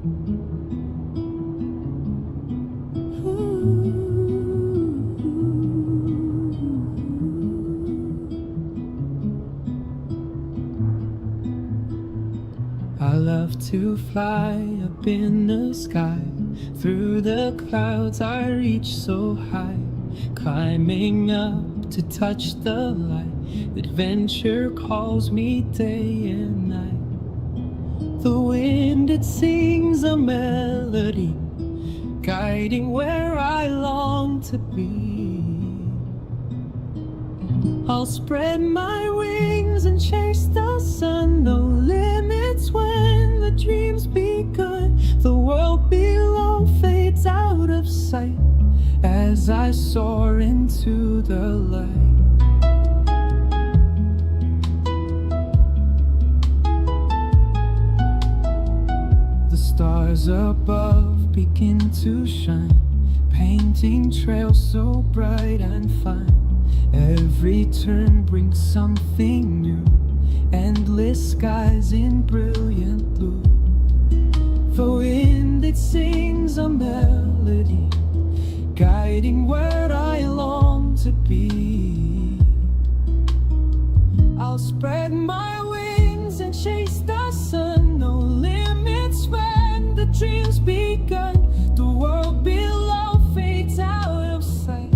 I love to fly up in the sky. Through the clouds I reach so high, climbing up to touch the light. Adventure calls me day and night. The wind, it sings a melody, guiding where I long to be. I'll spread my wings and chase the sun. No limits when the dream's begun. The world below fades out of sight as I soar into the light. The stars above begin to shine, painting trails so bright and fine. Every turn brings something new, endless skies in brilliant blue. The wind, it sings a melody, guiding where I long to be. I'll spread my wings and chase the sun. No limits when the dream's begun. The world below fades out of sight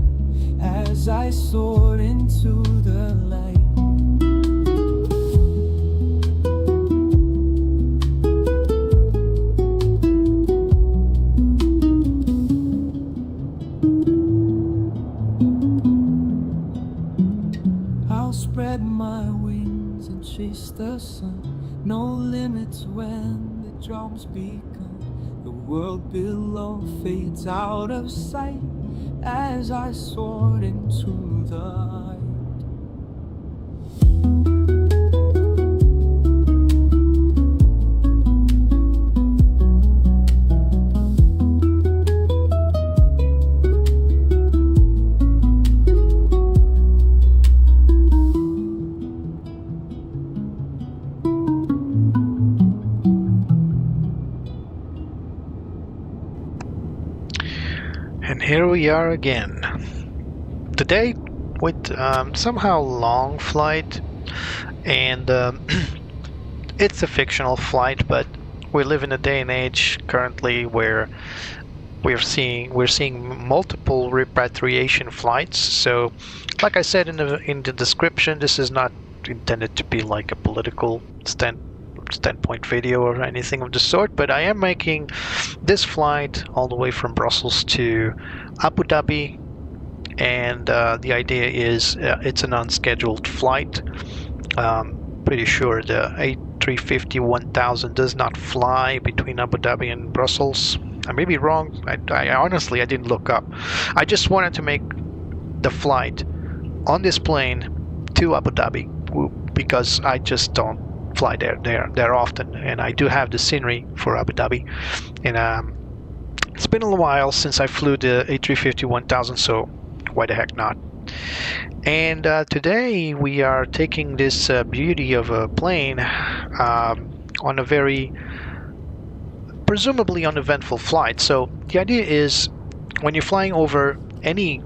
as I soar into the light. I'll spread my wings and chase the sun. No limits when the drum's begun. The world below fades out of sight as I soared into the light. And here we are again. Today with somehow long flight, and it's a fictional flight, but we live in a day and age currently where we're seeing multiple repatriation flights. So, like I said in the description, this is not intended to be like a political standpoint video or anything of the sort, but I am making this flight all the way from Brussels to Abu Dhabi, and the idea is it's an unscheduled flight. Pretty sure the A350-1000 does not fly between Abu Dhabi and Brussels. I may be wrong. I honestly, I didn't look up. I just wanted to make the flight on this plane to Abu Dhabi because I just don't fly there often, and I do have the scenery for Abu Dhabi, and it's been a while since I flew the A350-1000, so why the heck not? And today we are taking this beauty of a plane on a very presumably uneventful flight. So the idea is when you're flying over any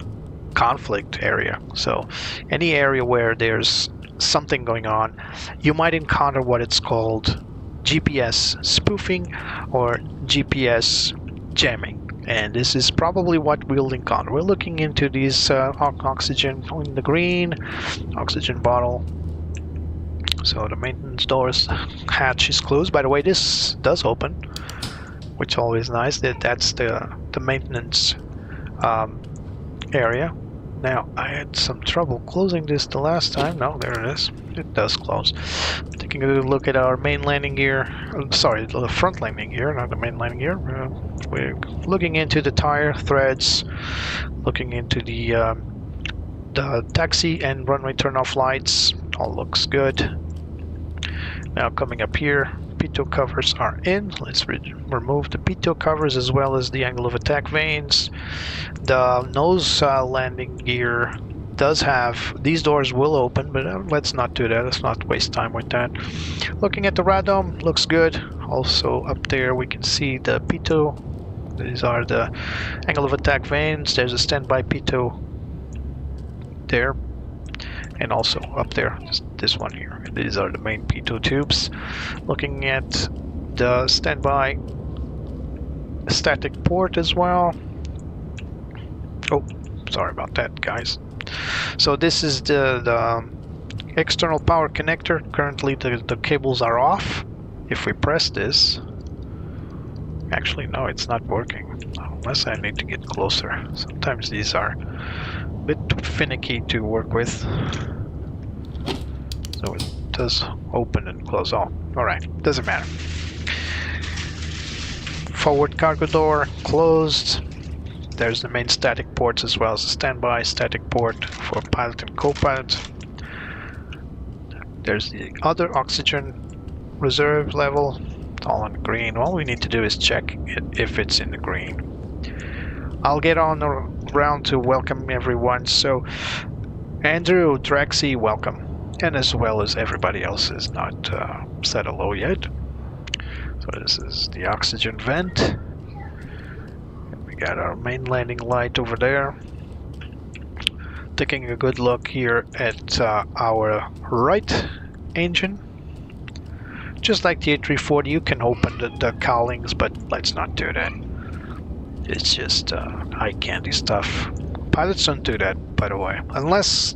conflict area, so any area where there's something going on, you might encounter what it's called GPS spoofing or GPS jamming, and this is probably what we'll encounter. We're looking into these oxygen in the green, oxygen bottle. So the maintenance doors hatch is closed. By the way, this does open, which is always nice. That's the maintenance area. Now, I had some trouble closing this the last time. No, there it is. It does close. Taking a look at our main landing gear. Sorry, the front landing gear, not the main landing gear. We're looking into the tire threads, looking into the taxi and runway turnoff lights. All looks good. Now coming up here, pitot covers are in. Let's remove the pitot covers as well as the angle of attack vanes. The nose landing gear does have, these doors will open, but let's not do that. Let's not waste time with that. Looking at the radome, looks good. Also up there we can see the pitot. These are the angle of attack vanes. There's a standby pitot there, and also up there, just this one here. These are the main pitot tubes. Looking at the standby static port as well. Oh, sorry about that, guys. So this is the external power connector. Currently the cables are off. If we press this, actually no, it's not working, unless I need to get closer. Sometimes these are a bit finicky to work with. So it does open and close. Oh, alright, doesn't matter. Forward cargo door closed. There's the main static ports as well as the standby static port for pilot and co-pilot. There's the other oxygen reserve level. It's all in green. All we need to do is check it if it's in the green. I'll get on around to welcome everyone. So Andrew, Draxi, welcome. And as well as everybody else is not said hello yet. So this is the oxygen vent. Got our main landing light over there. Taking a good look here at our right engine. Just like the A340, you can open the cowlings, but let's not do that. It's just eye candy stuff. Pilots don't do that, by the way, unless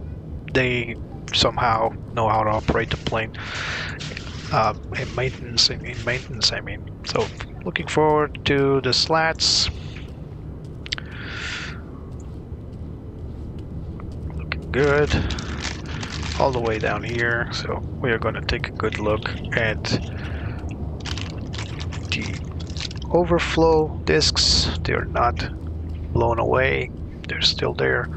they somehow know how to operate the plane in maintenance. I mean. So looking forward to the slats. Good, all the way down here. So we are going to take a good look at the overflow discs. They're not blown away, they're still there.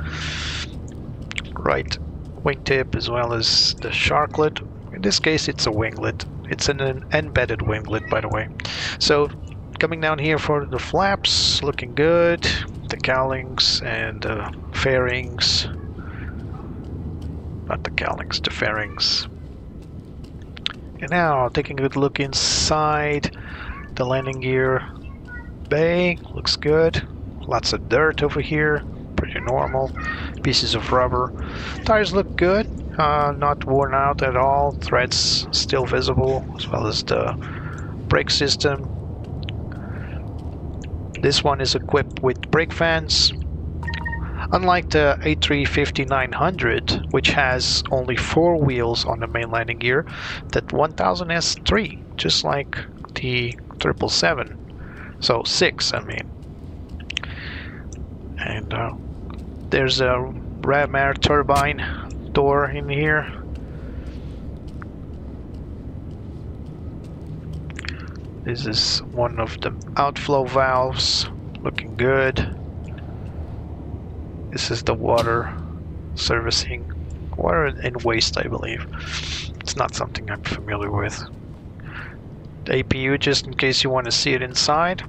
Right wingtip as well as the sharklet. In this case it's a winglet. It's an embedded winglet, by the way. So coming down here for the flaps, looking good. The cowlings and the fairings. Not the cowlings, the fairings. And now taking a good look inside the landing gear bay. Looks good. Lots of dirt over here. Pretty normal. Pieces of rubber. Tires look good. Not worn out at all. Threads still visible, as well as the brake system. This one is equipped with brake fans. Unlike the A350-900, which has only 4 wheels on the main landing gear, that 1000 has 3, just like the 777. So 6, I mean. And there's a ram air turbine door in here. This is one of the outflow valves, looking good. This is the water servicing, water and waste, I believe. It's not something I'm familiar with. The APU, just in case you want to see it inside.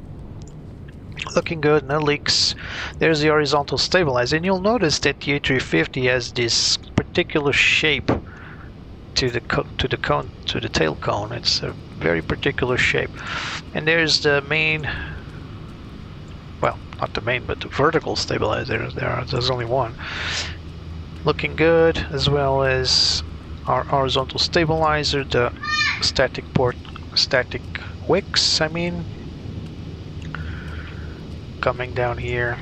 Looking good, no leaks. There's the horizontal stabilizer, and you'll notice that the A350 has this particular shape to the tail cone. It's a very particular shape. And there's the main, well, not the main, but the vertical stabilizer. There's only one. Looking good, as well as our horizontal stabilizer, the static wicks, I mean, coming down here.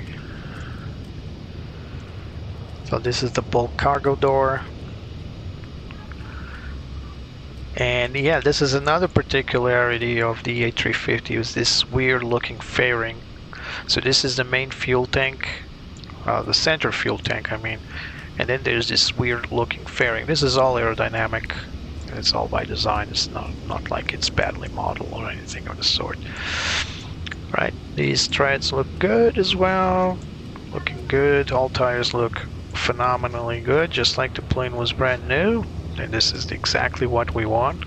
So this is the bulk cargo door. And yeah, this is another particularity of the A350, is this weird looking fairing. So this is the main fuel tank, the center fuel tank, I mean. And then there's this weird looking fairing. This is all aerodynamic. It's all by design. It's not like it's badly modeled or anything of the sort. Right, these treads look good as well. Looking good. All tires look phenomenally good, just like the plane was brand new. And this is exactly what we want.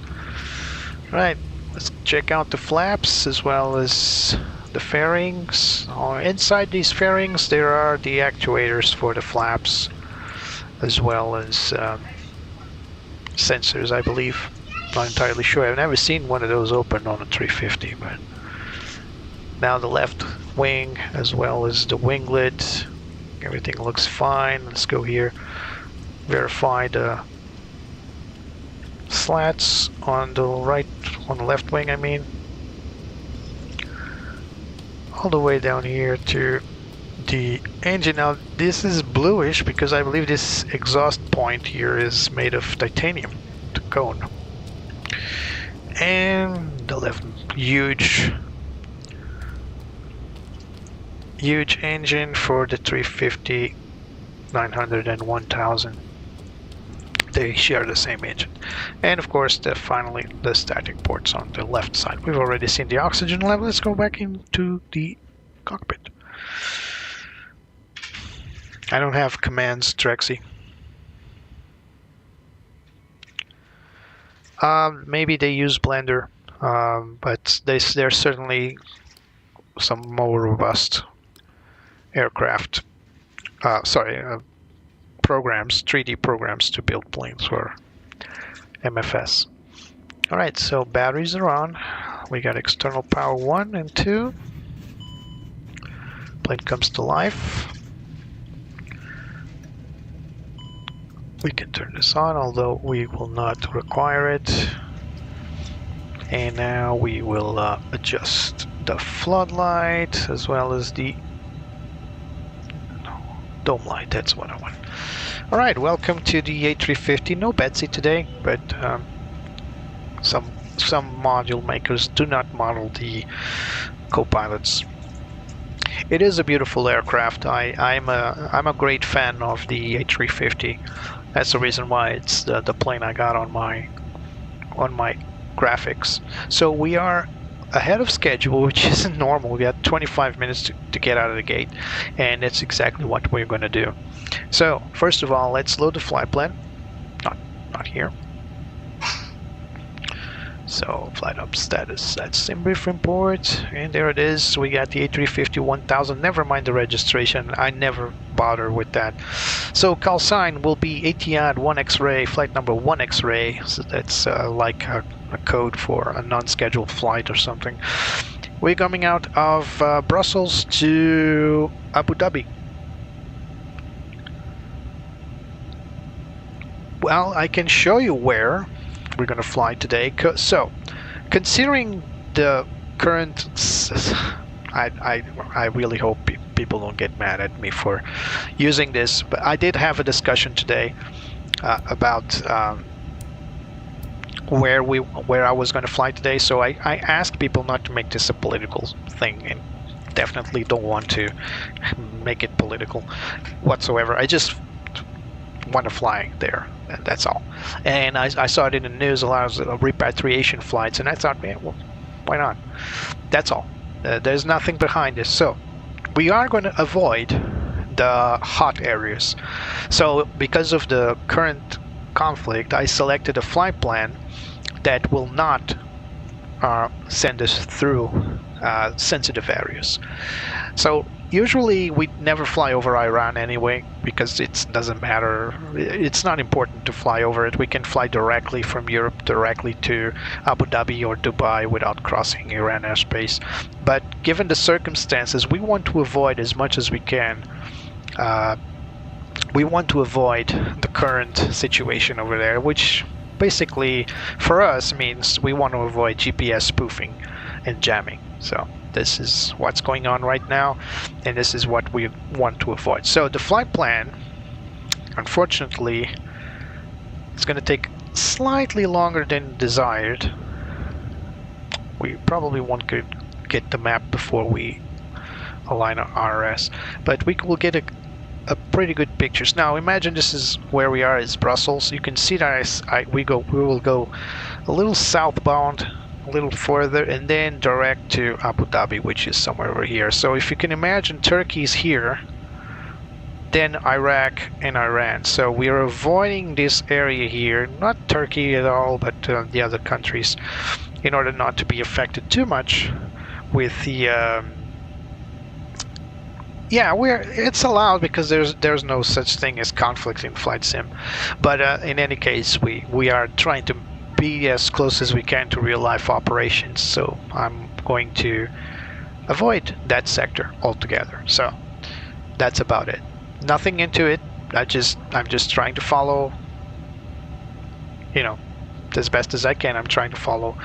Right, let's check out the flaps as well as the fairings. Inside these fairings there are the actuators for the flaps. as well as sensors, I believe. Not entirely sure. I've never seen one of those open on a 350, but now the left wing as well as the winglet, everything looks fine. Let's go here, verify the slats on the left wing, I mean, all the way down here to the engine. Now this is bluish because I believe this exhaust point here is made of titanium, the cone. And the left, huge engine for the 350, 900 and 1000. They share the same engine. And of course, finally the static ports on the left side. We've already seen the oxygen level. Let's go back into the cockpit. I don't have commands, Trexie. Maybe they use Blender, but there's certainly some more robust aircraft, programs, 3D programs to build planes for MFS. Alright, so batteries are on. We got external power 1 and 2. Plane comes to life. We can turn this on, although we will not require it. And now we will adjust the floodlight as well as the dome light. That's what I want. Alright, welcome to the A350. No Betsy today, but some module makers do not model the co-pilots. It is a beautiful aircraft. I'm a great fan of the A350. That's the reason why it's the plane I got on my graphics. So we are ahead of schedule, which isn't normal. We got 25 minutes to get out of the gate, and that's exactly what we're going to do. So first of all, let's load the flight plan. Not here. So flight up status, that's Simbrief import, and there it is. We got the A350-1000. Never mind the registration, I never bother with that. So call sign will be Etihad 1X-ray, flight number 1X-ray. So that's like a code for a non-scheduled flight or something. We're coming out of Brussels to Abu Dhabi. Well, I can show you where we're going to fly today. So, considering the current, I really hope people don't get mad at me for using this, but I did have a discussion today about where I was going to fly today. So I asked people not to make this a political thing, and definitely don't want to make it political whatsoever. I just want to fly there, that's all. And I saw it in the news, allows repatriation flights, and I thought, man, well, why not? That's all. There's nothing behind this. So we are going to avoid the hot areas. So because of the current conflict, I selected a flight plan that will not send us through sensitive areas. So usually we never fly over Iran anyway, because it doesn't matter. It's not important to fly over it. We can fly directly from Europe directly to Abu Dhabi or Dubai without crossing Iran airspace. But given the circumstances, we want to avoid as much as we can. We want to avoid the current situation over there, which basically for us means we want to avoid GPS spoofing and jamming. So this is what's going on right now, and this is what we want to avoid. So the flight plan, unfortunately, is going to take slightly longer than desired. We probably won't get the map before we align our RS, but we will get a pretty good pictures. Now imagine this is where we are, is Brussels. You can see that we will go a little southbound, a little further, and then direct to Abu Dhabi, which is somewhere over here. So if you can imagine, Turkey is here, then Iraq and Iran. So we are avoiding this area here, not Turkey at all, but the other countries, in order not to be affected too much with the Yeah, it's allowed because there's no such thing as conflict in flight sim, but in any case, we are trying to be as close as we can to real life operations. So I'm going to avoid that sector altogether. So that's about it. Nothing into it. I'm just trying to follow, you know, as best as I can. I'm trying to follow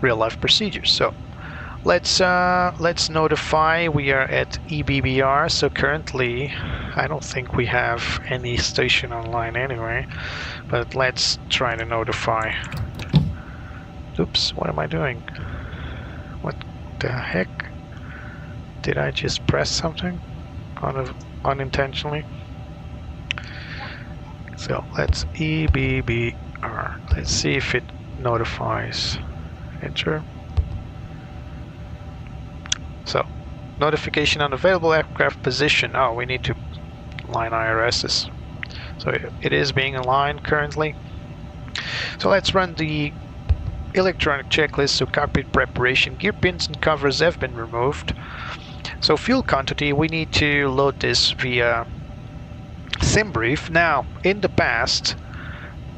real life procedures. So let's notify. We are at EBBR. So currently, I don't think we have any station online anyway. But let's try to notify. Oops, what am I doing? What the heck? Did I just press something unintentionally? So let's EBBR. Let's see if it notifies. Enter. So, notification unavailable aircraft position. Oh, we need to line IRSs. So it is being aligned currently. So let's run the electronic checklist. So cockpit preparation, gear pins and covers have been removed. So fuel quantity, we need to load this via Simbrief. Now, in the past,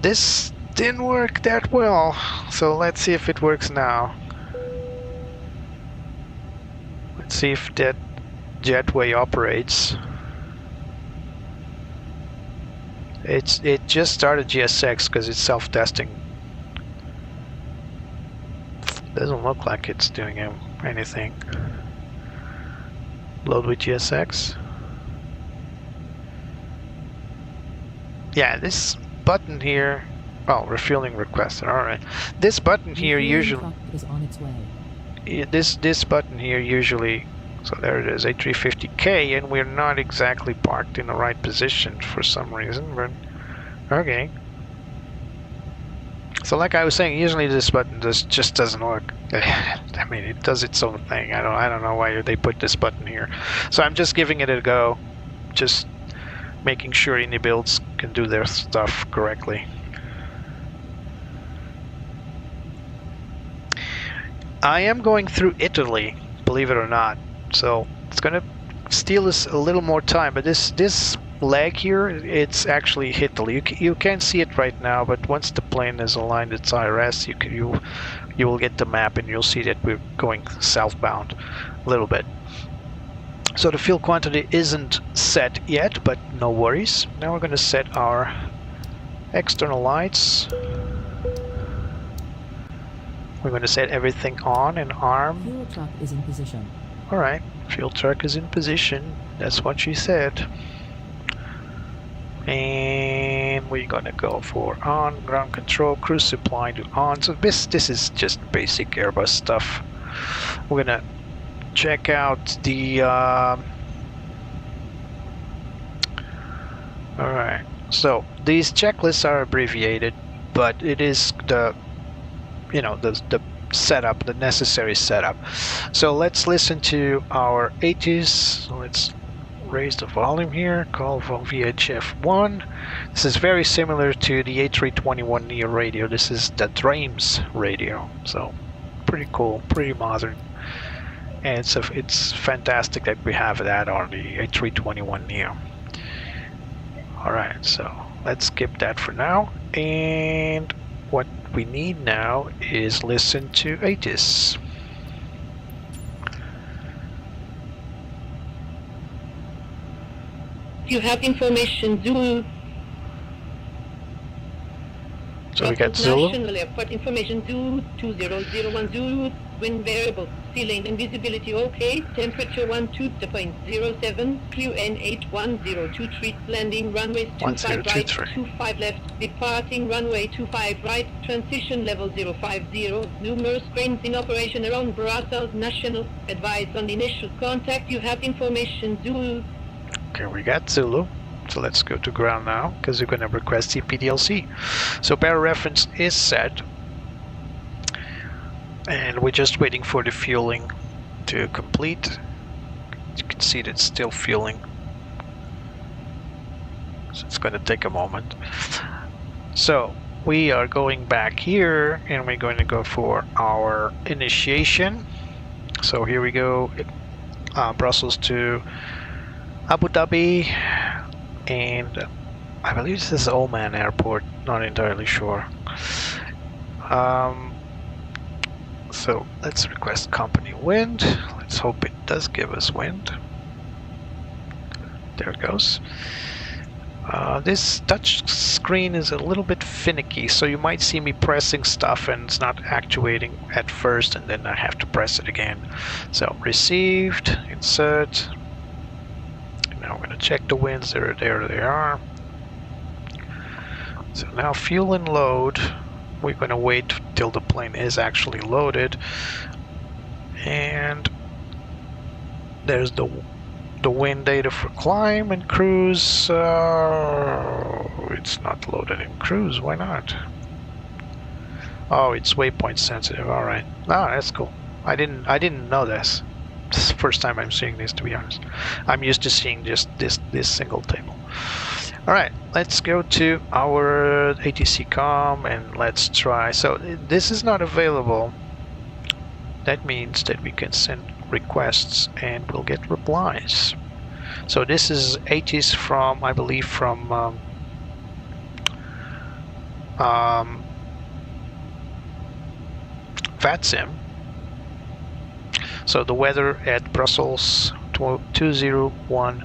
this didn't work that well. So let's see if it works now. Let's see if that jetway operates. It just started GSX because it's self-testing. Doesn't look like it's doing anything. Load with GSX. Yeah, this button here. Oh, refueling requested. All right. This button here usually is on its way. this button here usually. So there it is, A350K, and we're not exactly parked in the right position for some reason. But okay. So like I was saying, usually this button just doesn't work. I mean, it does its own thing. I don't know why they put this button here. So I'm just giving it a go, just making sure Inibuilds can do their stuff correctly. I am going through Italy, believe it or not. So it's gonna steal us a little more time. But this leg here, it's actually Italy. You can't see it right now, but once the plane is aligned its IRS, you will get the map and you'll see that we're going southbound a little bit. So the fuel quantity isn't set yet, but no worries. Now we're going to set our external lights. We're going to set everything on and arm. Fuel truck is in position. Alright, fuel truck is in position. That's what she said. And we're gonna go for on, ground control, cruise supply to on. So this is just basic Airbus stuff. We're gonna check out the alright, so these checklists are abbreviated, but it is the the setup, the necessary setup. So let's listen to our 80s. So let's raise the volume here. Call from VHF1. This is very similar to the A321neo radio. This is the Dreams radio. So pretty cool, pretty modern. And so it's fantastic that we have that on the A321neo. Alright, so let's skip that for now. And what we need now is listen to ATIS. You have information Zulu. So we got Zulu. National Airport information Zulu 2001 Zulu. Wind variable. Sea lane and visibility okay. Temperature 12.07. QN 81023. Landing runway 25 right, 25 left. Departing runway 25 right. Transition level 050. Numerous cranes in operation around Brussels National. Advise on the initial contact. You have information Zulu. Okay, we got Zulu. So let's go to ground now, because we're going to request CPDLC. So barrel reference is set. And we're just waiting for the fueling to complete. You can see that it's still fueling. So it's going to take a moment. So we are going back here, and we're going to go for our initiation. So here we go, Brussels to Abu Dhabi, and I believe this is Oman Airport, not entirely sure. So let's request company wind. Let's hope it does give us wind. There it goes. This touch screen is a little bit finicky, so you might see me pressing stuff and it's not actuating at first, and then I have to press it again. So received, insert. Now I'm going to check the winds. There they are. So now fuel and load. We're going to wait till the plane is actually loaded, and there's the wind data for climb and cruise. It's not loaded in cruise. Why not? Oh, it's waypoint sensitive. All right. Oh, that's cool. I didn't know this. This is the first time I'm seeing this, to be honest. I'm used to seeing just this single table. All right, let's go to our ATC com and let's try. So this is not available. That means that we can send requests and we'll get replies. So this is ATIS from, I believe, from VATSIM. So the weather at Brussels 201,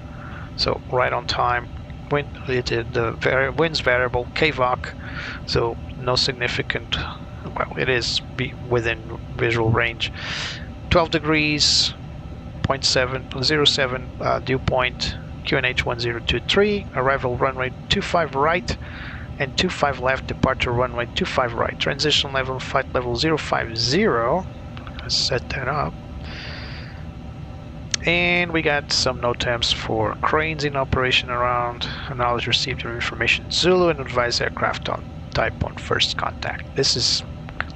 so right on time. Wind, the wind's variable, KVOC, so no significant, well, it is within visual range. 12 degrees, 07, dew point, QNH 1023, arrival runway 25 right, and 25 left, departure runway 25 right. Transition level, flight level 050, let's set that up. And we got some NOTAMs for cranes in operation around. Knowledge received your information Zulu, and advise aircraft on type on first contact. This is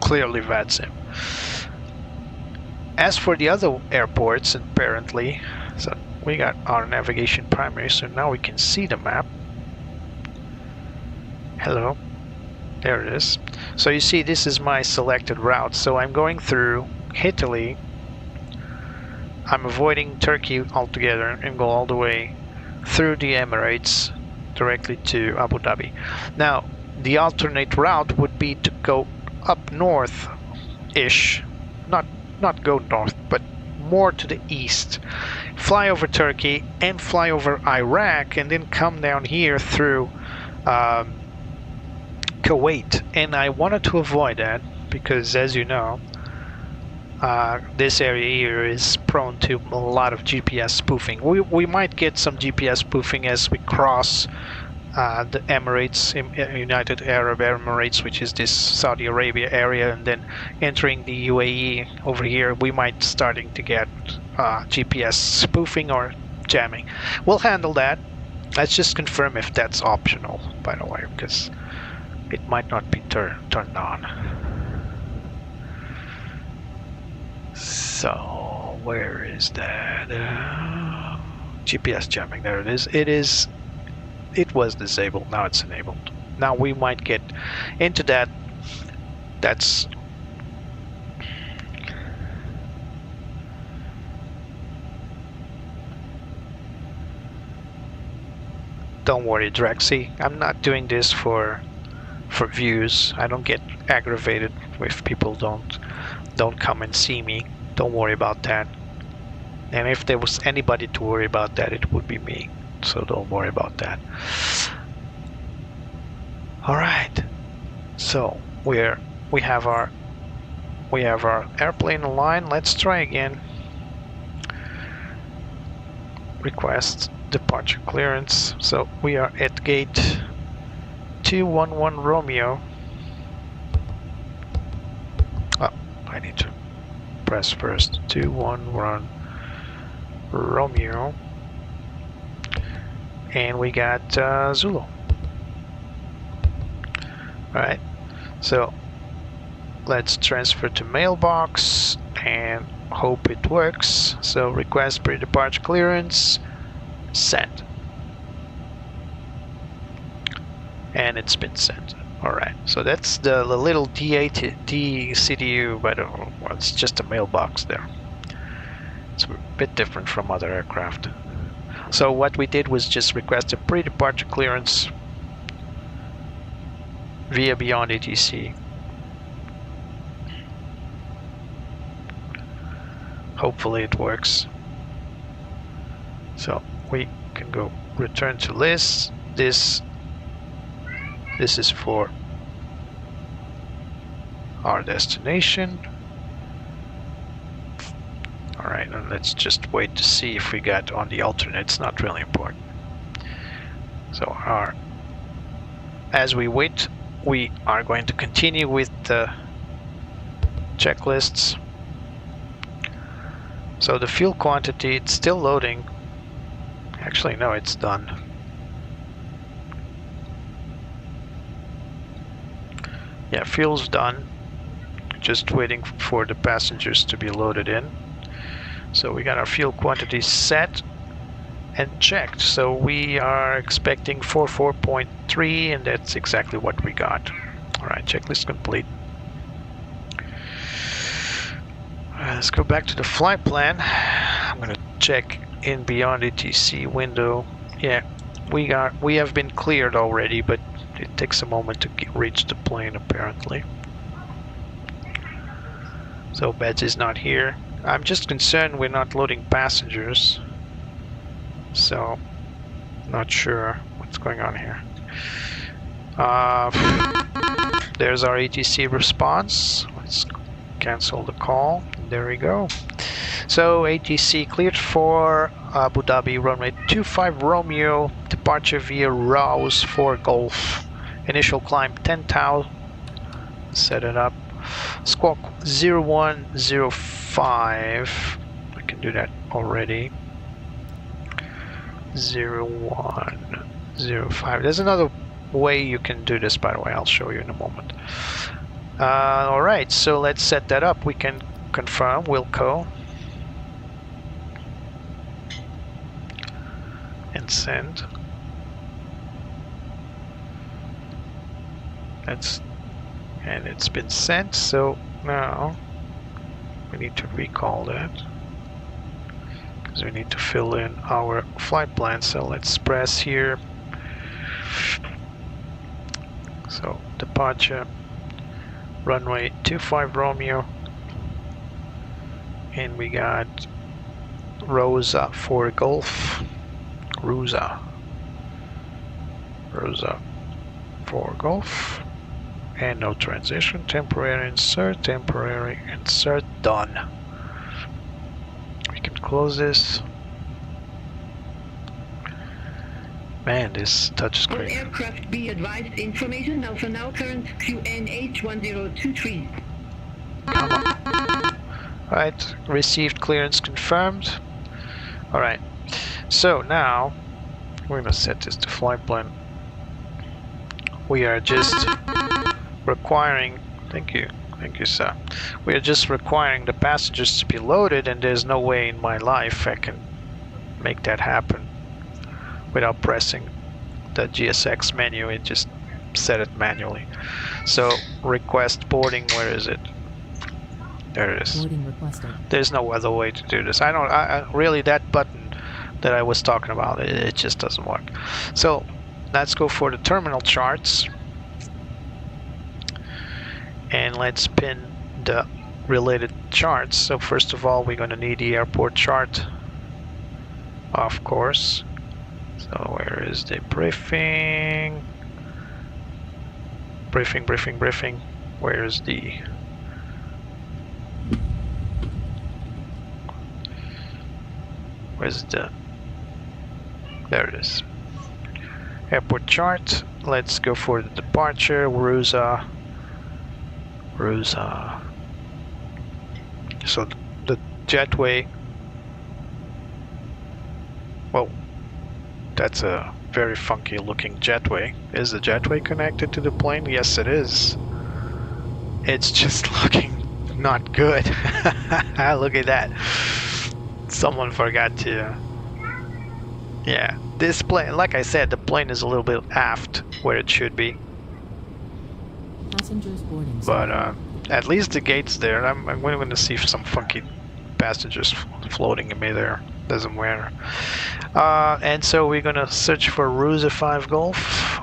clearly VATSIM. As for the other airports, apparently, so we got our navigation primary, so now we can see the map. Hello, there it is. So you see, this is my selected route. So I'm going through Italy. I'm avoiding Turkey altogether and go all the way through the Emirates directly to Abu Dhabi. Now, the alternate route would be to go up north-ish, not go north, but more to the east, fly over Turkey and fly over Iraq, and then come down here through Kuwait. And I wanted to avoid that because, as you know, this area here is prone to a lot of GPS spoofing. We might get some GPS spoofing as we cross the Emirates, United Arab Emirates, which is this Saudi Arabia area, and then entering the UAE over here. We might starting to get GPS spoofing or jamming. We'll handle that. Let's just confirm if that's optional, by the way, because it might not be turned on. So where is that? GPS jamming, there it is. It was disabled, now it's enabled. Now we might get into that. That's don't worry, Drexy, I'm not doing this for views. I don't get aggravated if people don't come and see me. Don't worry about that. And if there was anybody to worry about that, it would be me. So don't worry about that. All right. So we have our airplane in line. Let's try again. Request departure clearance. So we are at gate 211 Romeo. Oh, I need to press first. 211 Romeo. And we got Zulu. Alright, so let's transfer to mailbox and hope it works. So request pre-departure clearance, send. And it's been sent. Alright, so that's the little D8 DCDU, but well, it's just a mailbox there. It's a bit different from other aircraft. So what we did was just request a pre-departure clearance via Beyond ATC. Hopefully it works. So we can go return to list. This is for our destination. Alright, and let's just wait to see if we got on the alternate. It's not really important. So as we wait, we are going to continue with the checklists. So the fuel quantity, it's still loading. Actually, no, it's done. Yeah, fuel's done. Just waiting for the passengers to be loaded in. So we got our fuel quantity set and checked. So we are expecting 44.3, and that's exactly what we got. Alright, checklist complete. Let's go back to the flight plan. I'm gonna check in Beyond ATC window. Yeah, we have been cleared already, but it takes a moment to reach the plane apparently. So Beds is not here. I'm just concerned we're not loading passengers. So not sure what's going on here. There's our ATC response. Let's cancel the call. There we go. So ATC cleared for Abu Dhabi, runway 25 Romeo, departure via Rouse 4 Golf. Initial climb 10,000. Set it up. Squawk 0105. I can do that already. 0105. There's another way you can do this, by the way. I'll show you in a moment. Alright, so let's set that up. We can confirm Wilco and send. And it's been sent, so now we need to recall that because we need to fill in our flight plan. So let's press here. So departure runway 25 Romeo, and we got Rosa for Golf. Rosa for Golf. And no transition, temporary insert, done. We can close this. Man, this touchscreen. All aircraft be advised, information Alpha now current QNH1023. Come on. Alright, received clearance confirmed. Alright, so now we're gonna set this to flight plan. We are just requiring, thank you sir, we are just requiring the passengers to be loaded, and there's no way in my life I can make that happen without pressing the GSX menu. It just set it manually. So request boarding, where is it? There it is. Boarding requested. There's no other way to do this. I really, that button that I was talking about, it just doesn't work. So let's go for the terminal charts. And let's pin the related charts. So first of all, we're going to need the airport chart, of course. So where is the briefing? Briefing. Where is the... Where's the... There it is. Airport chart. Let's go for the departure. Rusa. So the jetway, well, that's a very funky looking jetway. Is the jetway connected to the plane? Yes, it is. It's just looking not good. Look at that. Someone forgot to... Yeah, this plane, like I said, the plane is a little bit aft where it should be. Passengers boarding. But at least the gate's there. I'm going to see some funky passengers floating in midair. Doesn't matter. And so we're gonna search for Ruse 5 Golf.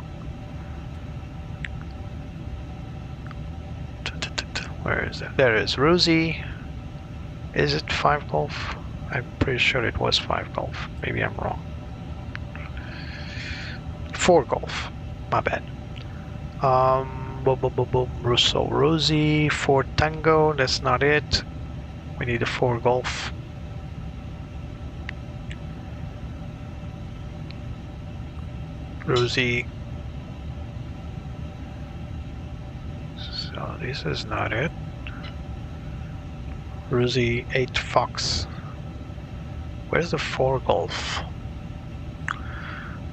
Where is it? There it is. Ruse. Is it 5 Golf? I'm pretty sure it was 5 Golf. Maybe I'm wrong. 4 Golf. My bad. Boom, boom, boom, boom. Russo. Ruse 4 Tango. That's not it. We need a 4 Golf. Ruse. So this is not it. Ruse 8 Fox. Where's the 4 Golf?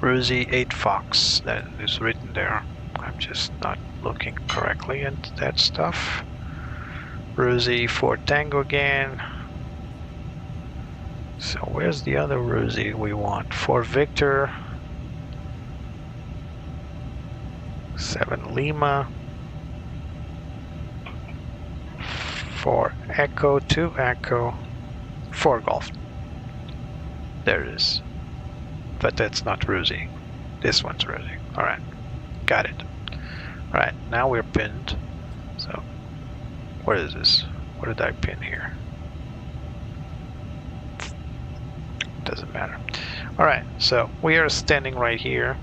Ruse 8 Fox. That is written there. I'm just not looking correctly at that stuff. Ruse 4 Tango again. So where's the other Ruse we want? 4 Victor. 7 Lima. 4 Echo, 2 Echo, 4 Golf. There it is. But that's not Ruse. This one's Ruse. Alright. Got it. Alright, now we're pinned. So, what is this? What did I pin here? Doesn't matter. Alright, so we are standing right here.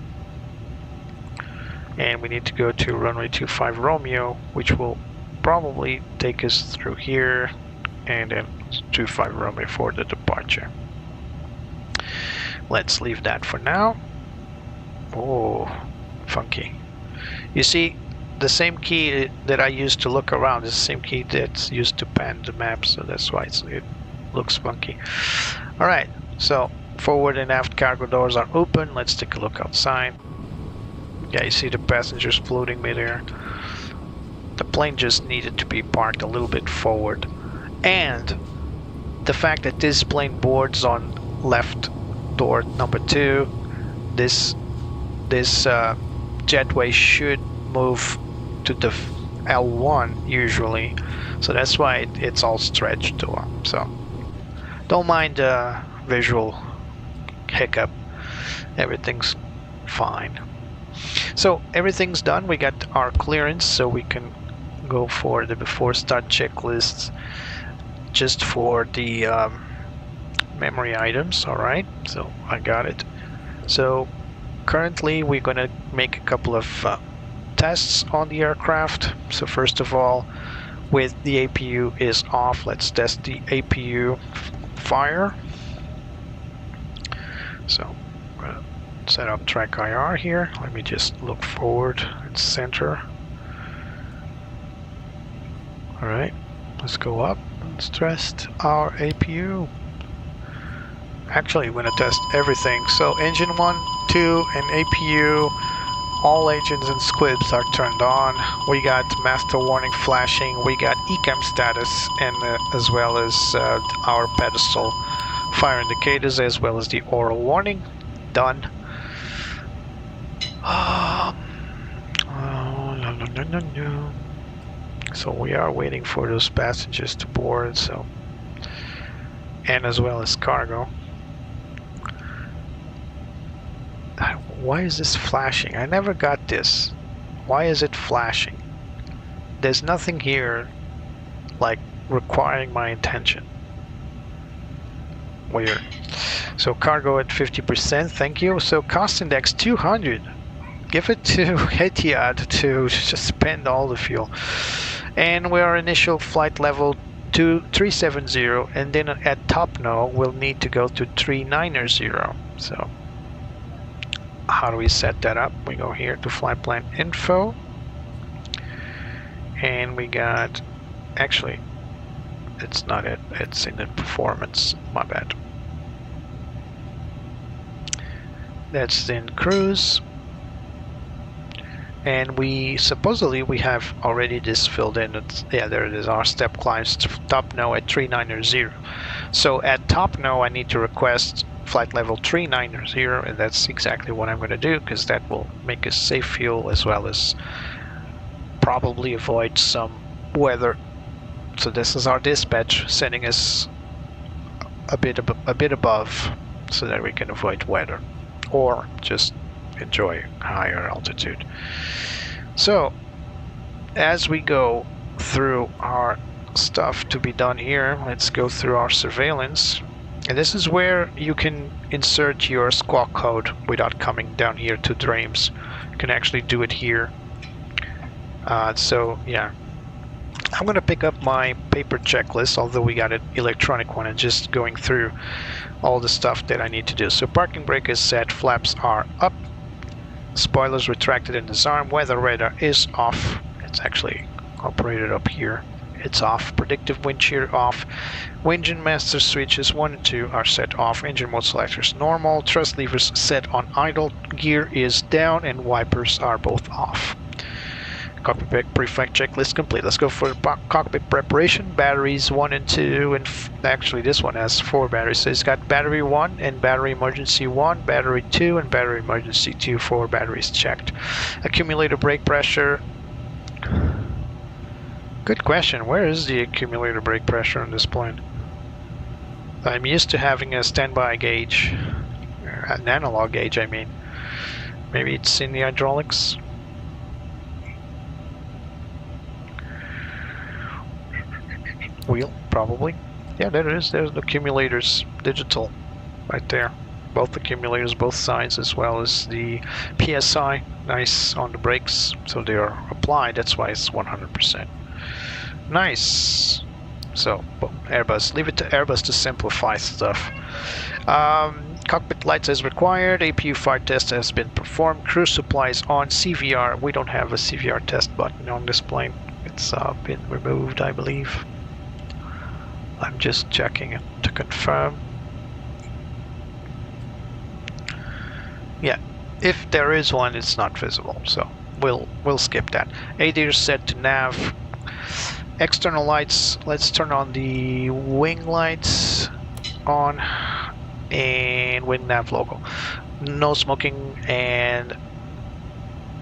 And we need to go to runway 25 Romeo, which will probably take us through here, and then 25 Romeo for the departure. Let's leave that for now. Oh, funky. You see, the same key that I used to look around is the same key that's used to pan the map, so that's why it looks funky. Alright, so forward and aft cargo doors are open. Let's take a look outside. Yeah, you see the passengers floating midair. The plane just needed to be parked a little bit forward. And the fact that this plane boards on left door number 2, this jetway should move to the L1 usually. So that's why it's all stretched to up. So don't mind the visual hiccup. Everything's fine. So everything's done. We got our clearance, so we can go for the before start checklists just for the memory items. Alright, so I got it. So currently we're gonna make a couple of tests on the aircraft. So first of all, with the APU is off, let's test the APU fire. So set up track IR here. Let me just look forward and center. Alright, let's go up. Let's test our APU. Actually, we're going to test everything. So engine 1, 2, and APU, all engines and squibs are turned on. We got master warning flashing. We got ECAM status, and as well as our pedestal fire indicators, as well as the oral warning. Done. No. So we are waiting for those passengers to board, so, and as well as cargo. Why is this flashing? I never got this. Why is it flashing? There's nothing here like requiring my attention. Weird. So cargo at 50%, thank you. So cost index 200. Give it to Etihad to just spend all the fuel. And we are initial flight level 370, and then at top no we'll need to go to 390. So how do we set that up? We go here to flight plan info, and we got, actually it's not it, it's in the performance, my bad. That's in cruise. And we supposedly we have already this filled in. It's, yeah, there it is. Our step climbs top no at 390. So at top no, I need to request flight level 390, and that's exactly what I'm going to do, because that will make us save fuel as well as probably avoid some weather. So this is our dispatch sending us a bit above, so that we can avoid weather or just enjoy higher altitude. So as we go through our stuff to be done here, let's go through our surveillance. And this is where you can insert your squawk code without coming down here to Dreams. You can actually do it here. So yeah, I'm gonna pick up my paper checklist, although we got an electronic one, and just going through all the stuff that I need to do. So parking brake is set, flaps are up, spoilers retracted and disarmed, weather radar is off. It's actually operated up here. It's off. Predictive wind shear off. Engine master switches 1 and 2 are set off. Engine mode selectors normal. Thrust levers set on idle. Gear is down and wipers are both off. Cockpit preflight checklist complete. Let's go for the cockpit preparation. Batteries 1 and 2, and actually this one has 4 batteries. So it's got battery 1 and battery emergency 1, battery 2 and battery emergency 2. 4 batteries checked. Accumulator brake pressure. Good question. Where is the accumulator brake pressure on this plane? I'm used to having a standby gauge, an analog gauge I mean. Maybe it's in the hydraulics. Wheel, probably. Yeah, there it is. There's the accumulators, digital, right there. Both accumulators, both sides, as well as the PSI. Nice on the brakes, so they are applied. That's why it's 100%. Nice. So, Airbus. Leave it to Airbus to simplify stuff. Cockpit lights as required. APU fire test has been performed. Crew supplies on. CVR. We don't have a CVR test button on this plane. It's been removed, I believe. I'm just checking it to confirm. Yeah, if there is one, it's not visible, so we'll skip that. ADIR set to nav. External lights, let's turn on the wing lights on and wing nav logo. No smoking and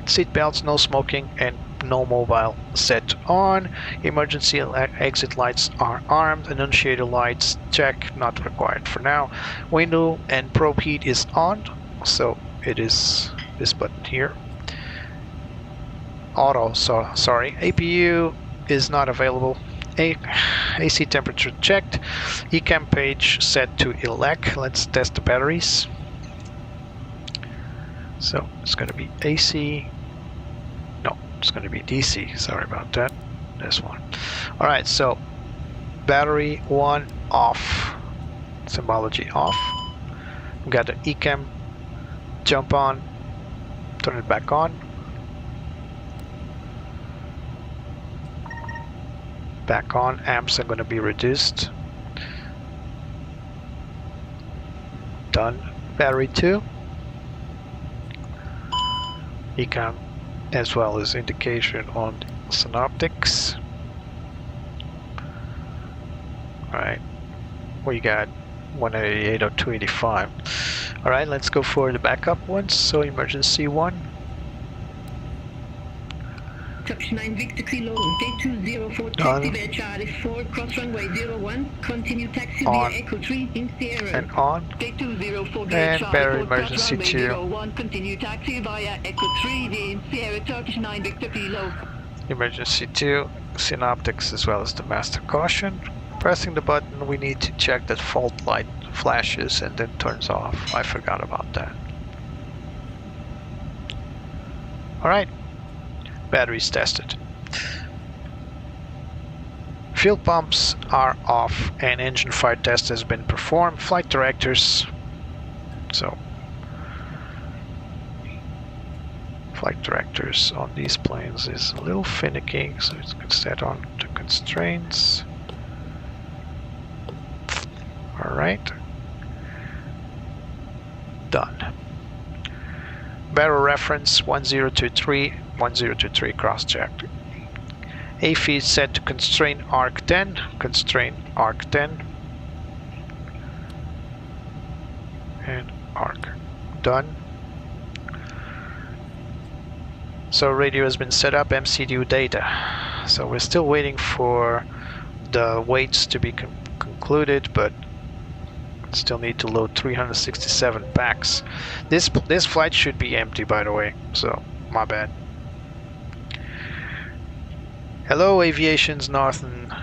seat belts, no smoking and no mobile set on. Emergency exit lights are armed and unshaded lights check, not required for now. Window and probe heat is on, so it is this button here. Auto, sorry, APU is not available. AC temperature checked. ECAM page set to elect. Let's test the batteries. So it's going to be AC. No, it's going to be DC. Sorry about that. This one. All right. So battery 1 off. Symbology off. We got the ECAM. Jump on. Turn it back on. Back on. Amps are going to be reduced. Done. Battery 2. ECAM as well as indication on synoptics. Alright. We got 188 or 285. Alright, let's go for the backup ones. So emergency 1. Touch 9 Victor Kilo, day 204, taxi via Charlie 4, cross runway 01, continue taxi via Echo 3 in Sierra. And on. Day 204 via And Charlie battery 4, emergency cross runway 2. 01, continue taxi via Echo 3 in Sierra, Turkish 9 Victor Kilo. Emergency 2, synoptics as well as the master caution. Pressing the button, we need to check that fault light flashes and then turns off. I forgot about that. Alright. Batteries tested. Fuel pumps are off and engine fire test has been performed. Flight directors. So flight directors on these planes is a little finicky, so it's set on to constraints. Alright. Done. Barrel reference 1023, 1023 cross-checked. AFI set to constrain arc 10, constrain arc 10, and arc. Done. So radio has been set up, MCDU data. So we're still waiting for the weights to be concluded, but Still need to load 367 packs. This flight should be empty, by the way, so my bad. Hello, Aviation's Northern.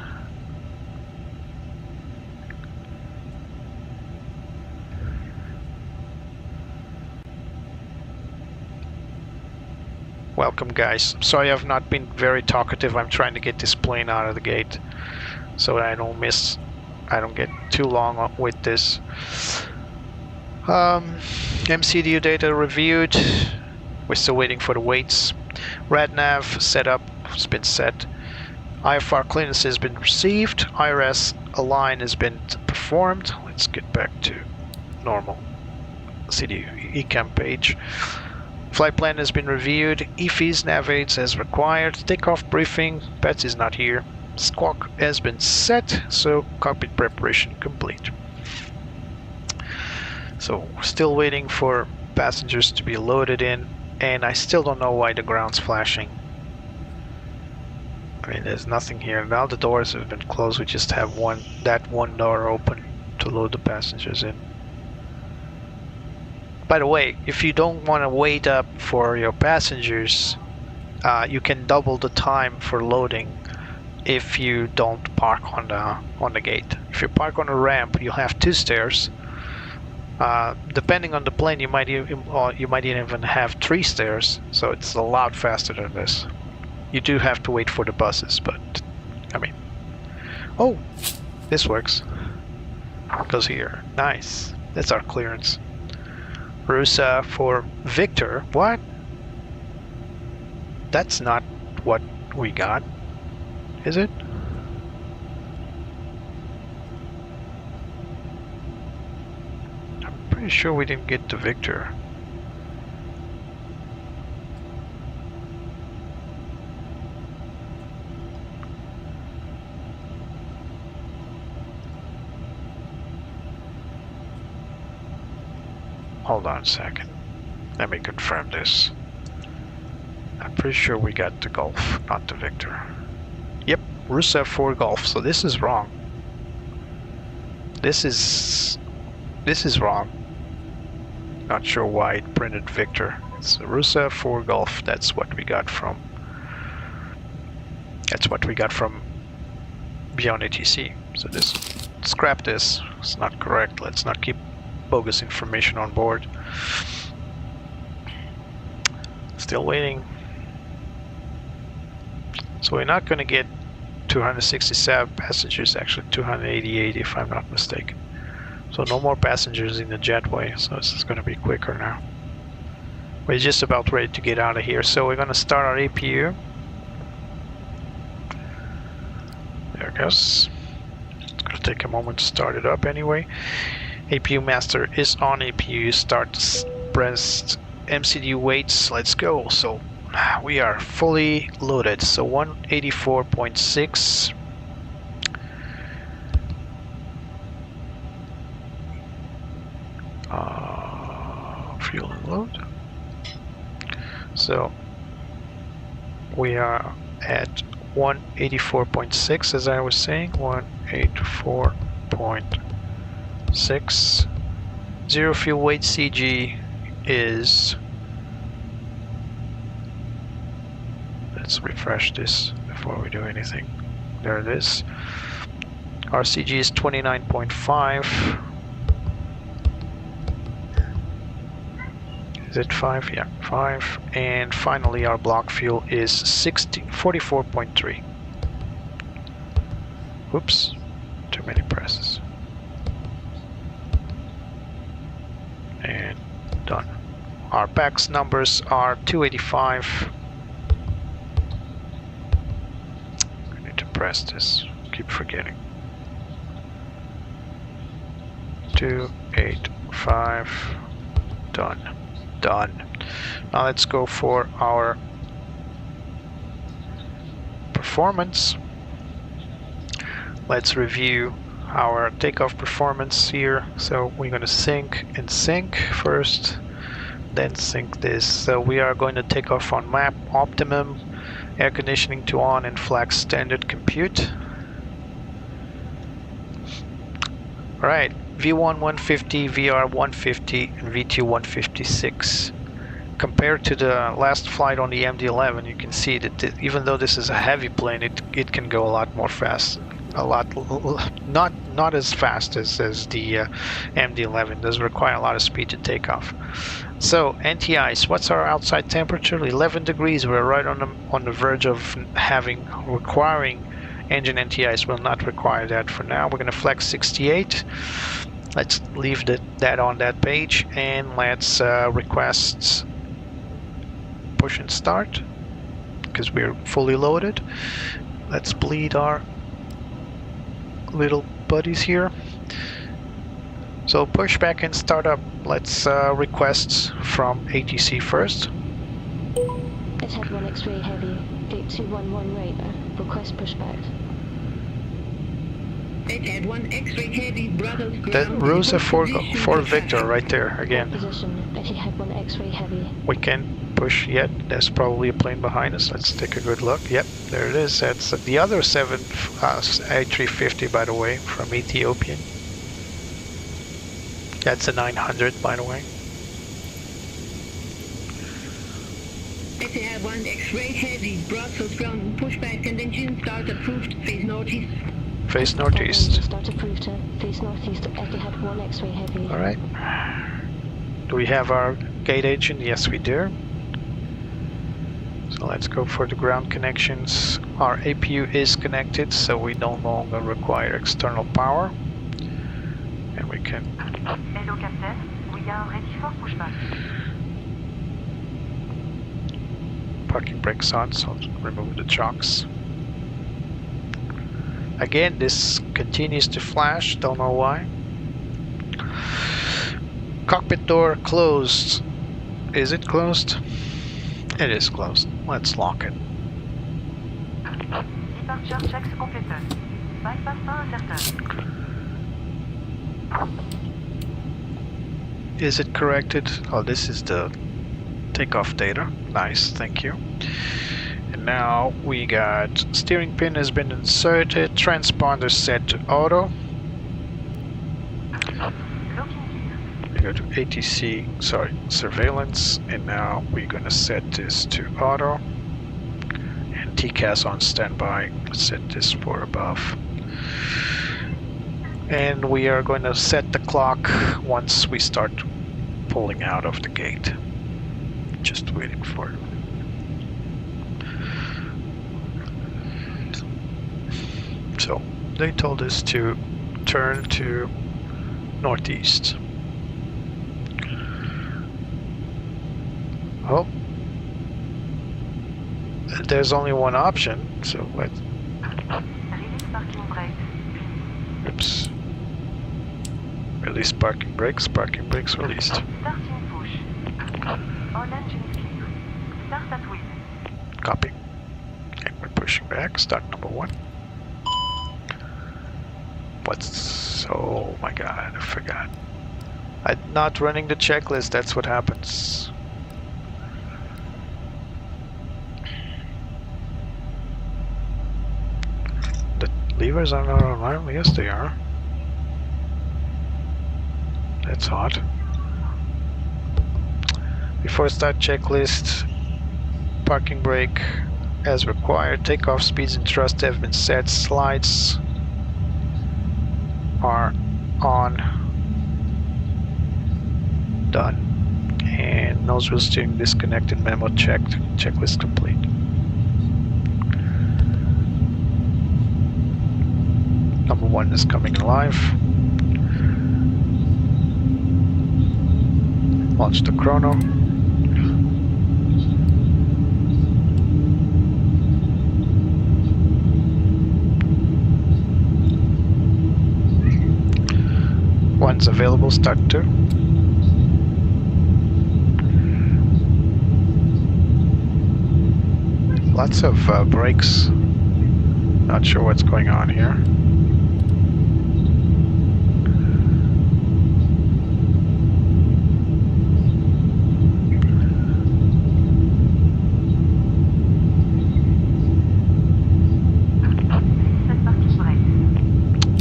Welcome, guys. Sorry I've not been very talkative. I'm trying to get this plane out of the gate so that I don't get too long with this. MCDU data reviewed. We're still waiting for the weights. RadNav setup has been set. IFR clearance has been received. IRS align has been performed. Let's get back to normal CDU ECAM page. Flight plan has been reviewed. EFIS navigates as required. Takeoff briefing. Betsy is not here. Squawk has been set, so cockpit preparation complete. So still waiting for passengers to be loaded in, and I still don't know why the ground's flashing. I mean, there's nothing here. Now the doors have been closed. We just have that one door open to load the passengers in. By the way, if you don't want to wait up for your passengers, you can double the time for loading if you don't park on the gate. If you park on a ramp, you'll have 2 stairs. Depending on the plane, you might even have 3 stairs. So it's a lot faster than this. You do have to wait for the buses, but I mean, oh, this works. Goes here. Nice. That's our clearance. Rusa for Victor. What? That's not what we got, is it? I'm pretty sure we didn't get the Victor. Hold on a second. Let me confirm this. I'm pretty sure we got the Golf, not the Victor. Yep, Rusev 4 Golf. So this is wrong. This is wrong. Not sure why it printed Victor. It's Rusev 4 Golf. That's what we got from. That's what we got from Beyond ATC. So this, scrap this. It's not correct. Let's not keep bogus information on board. Still waiting. So we're not going to get 267 passengers, actually 288 if I'm not mistaken. So no more passengers in the jetway, so this is going to be quicker now. We're just about ready to get out of here, so we're going to start our APU. There it goes. It's going to take a moment to start it up anyway. APU master is on. APU start, press MCDU weights. Let's go. So we are fully loaded. So 184.6. Fuel and load. So we are at 184.6, as I was saying. 184.6. Zero fuel weight CG is, let's refresh this before we do anything. There it is. Our CG is 29.5. Is it 5? Yeah, 5. And finally our block fuel is 44.3. Whoops, too many presses. And done. Our packs numbers are 285. I need to press this, keep forgetting. 285. Done. Done. Now let's go for our performance. Let's review our takeoff performance here. So we're going to sync and sync first, then sync this. So we are going to take off on map optimum, air conditioning to on, and flag standard compute. Right, V1 150, VR 150, and VT 156. Compared to the last flight on the MD-11, you can see that even though this is a heavy plane, it can go a lot more fast. Not as fast as the MD-11. Does require a lot of speed to take off. So anti-ice. What's our outside temperature? 11 degrees. We're right on the verge of requiring engine anti-ice. Will not require that for now. We're going to flex 68. Let's leave that on that page, and let's request push and start because we're fully loaded. Let's bleed our little buddies here. So push back and start up. Let's request from ATC first. Etihad 1 X-ray heavy, 8211 radar, request pushback. Etihad 1 X-ray heavy, Brothers That ground. Rosa for Victor right there again. Position, Etihad 1 X-ray heavy. We can't push yet. There's probably a plane behind us. Let's take a good look. Yep, there it is. That's the other A350, by the way, from Ethiopian. That's a 900, by the way. Etihad 1 X-ray heavy, Brussels ground, pushback and engine start approved, face northeast. Face northeast. Start approved, face northeast, Etihad 1 X-ray heavy. Alright. Do we have our gate agent? Yes, we do. So let's go for the ground connections. Our APU is connected, so we no longer require external power. And we can... Hello, Captain. We are ready for pushback. Parking brakes on, so remove the chocks. Again, this continues to flash, don't know why. Cockpit door closed. Is it closed? It is closed. Let's lock it. Departure checks completed. Bypass uncertain. Is it corrected? Oh, this is the takeoff data. Nice, thank you. And now we got steering pin has been inserted, transponder set to auto. We go to ATC, sorry, surveillance, and now we're gonna set this to auto. And TCAS on standby. Let's set this for above. And we are going to set the clock once we start pulling out of the gate. Just waiting for it. So they told us to turn to northeast. Oh, there's only one option, so let's... Release parking brakes. Oops. Release parking brakes released. Starting push. All engines clear. Start at wheel. Copy. And we're pushing back, start number 1. Oh my god, I forgot. I'm not running the checklist, that's what happens. The levers are not online? Yes, they are. That's odd. Before start checklist, parking brake as required, takeoff speeds and thrust have been set, slides are on, done, and nose wheel steering disconnected, memo checked, checklist complete. Number 1 is coming alive. Launch the chrono. One's available, start 2. Lots of brakes. Not sure what's going on here.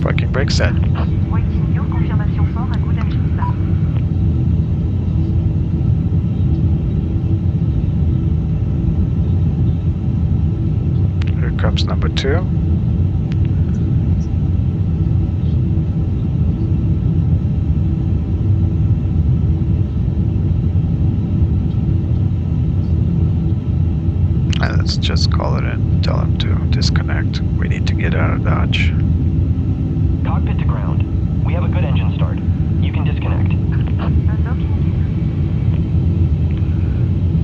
Parking brake set. Waiting your comes number 2. And let's just call it in, tell him to disconnect. We need to get out of Dodge. Cockpit to ground. We have a good engine start. You can disconnect.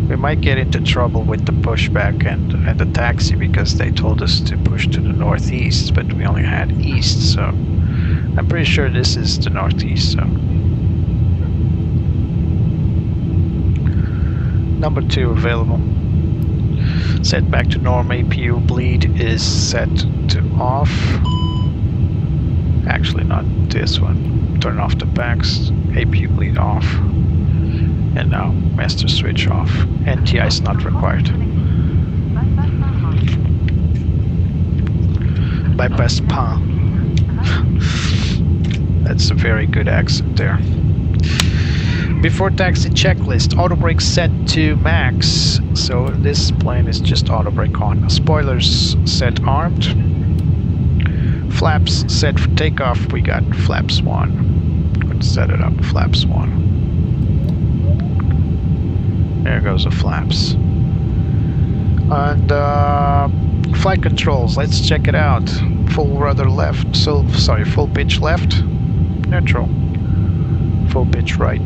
We might get into trouble with the pushback and the taxi because they told us to push to the northeast, but we only had east, so I'm pretty sure this is the northeast, so. Number 2 available. Set back to norm. APU bleed is set to off. Actually, not this one. Turn off the packs. APU bleed off. And now master switch off. NTI is not required. Bypass PA. That's a very good accent there. Before taxi checklist, auto brake set to max. So this plane is just auto brake on. Spoilers set armed. Flaps set for takeoff. We got flaps 1. Let's set it up. Flaps 1. There goes the flaps. And flight controls. Let's check it out. Full rudder left. So sorry, full pitch left. Neutral. Full pitch right.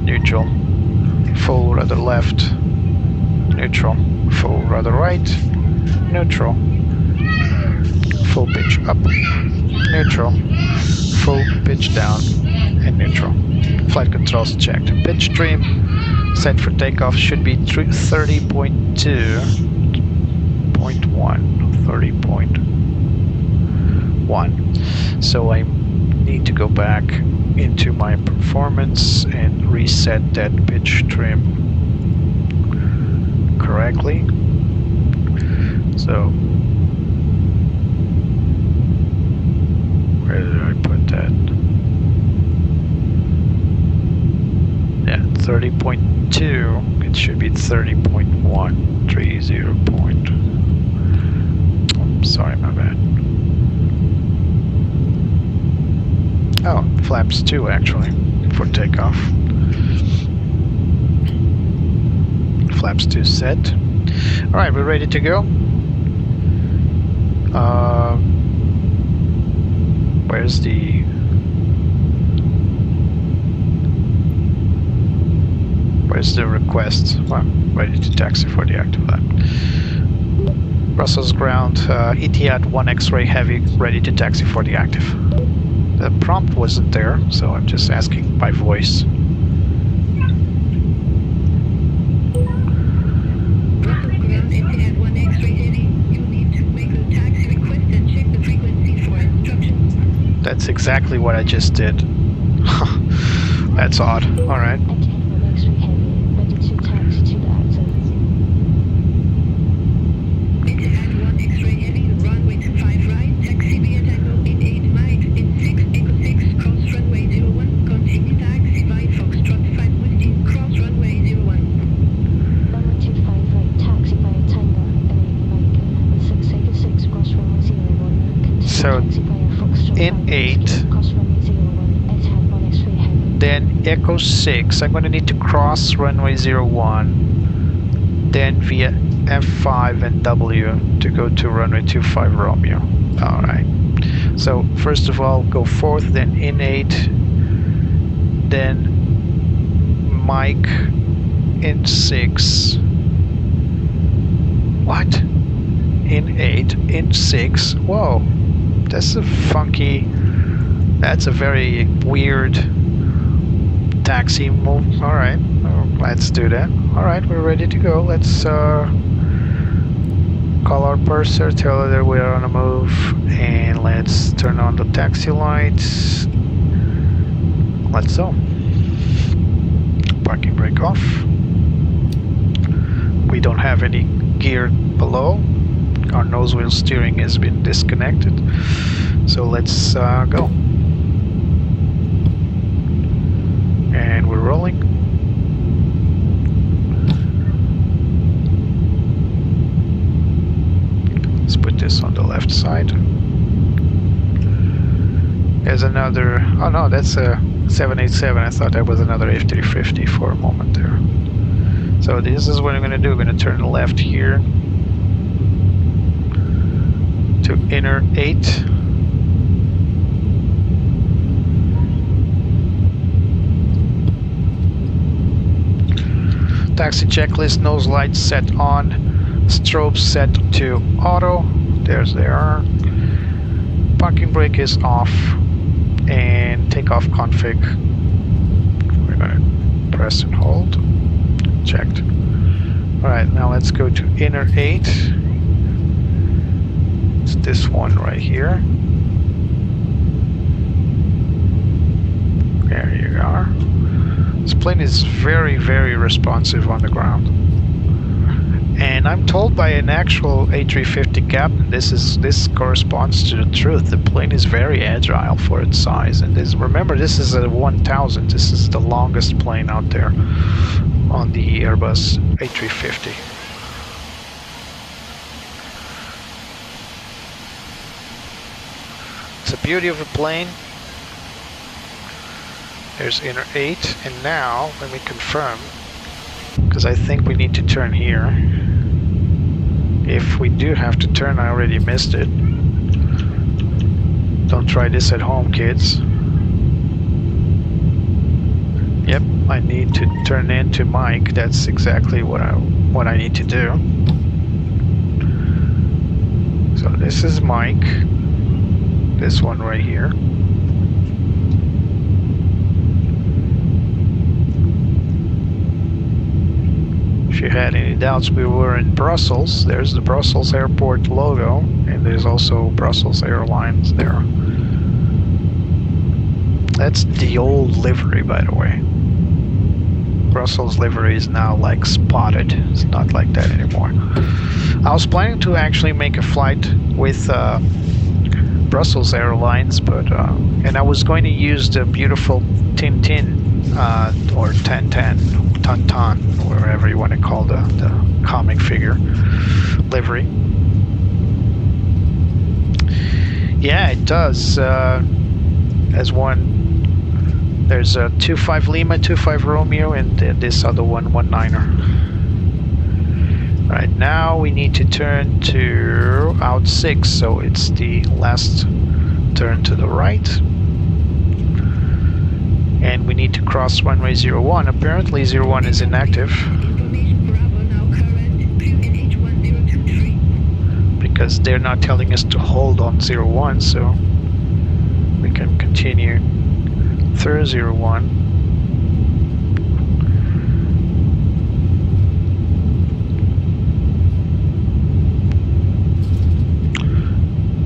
Neutral. Full rudder left. Neutral. Full rudder right. Neutral. Full pitch up. Neutral. Full pitch down. And neutral. Flight controls checked. Pitch trim set for takeoff should be 30.2.1. 30.1. So I need to go back into my performance and reset that pitch trim correctly. So where did I put that? Yeah, 30.2. It should be 30.1. 30 point. Oh, sorry, my bad. Oh, flaps 2 actually for takeoff. Flaps 2 set. Alright, we're ready to go. Where's the request? Well, ready to taxi for the active line. Brussels ground, Etihad 1 X-ray heavy, ready to taxi for the active. The prompt wasn't there, so I'm just asking by voice. Brussels ground, Etihad 1 X-ray heavy. You need to make a taxi request and check the frequency for instructions. That's exactly what I just did. That's odd. Alright. Etihad 1 X-ray heavy, runway 25 right, taxi via Tango in 8 Mike, in 6 Echo 6, cross runway 01, continue taxi via Foxtrot 5 Whiskey, cross runway 01. Runway 25 right, taxi via Tango in 8 Mike, in 6 Echo 6, cross runway 01, continue So, taxi via Foxtrot in 5 8, Whiskey, cross runway 01, Etihad 1 X-ray heavy. then Echo 6, I'm going to need to cross runway 01, then via F5 and W to go to runway 25 Romeo. Alright, so first of all go forth, then in 8, then Mike in 6, what? In 8, in 6, whoa, that's a very weird taxi move. Alright, let's do that. Alright, we're ready to go. Let's call our purser, tell her that we are on a move, and let's turn on the taxi lights. Let's go. Parking brake off. We don't have any gear below. Our nose wheel steering has been disconnected. So let's go. And we're rolling. There's another, oh no, that's a 787. I thought that was another A350 for a moment there. So this is what I'm gonna do. I'm gonna turn left here to inner 8. Taxi checklist, nose lights set on, strobes set to auto. There's they are. Parking brake is off, and takeoff config. We're gonna press and hold. Checked. Alright, now let's go to inner 8. It's this one right here. There you are. This plane is very, very responsive on the ground. And I'm told by an actual A350 captain, this corresponds to the truth. The plane is very agile for its size. And remember, this is a 1000. This is the longest plane out there on the Airbus A350. It's the beauty of a plane. There's inner 8, and now let me confirm, because I think we need to turn here. If we do have to turn, I already missed it. Don't try this at home, kids. Yep, I need to turn into Mike. That's exactly what I need to do. So this is Mike. This one right here. If you had any doubts, we were in Brussels. There's the Brussels airport logo, and there's also Brussels Airlines there. That's the old livery, by the way. Brussels livery is now like spotted. It's not like that anymore. I was planning to actually make a flight with Brussels Airlines, but and I was going to use the beautiful Tintin or Tantan, wherever you want to call the comic figure livery. Yeah, it does. As one, there's a 25 Lima, 25 Romeo, and this other one, 19er. Right now we need to turn to out 6, so it's the last turn to the right. And we need to cross runway 01. Apparently 01 is inactive. Because they're not telling us to hold on 01, so we can continue through 01.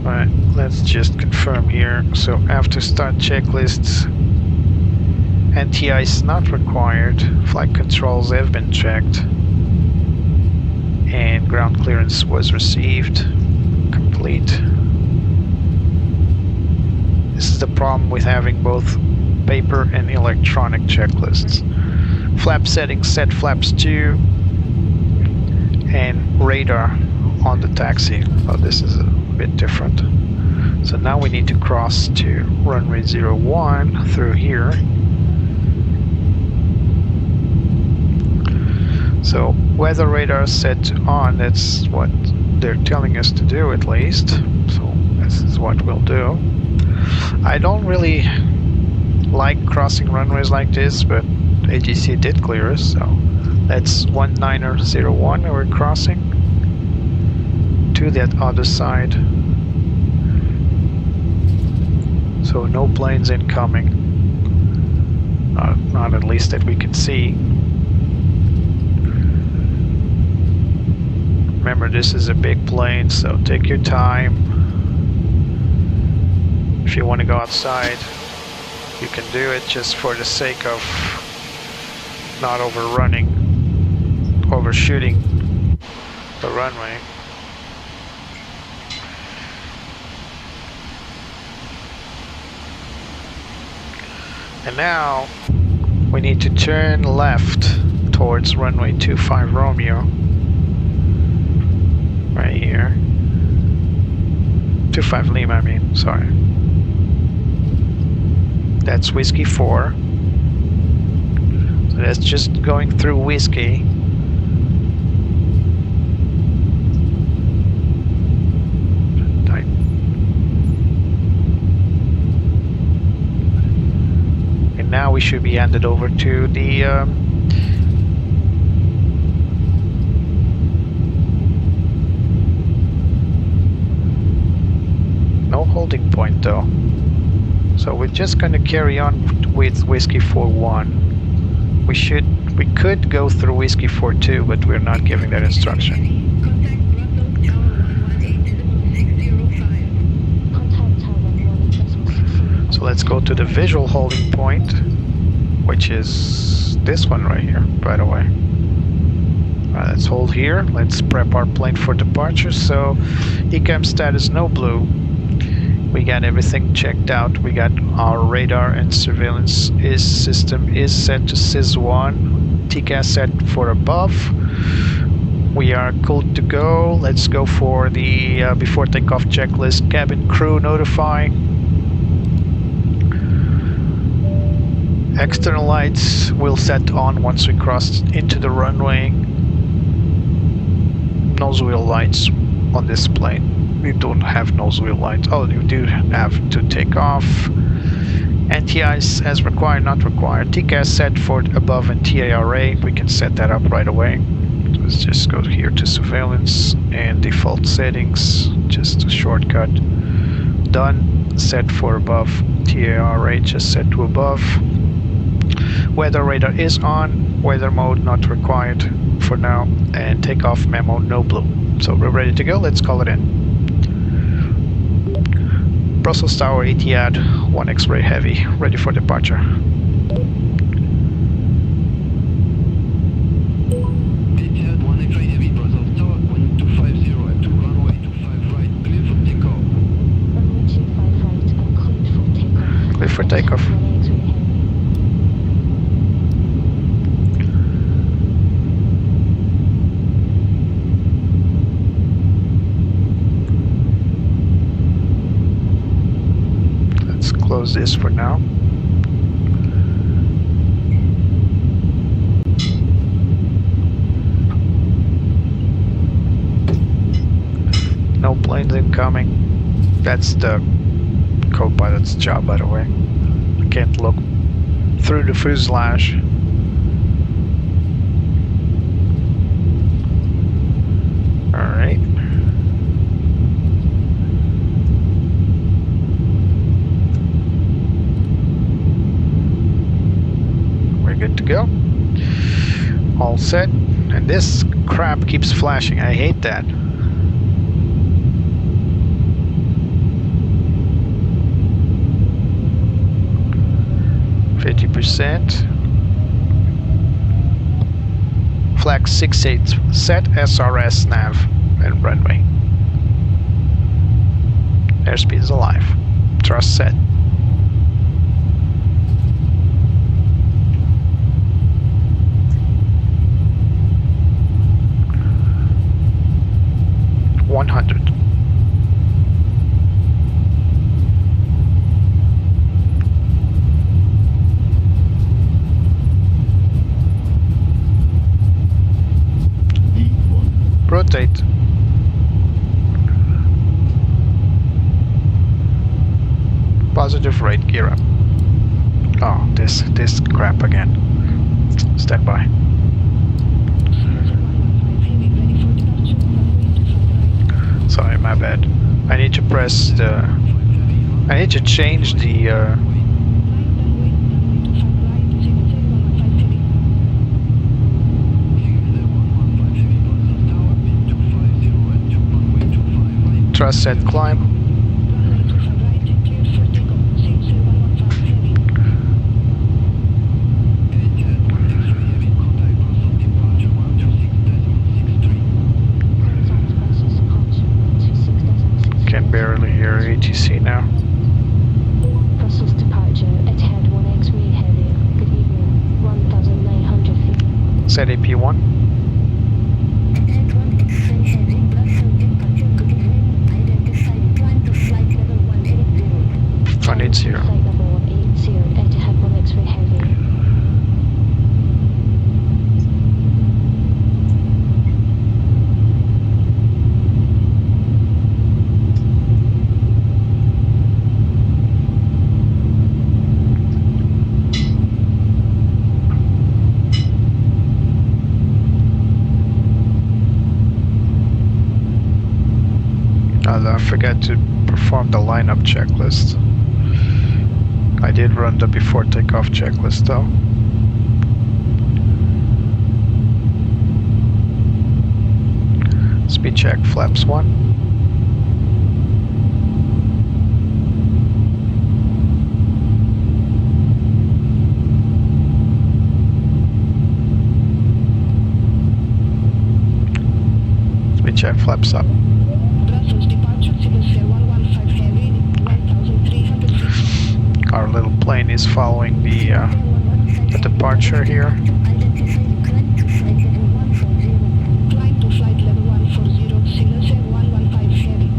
Alright, let's just confirm here. So after start checklists, NTI is not required, flight controls have been checked, and ground clearance was received. Complete. This is the problem with having both paper and electronic checklists. Flap settings, set flaps 2, and radar on the taxi. Oh, this is a bit different. So now we need to cross to runway 01 through here. So weather radar set on, that's what they're telling us to do at least. So this is what we'll do. I don't really like crossing runways like this, but AGC did clear us, so that's 1901 we're crossing to that other side. So no planes incoming. Not at least that we can see. Remember, this is a big plane, so take your time. If you want to go outside, you can do it just for the sake of not overshooting the runway. And now we need to turn left towards runway 25 Romeo. Right here. 25 Lima, I mean, sorry. That's Whiskey 4. So that's just going through Whiskey. And now we should be handed over to the no holding point though. So we're just gonna carry on with Whiskey 4-1. We could go through Whiskey 4-2, but we're not giving that instruction. So let's go to the visual holding point, which is this one right here, by the way. Let's hold here. Let's prep our plane for departure. So ECAM status no blue. We got everything checked out. We got our radar and surveillance system is set to SIS-1. TCAS set for above. We are good to go. Let's go for the before takeoff checklist. Cabin crew notify. External lights will set on once we cross into the runway. Nose wheel lights on this plane. We don't have nose wheel lights. Oh, you do have to take off. NTIs as required, not required. TCAS set for above and TARA. We can set that up right away. So let's just go here to surveillance and default settings. Just a shortcut. Done. Set for above. TARA just set to above. Weather radar is on. Weather mode not required for now. And takeoff memo no blue. So we're ready to go. Let's call it in. Brussels Tower, Etihad, 1 X-ray heavy, ready for departure. Etihad 1 X-ray heavy, Brussels Tower, 1250 at 2 runway 25 right, clear for takeoff. Runway 25 right and cleared for takeoff. Clear for takeoff. Close this for now. No planes incoming. That's the co-pilot's job, by the way. I can't look through the fuselage. Alright. Good to go. All set. And this crap keeps flashing. I hate that. %. Flag 68 set, SRS nav and runway. Airspeed is alive. Thrust set. Rotate. Positive right gear up. Oh, this crap again. Stand by. Sorry, my bad. I need to press the... I need to change the... Thrust set climb. Can barely hear ATC now. Brussels departure, Etihad 1 X-ray heavy. Good evening, 1,900 feet. Set AP1. Etihad 1 X-ray heavy, Brussels departure, good evening. Identified climb to flight level 180. 180. Flight level 180, forgot to perform the lineup checklist. I did run the before takeoff checklist though. Speed check, flaps 1. Speed check, flaps up. Brussels departure, Silverfair 115 heavy, 1,300 feet. Our little plane is following the departure here. Identify climb to flight level 140. Climb to flight level 140, Silverfair 115 heavy.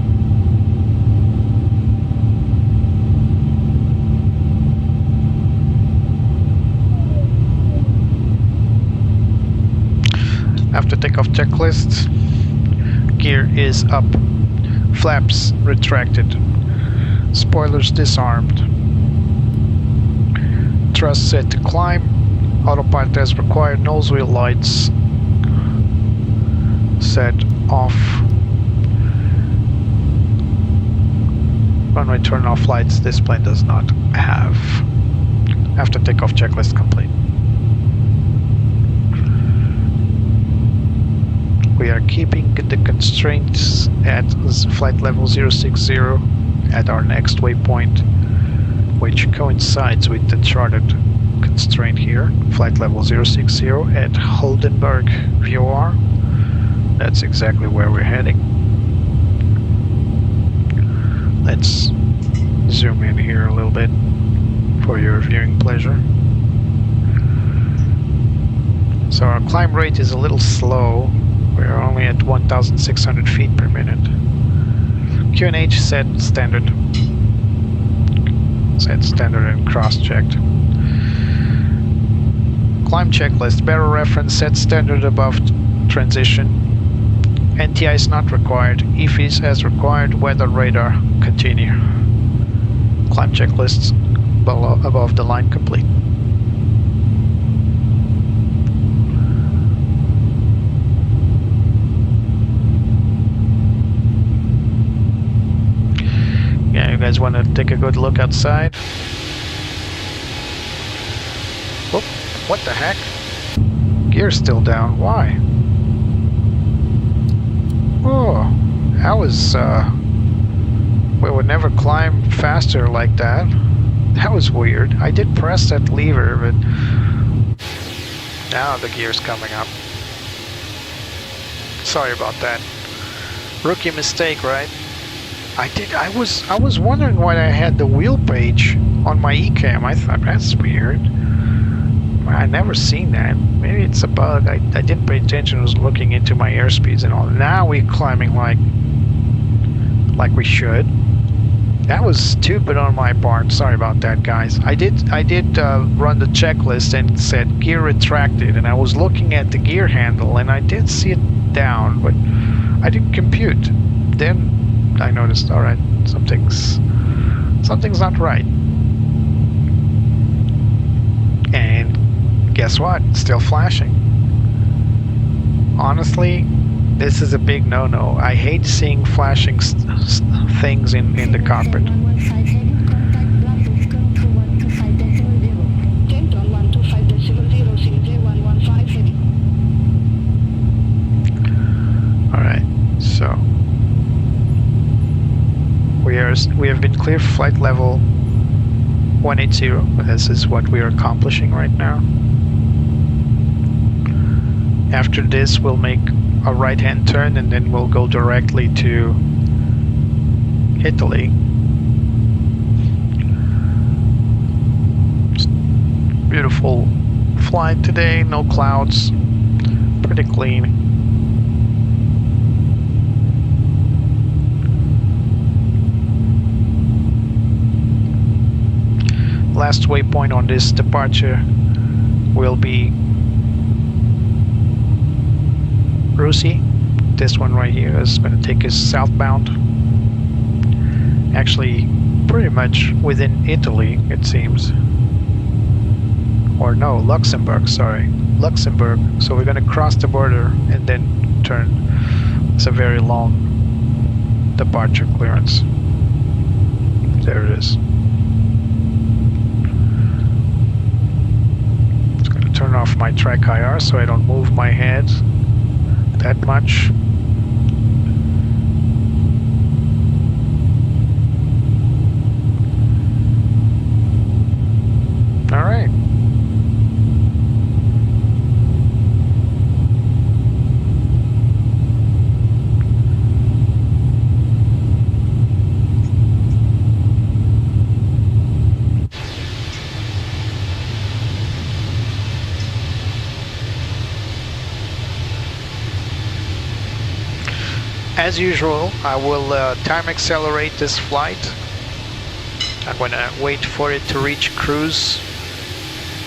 After takeoff checklist, gear is up, flaps retracted, spoilers disarmed, thrust set to climb, autopilot as required, nose wheel lights set off, runway turn off lights this plane does not have. After takeoff checklist complete. We are keeping the constraints at flight level 060 at our next waypoint, which coincides with the charted constraint here, flight level 060 at Holdenberg VOR. That's exactly where we're heading. Let's zoom in here a little bit for your viewing pleasure. So our climb rate is a little slow. We're only at 1,600 feet per minute. QNH set standard. Set standard and cross-checked. Climb checklist. Barrel reference set standard above transition. NTI is not required. EFIs as required. Weather radar continue. Climb checklists below, above the line complete. Yeah, you guys want to take a good look outside? Whoop, what the heck? Gear's still down, why? Oh, that was, we would never climb faster like that. That was weird. I did press that lever, but now the gear's coming up. Sorry about that. Rookie mistake, right? I was wondering why I had the wheel page on my eCam. I thought that's weird. I never seen that. Maybe it's a bug. I didn't pay attention. I was looking into my airspeeds and all. Now we're climbing like we should. That was stupid on my part. Sorry about that, guys. I did run the checklist and it said gear retracted, and I was looking at the gear handle and I did see it down, but I didn't compute. Then I noticed, all right, something's not right. And guess what? It's still flashing. Honestly, this is a big no-no. I hate seeing flashing things in the cockpit. All right, so we have been clear flight level 180. This is what we are accomplishing right now. After this, we'll make a right-hand turn and then we'll go directly to Italy. Beautiful flight today, no clouds, pretty clean. Last waypoint on this departure will be Russi. This one right here is going to take us southbound. Actually, pretty much within Italy, it seems. Or no, Luxembourg, sorry. Luxembourg. So we're going to cross the border and then turn. It's a very long departure clearance. There it is. It's going to turn off my track IR so I don't move my head that much. All right. As usual, I will time accelerate this flight. I'm gonna wait for it to reach cruise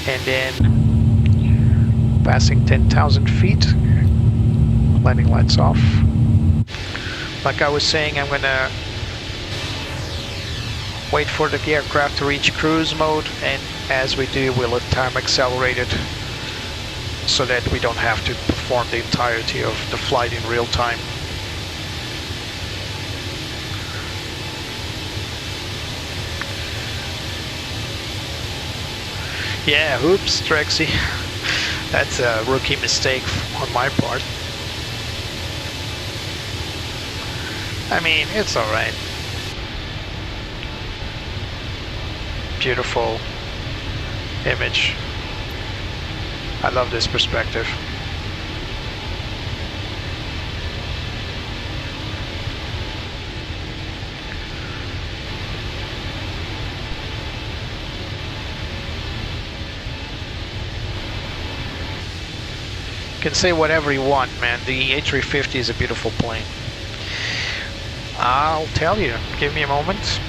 and then passing 10,000 feet, landing lights off. Like I was saying, I'm gonna wait for the aircraft to reach cruise mode, and as we do, we'll time accelerate it so that we don't have to perform the entirety of the flight in real time. Yeah, oops, Trexie. That's a rookie mistake on my part. I mean, it's alright. Beautiful image. I love this perspective. You can say whatever you want, man. The A350 is a beautiful plane. I'll tell you. Give me a moment.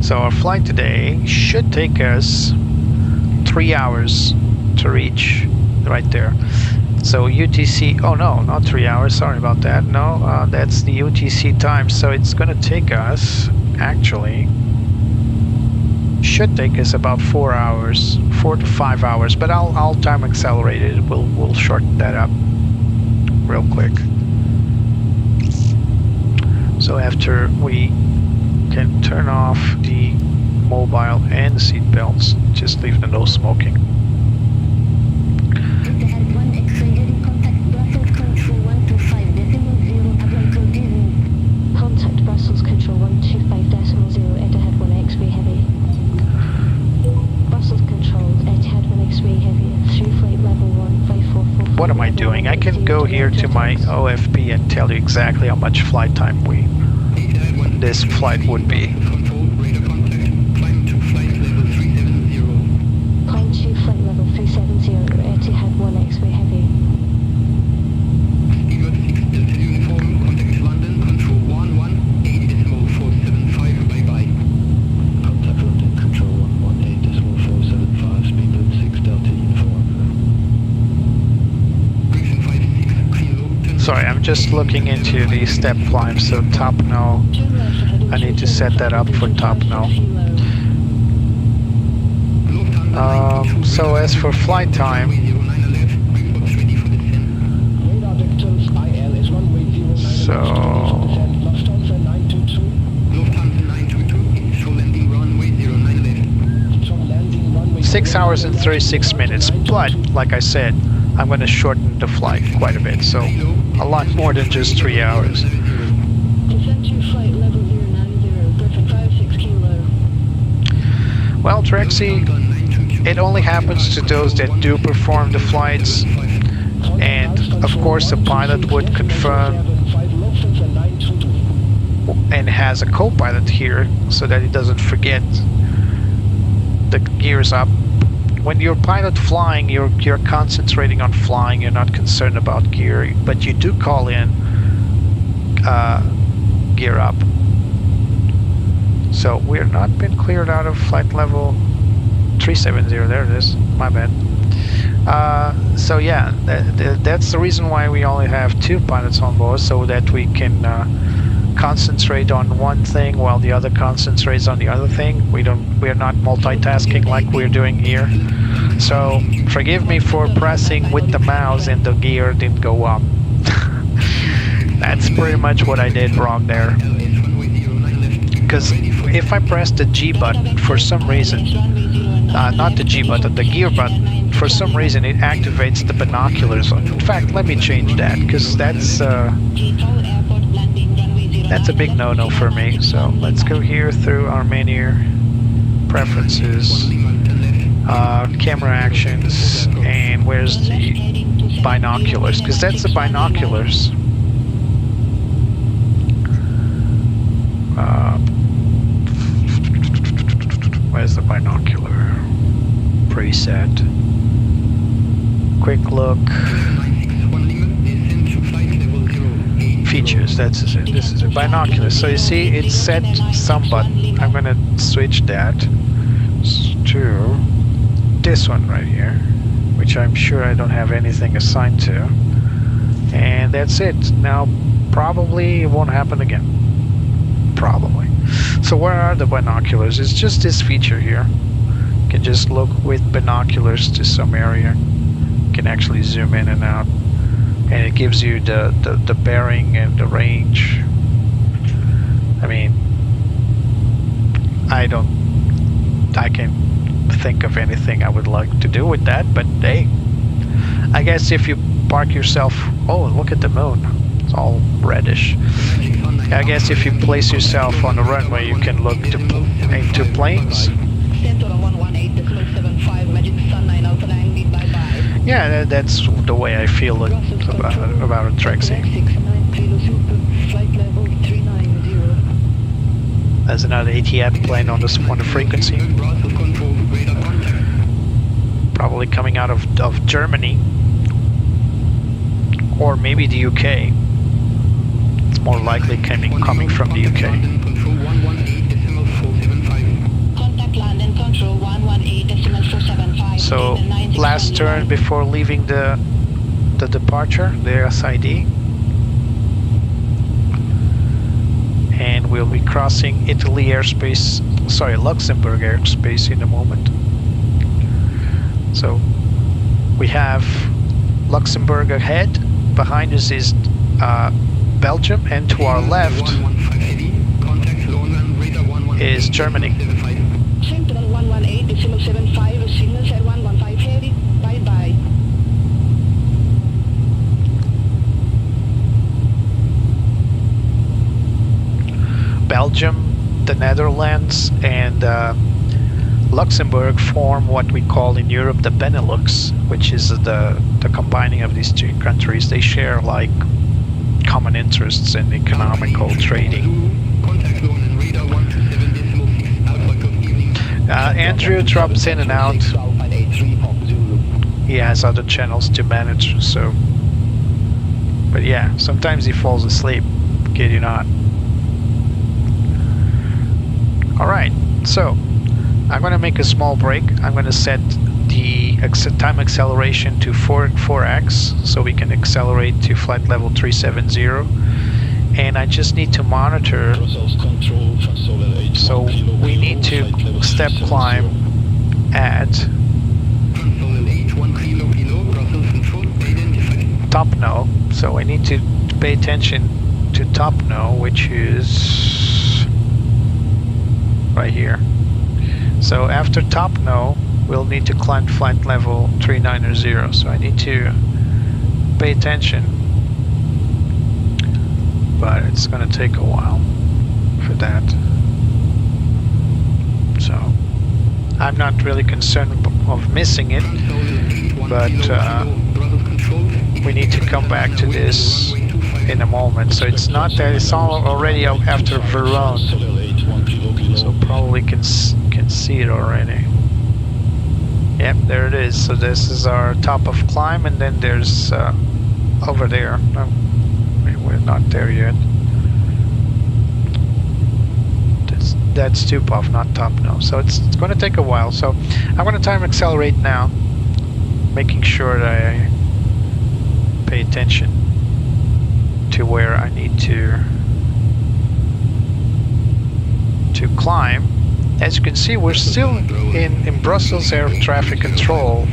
So our flight today should take us 3 hours to reach right there. So UTC, oh no, not 3 hours, sorry about that. No, that's the UTC time. So it's gonna take us, actually, should take us about 4 hours, 4 to 5 hours, but I'll time accelerate it. We'll shorten that up real quick. So after we can turn off the mobile and the seat belts, just leave the no smoking. Etihad 1 X-ray heading contact Brussels control 125.0 Ablanco. Contact Brussels control 125.0 Etihad 1 X-ray heavy. Brussels control Etihad 1 X-ray heavy through flight level 1544. What am I doing? I can go here to my OFP and tell you exactly how much flight time this flight would be. Control, radar contact, climb to flight level 370. Climb to flight level 370 Etihad 1 X-ray heavy. Steward 6 Delta uniform, contact London, control 118.475, bye-bye. Contact London, control 118.475, speedbird 6 Delta uniform. Correction 56, clean low. Sorry, I'm just looking into the step climb, so top no. I need to set that up for top no. So as for flight time, so 6 hours and 36 minutes, but like I said, I'm going to shorten the flight quite a bit, so a lot more than just 3 hours. Descend to flight level 090, Griffin 56 kilo. Well, Trexie, it only happens to those that do perform the flights, and of course the pilot would confirm and has a co-pilot here so that he doesn't forget the gears up. When you're pilot flying, you're concentrating on flying, you're not concerned about gear, but you do call in gear up. So we're not been cleared out of flight level 370, there it is, my bad. So yeah, that's the reason why we only have 2 pilots on board, so that we can concentrate on one thing while the other concentrates on the other thing. We're not multitasking like we're doing here. So forgive me for pressing with the mouse and the gear didn't go up. That's pretty much what I did wrong there. Because if I press the G button for some reason, not the G button, the gear button, for some reason it activates the binoculars. In fact, let me change that, because that's a big no-no for me. So let's go here through our menu, preferences, camera actions, and where's the binoculars? Because that's the binoculars. Where's the binocular preset? Quick look. Features, that's it. This is a binocular. So you see it's set some button. I'm gonna switch that to this one right here, which I'm sure I don't have anything assigned to. And that's it. Now probably it won't happen again. Probably. So where are the binoculars? It's just this feature here. You can just look with binoculars to some area. You can actually zoom in and out, and it gives you the bearing and the range. I mean, I can think of anything I would like to do with that, but hey, I guess if you park yourself, oh, look at the moon, it's all reddish. I guess if you place yourself on the runway, you can look into planes. Yeah, that's the way I feel about a taxi. There's another Etihad plane on the frequency. Probably coming out of Germany. Or maybe the UK. It's more likely coming from the UK. So last turn before leaving the departure, the SID, and we'll be crossing Italy airspace, sorry, Luxembourg airspace in a moment. So we have Luxembourg ahead, behind us is Belgium, and to our left is Germany. Belgium, the Netherlands, and Luxembourg form what we call in Europe the Benelux, which is the combining of these two countries. They share like common interests in economical trading. Andrew drops in and out. He has other channels to manage, so. But yeah, sometimes he falls asleep. Kid you not. Alright, so I'm going to make a small break. I'm going to set the time acceleration to 4x so we can accelerate to flight level 370, and I just need to monitor. So we need to step climb at top no, so I need to pay attention to top no, which is right here. So after top no, we'll need to climb flight level 390, so I need to pay attention, but it's gonna take a while for that. So I'm not really concerned of missing it, but we need to come back to this in a moment. So it's not that it's all already after Verone, so probably can see it already. Yep, there it is. So this is our top of climb, and then there's over there. No, we're not there yet. That's tube off, not top no. So it's going to take a while. So I'm going to time accelerate now, making sure that I pay attention to where I need to climb. As you can see, we're still in Brussels air traffic control.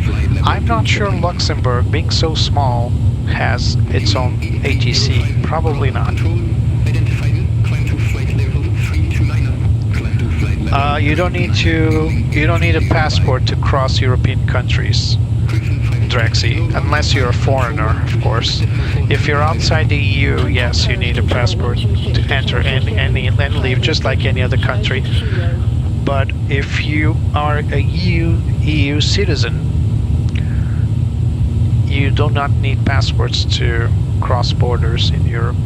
I'm not sure Luxembourg, being so small, has its own ATC? Probably not. Identified. Climb to flight level 329. Climb to flight level. You don't need a passport to cross European countries, Drexy, unless you're a foreigner, of course. If you're outside the EU, yes, you need a passport to enter and leave, just like any other country. But if you are a EU citizen, you do not need passports to cross borders in Europe.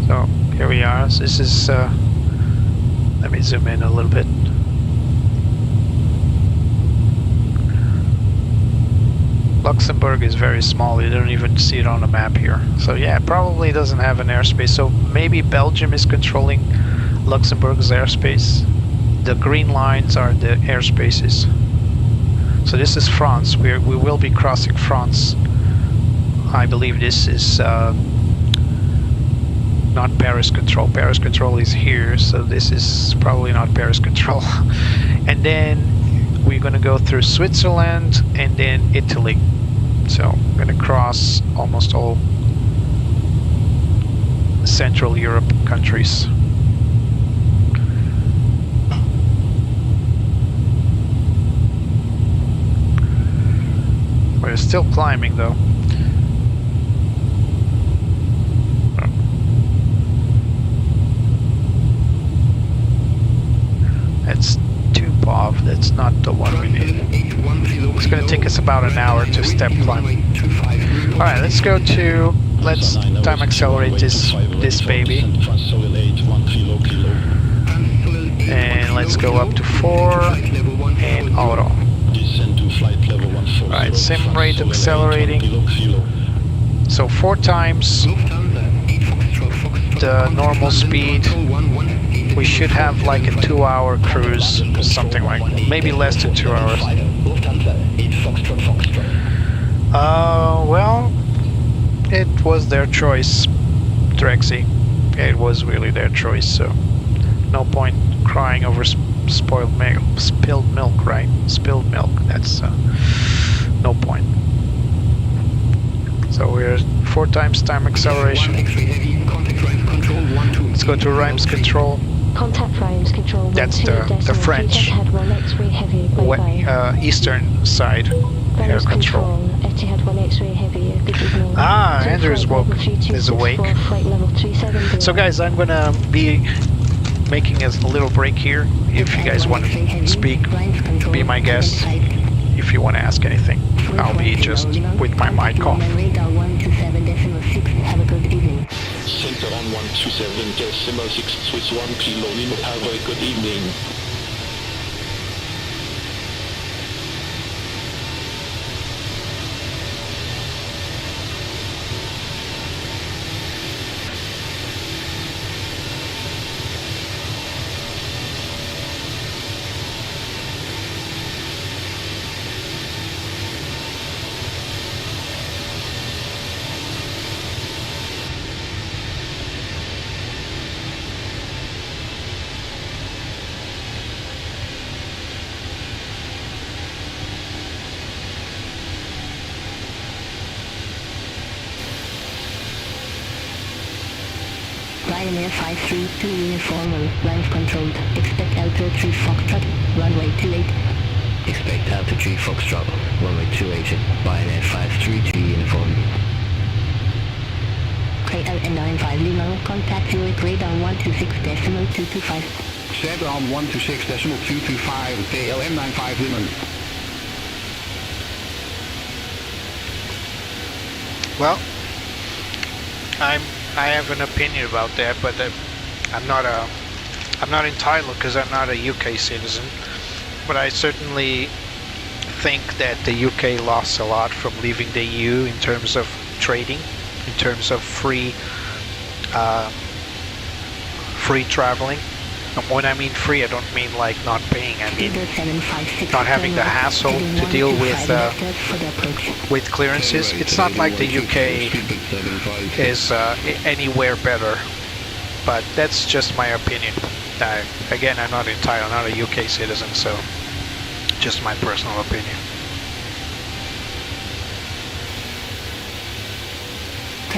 So here we are. This is. Let me zoom in a little bit. Luxembourg is very small. You don't even see it on the map here. So yeah, it probably doesn't have an airspace. So maybe Belgium is controlling Luxembourg's airspace. The green lines are the airspaces. So this is France. We will be crossing France. I believe this is not Paris control. Paris control is here, so this is probably not Paris control. And then we're going to go through Switzerland and then Italy. So I'm going to cross almost all Central Europe countries. We're still climbing though. That's Tupov, that's not the one we need. It's going to take us about an hour to step climb. Alright, let's go to, let's time accelerate this baby. And let's go up to 4 and auto. Alright, sim rate accelerating. So 4 times the normal speed. We should have like a 2-hour cruise, something like, maybe less than 2 hours. Well, it was their choice, Drexy. It was really their choice, so no point crying over spilled milk, right? Spilled milk, that's no point. So we're 4 times time acceleration. Let's go to Reims control. Contact Reims control. That's the French eastern side air control. Etihad 1 X-ray heavy. Good evening. Ah, Andrew's is awake. So guys, I'm gonna be making a little break here. If you guys want to speak, be my guest. If you want to ask anything, I'll be just with my mic off. Have a good evening. Center on 127.6, Swiss 1 Kilo Lima. Have a good evening. Ryanair 532 uniform, lines controlled. Expect altitude Foxtrot, runway 28. Expect altitude Foxtrot, runway 28. Ryanair 532 uniform. KLN95 Lima, contact Zurich radar 126.225. Center on 126.225, KLM95 Lima. Well, I have an opinion about that, but I'm not entitled because I'm not a UK citizen. But I certainly think that the UK lost a lot from leaving the EU in terms of trading, in terms of free traveling. And when I mean free, I don't mean like not paying. I mean not having the hassle to deal with clearances. It's not like the UK is anywhere better, but that's just my opinion. Again, I'm not entitled, I'm not a UK citizen, so just my personal opinion.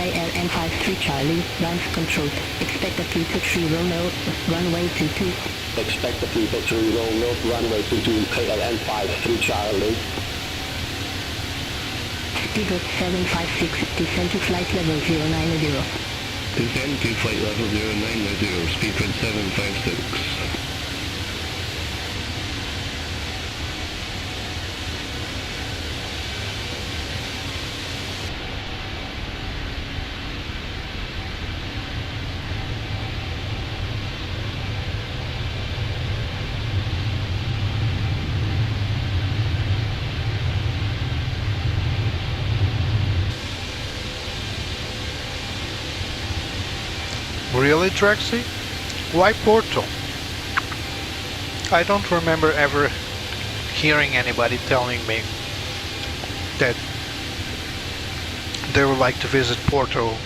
KLM 53 Charlie, ground control. Expect a 3 roll out, runway 22. Expect a 3 roll north, runway 22, KLM 53 Charlie. Speedbird 756, descend to flight level 090. Descend to flight level 090, speedbird 756. Really, Trexie? Why Porto? I don't remember ever hearing anybody telling me that they would like to visit Porto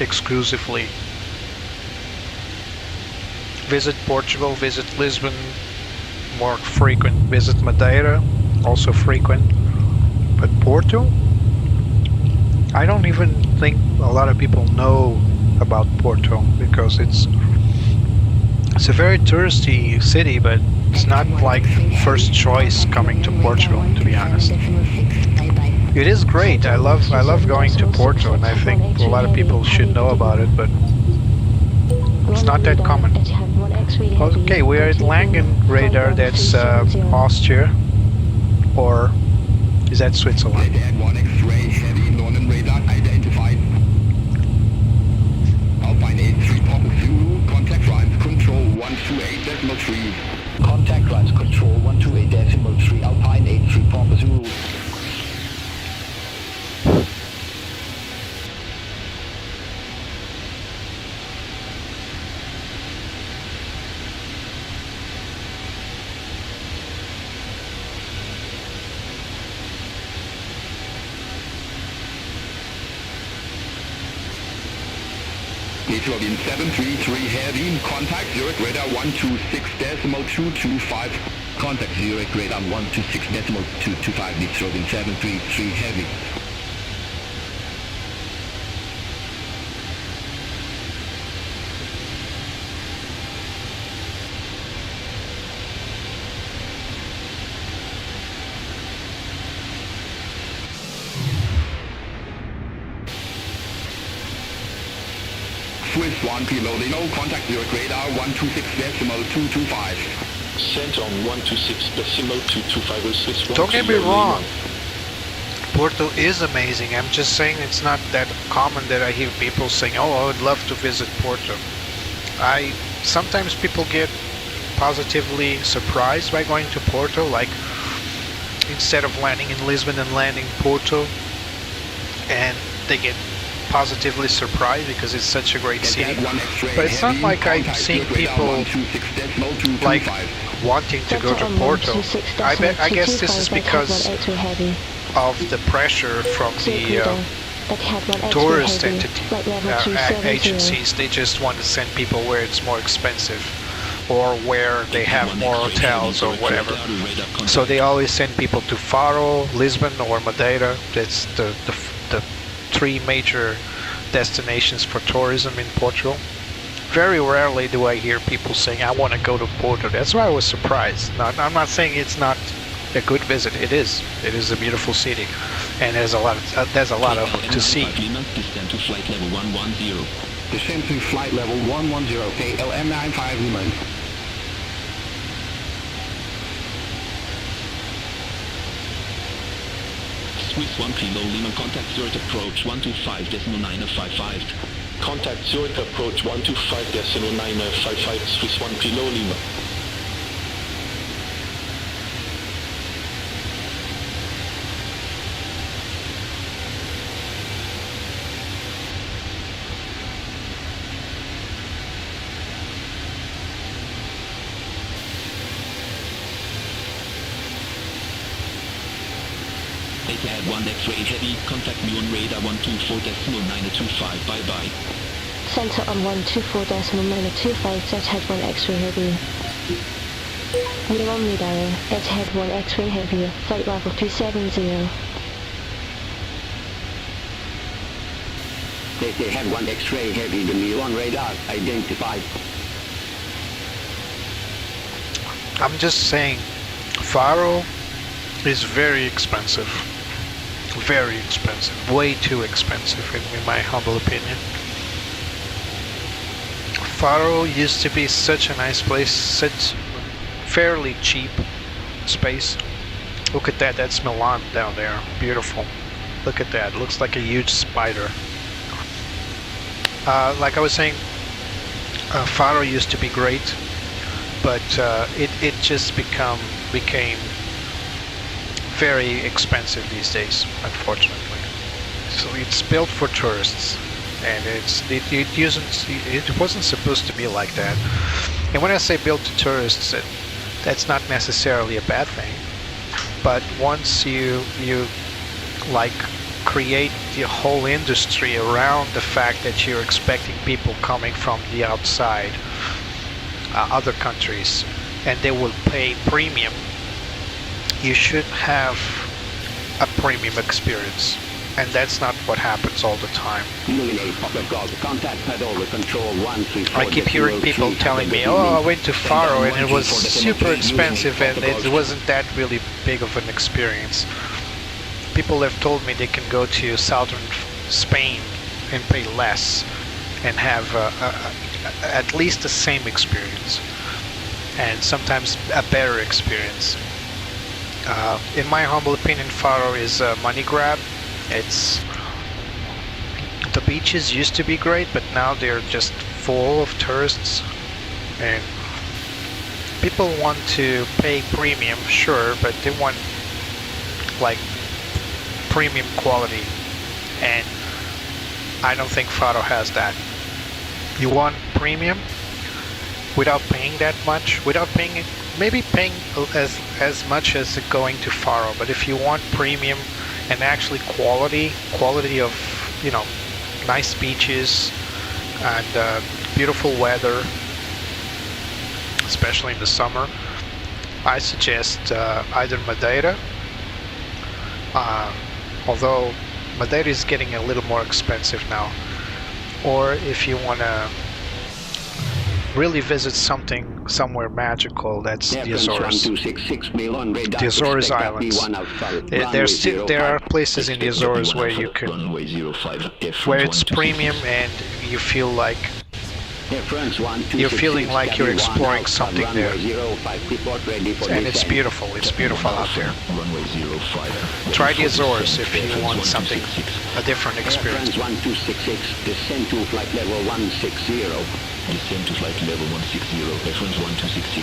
exclusively. Visit Portugal, visit Lisbon, more frequent. Visit Madeira, also frequent. But Porto? I don't even think a lot of people know about Porto because it's a very touristy city, but it's not like first choice coming to Portugal, to be honest. It is great. I love going to Porto, and I think a lot of people should know about it, but it's not that common. Okay, we are at Langen radar. That's Austria, or is that Switzerland? Etihad 1 X-ray heavy Northern radar identified. Alpine 83 Papa Zulu, contact lines control 128.3. Contact lines control 128.3, Alpine 83 Papa Zulu. Ethiopian 733 heavy, contact Zurich radar 126.225. Contact Zurich radar 126.225, Ethiopian 733 heavy. Swiss 1 kilo, no contact Zurich radar 126.225. Sent on 126.225 Swiss 1 Don't get me kilo, wrong. Porto is amazing. I'm just saying it's not that common that I hear people saying, "Oh, I would love to visit Porto." Sometimes people get positively surprised by going to Porto, like instead of landing in Lisbon and landing Porto, and they get positively surprised because it's such a great city. But it's not like I'm seeing people like wanting to go to Porto. I guess this is because of the pressure from the tourist agencies. They just want to send people where it's more expensive or where they have more hotels or whatever. So they always send people to Faro, Lisbon or Madeira. That's the three major destinations for tourism in Portugal. Very rarely do I hear people saying, "I want to go to Porto." That's why I was surprised. Now, I'm not saying it's not a good visit. It is. It is a beautiful city, and there's a lot of to see. Descend to flight level 110. Descend to flight level 110, KLM 95 Lehman. Swiss 1 kilo Lima, contact Zurich approach 125.955. Contact Zurich approach 125.955, Swiss 1 kilo Lima. Etihad 1 X-ray heavy, contact me on radar 124.925, bye bye. Center on 124.925, Etihad 1 X-ray heavy. We're on radar, Etihad 1 X-ray heavy, flight level 270. They have one X-ray heavy, the new on radar identified. I'm just saying, Faro is very expensive. Very expensive. Way too expensive, in my humble opinion. Faro used to be such a nice place, such fairly cheap space. Look at that, that's Milan down there. Beautiful. Look at that, looks like a huge spider. Like I was saying, Faro used to be great, but it just became very expensive these days, unfortunately. So it's built for tourists, and it wasn't supposed to be like that. And when I say built to tourists, that's not necessarily a bad thing. But once you like create the whole industry around the fact that you're expecting people coming from the outside, other countries, and they will pay premium, you should have a premium experience, and that's not what happens all the time. I keep hearing people telling me, oh, I went to Faro and it was super expensive and it wasn't that really big of an experience. People have told me they can go to southern Spain and pay less and have at least the same experience, and sometimes a better experience. In my humble opinion, Faro is a money grab. The beaches used to be great, but now they're just full of tourists, and people want to pay premium, sure, but they want like premium quality, and I don't think Faro has that. You want premium without paying that much, maybe paying as much as going to Faro, but if you want premium and actually quality of, you know, nice beaches and beautiful weather, especially in the summer, I suggest either Madeira, although Madeira is getting a little more expensive now, or if you want to really visit somewhere magical, that's the Azores. The Azores Islands. There are places in the Azores where you can, where it's premium and you feel like you're feeling like you're exploring something there, and it's beautiful. It's beautiful out there. Try the Azores if you want something, a different experience. Descend to flight level 160. Descend to flight level 160, reference 1266.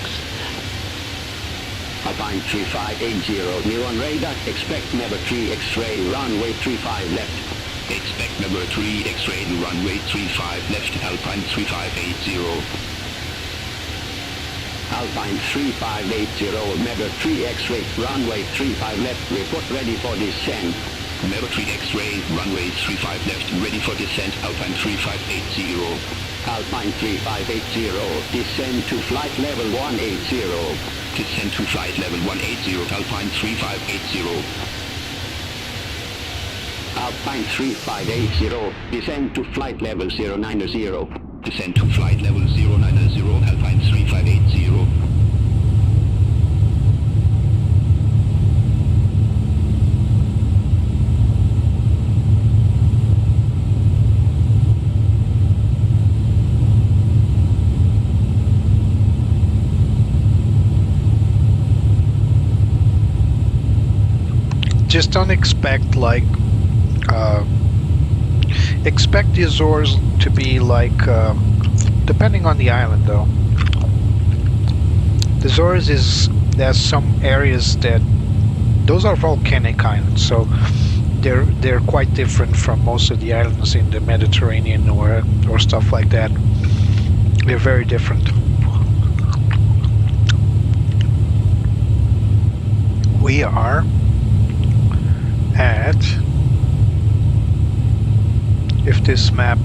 Alpine 3580, new on radar, expect number 3 X-ray, runway 35 left. Expect number 3 X-ray, runway 35 left, Alpine 3580. Alpine 3580, number 3 X-ray, runway 35 left, report ready for descent. Number 3 X-ray, runway 35 left, ready for descent, Alpine 3580. Alpine 3580, descend to flight level 180. Descend to flight level 180, Alpine 3580. Alpine 3580, descend to flight level 090. Descend to flight level 090, Alpine 3580. Just don't expect like expect the Azores to be like depending on the island though. The Azores there's some areas that those are volcanic islands, so they're quite different from most of the islands in the Mediterranean or stuff like that. They're very different. We are at, if this map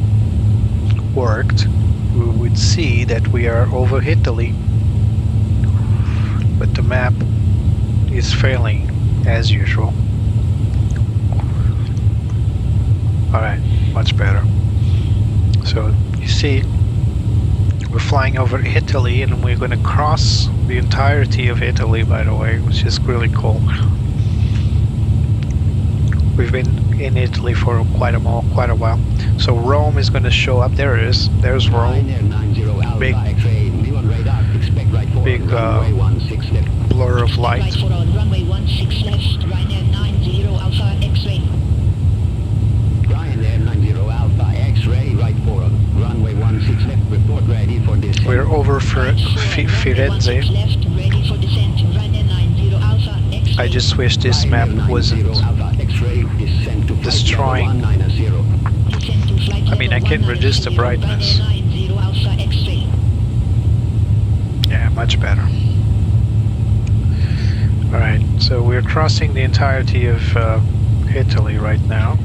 worked, we would see that we are over Italy, but the map is failing as usual. Alright, much better. So you see, we're flying over Italy, and we're going to cross the entirety of Italy, by the way, which is really cool. We've been in Italy for quite a while. So Rome is going to show up. There it is. There's Rome. Big blur of light. Right for on runway 16 left, Ryanair 90 Alpha X-ray. Ryanair 90 Alpha X-ray, right for runway 16 left, report ready for descent. We're over Firenze. Left, ready for descent, Ryanair 90 Alpha X-ray. I just wish this map wasn't destroying. I mean, I can reduce the brightness. Yeah, much better. Alright, so we're crossing the entirety of Italy right now.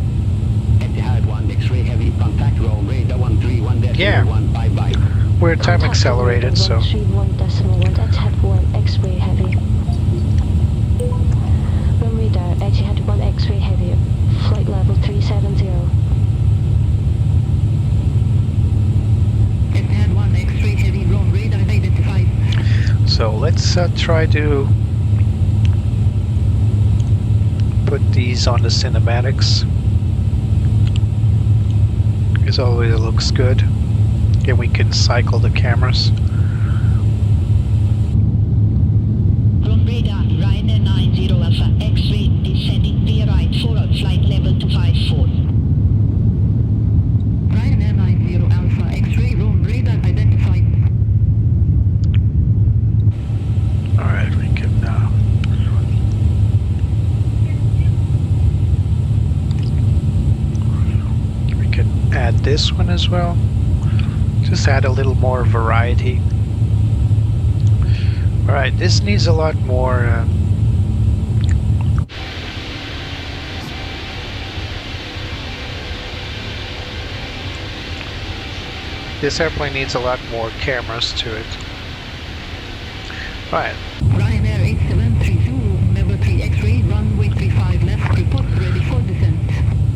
Etihad 1 X-ray heavy contact Rome radar 131.1. Yeah, we're time accelerated, so 131.1 Etihad 1 X-ray heavy. Rome radar Etihad 1 X-ray heavy. Flight level 370. Etihad 1 X-ray heavy, Rome radar identified. So let's try to put these on the cinematics. As always, it looks good. And we can cycle the cameras. Rome radar, Ryanair 90 Alpha X-ray, descending via right for flight level 254. Ryanair 90 Alpha X-ray, Rome radar identified. Alright, we can add this one as well. Just add a little more variety. Alright, this needs a lot more this airplane needs a lot more cameras to it. Right. Ryanair 8732, Level 3 X-ray, runway 35 left, report ready for descent.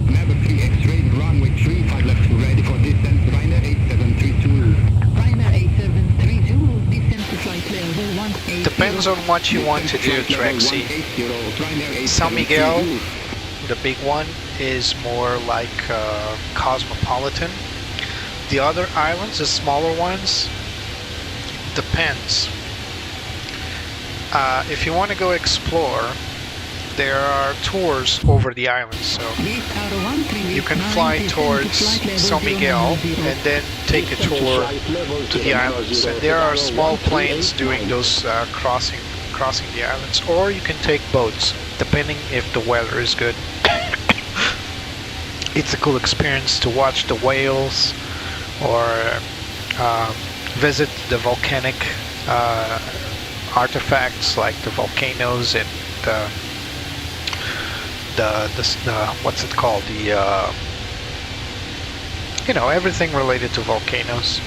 Level 3 X-ray, runway 35 left, ready for descent. Ryanair 8732. Ryanair 8732, descent to flight level 180. Depends on what you want to do, Trexie. San Miguel, the big one, is more like cosmopolitan. The other islands, the smaller ones, depends. If you want to go explore, there are tours over the islands, so you can fly towards San Miguel and then take a tour to the islands. And there are small planes doing those crossing the islands, or you can take boats, depending if the weather is good. It's a cool experience to watch the whales or visit the volcanic artifacts like the volcanoes and the what's it called, the you know, everything related to volcanoes.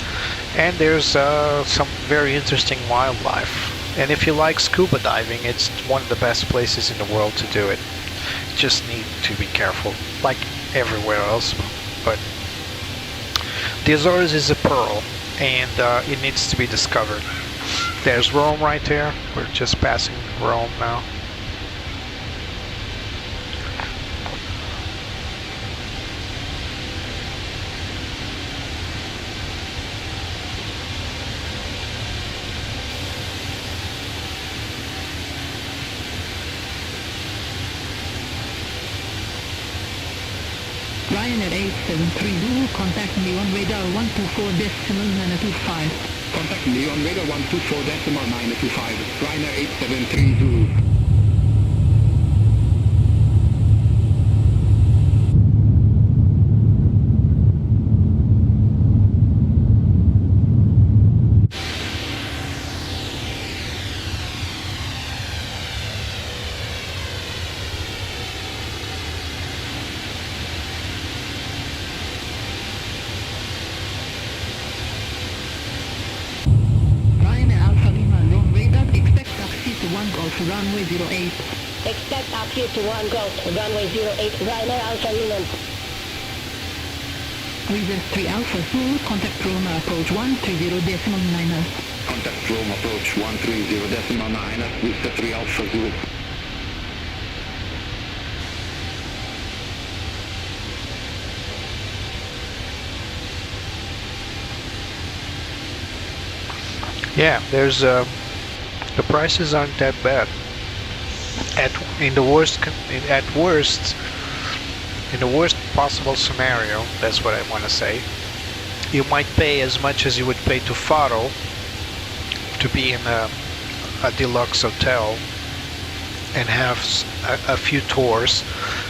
And there's some very interesting wildlife, and if you like scuba diving, it's one of the best places in the world to do it. You just need to be careful, like everywhere else. But the Azores is a pearl, and it needs to be discovered. There's Rome right there. We're just passing Rome now. Ryanair 8732, contact me on radar 124.925. Contact me on radar 124.925. Ryanair 8732. Runway 08. Expect approach to 1 Golf, runway 08, Ryanair Alpha Lima. Reserve 3 Alpha Zulu, contact Roma approach 130.9. Contact Rome approach 130.9 with the 3 Alpha Zulu. Yeah, there's the prices aren't that bad. At the worst possible scenario, that's what I want to say. You might pay as much as you would pay to Faro to be in a deluxe hotel and have a few tours,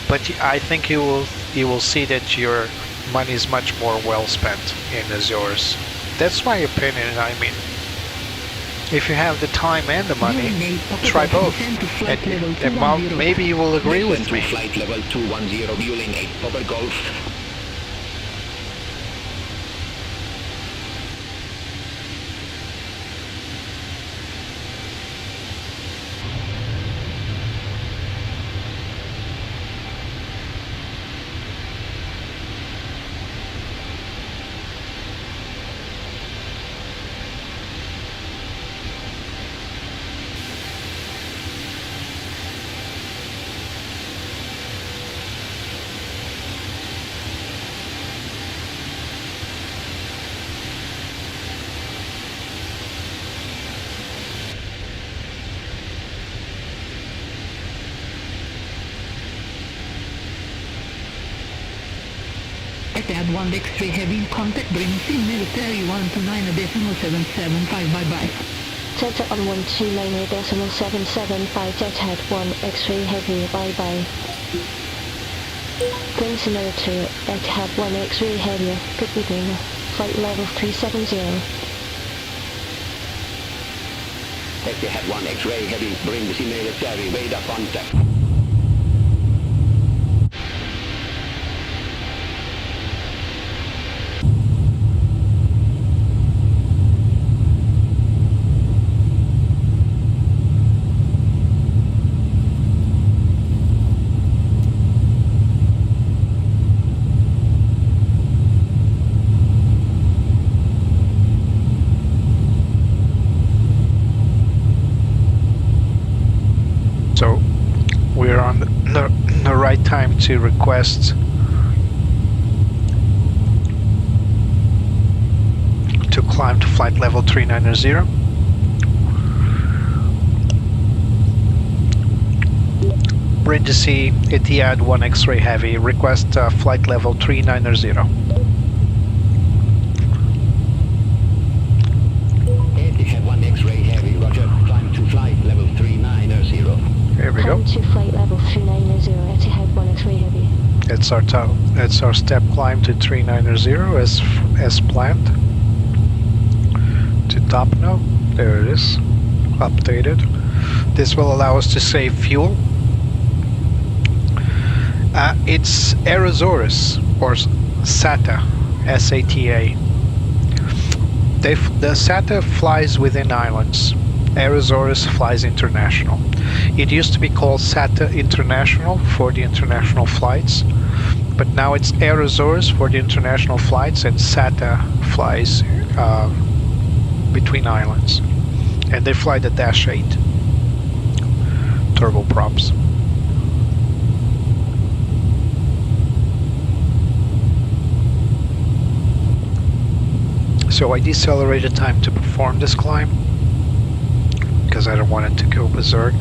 but I think you will see that your money is much more well spent in Azores. That's my opinion. I mean, if you have the time and the money, try both. And maybe you will agree with me. Flight level 210, Vueling 8 Papa Golf. Etihad 1 X-ray heavy, contact Brimsey military 129.775, bye-bye. Delta on 129.775, Etihad 1 X-ray heavy, bye-bye. Brimsey military, Etihad 1 X-ray heavy, good evening, flight level 370. Etihad 1 X-ray heavy, Brimsey military, radar contact. So we're on the right time to request to climb to flight level 390. Brindisi, Etihad 1 X-ray heavy, request flight level 390. Etihad 1 X-ray heavy, roger, climb to flight level 390. Here we go. Climb to flight level 390, Etihad 1 X-ray heavy. It's our step climb to 390 as planned. To top now. There it is. Updated. This will allow us to save fuel. It's Aerosaurus or SATA, S-A-T-A. The SATA flies within islands. Aerosaurus flies international. It used to be called SATA International for the international flights, but now it's Aerosaurus for the international flights, and SATA flies between islands. And they fly the Dash 8 turboprops. So I decelerated time to perform this climb because I don't want it to go berserk.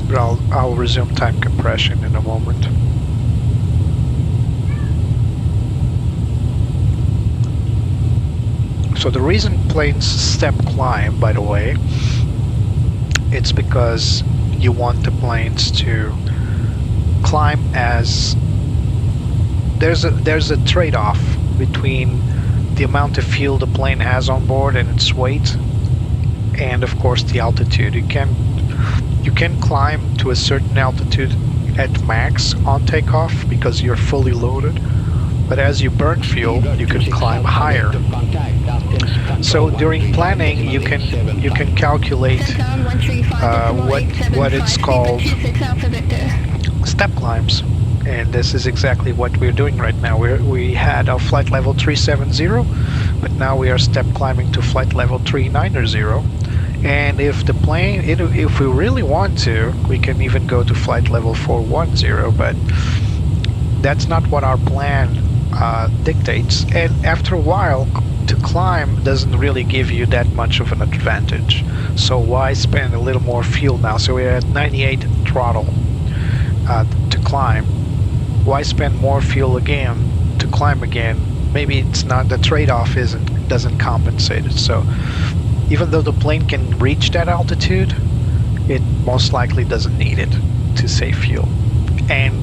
But I'll resume time compression in a moment. So the reason planes step climb, by the way, it's because you want the planes to climb as there's a trade-off between the amount of fuel the plane has on board and its weight, and of course the altitude. You can climb to a certain altitude at max on takeoff because you're fully loaded, but as you burn fuel you can climb higher. So during planning you can calculate what it's called step climbs, And this is exactly what we're doing right now. We had our flight level 370, but now we are step climbing to flight level 390. And if the plane, if we really want to, we can even go to flight level 410, but that's not what our plan dictates. And after a while, to climb doesn't really give you that much of an advantage. So why spend a little more fuel now? So we're at 98 throttle to climb. Why spend more fuel again to climb again? Maybe it's not, the trade-off doesn't compensate it. So even though the plane can reach that altitude, it most likely doesn't need it to save fuel. And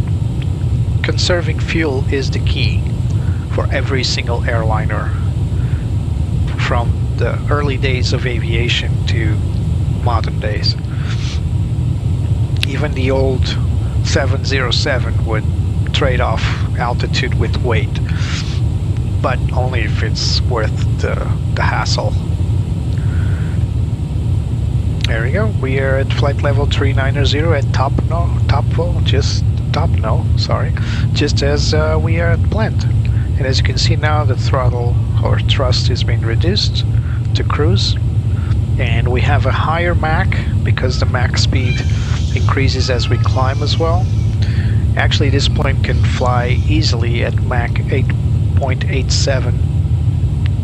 conserving fuel is the key for every single airliner, from the early days of aviation to modern days. Even the old 707 would trade off altitude with weight, but only if it's worth the hassle. There we go. We are at flight level 390 at just as we are planned. And as you can see now, the throttle or thrust is being reduced to cruise, and we have a higher Mach because the Mach speed increases as we climb as well. Actually, this plane can fly easily at Mach 8.87,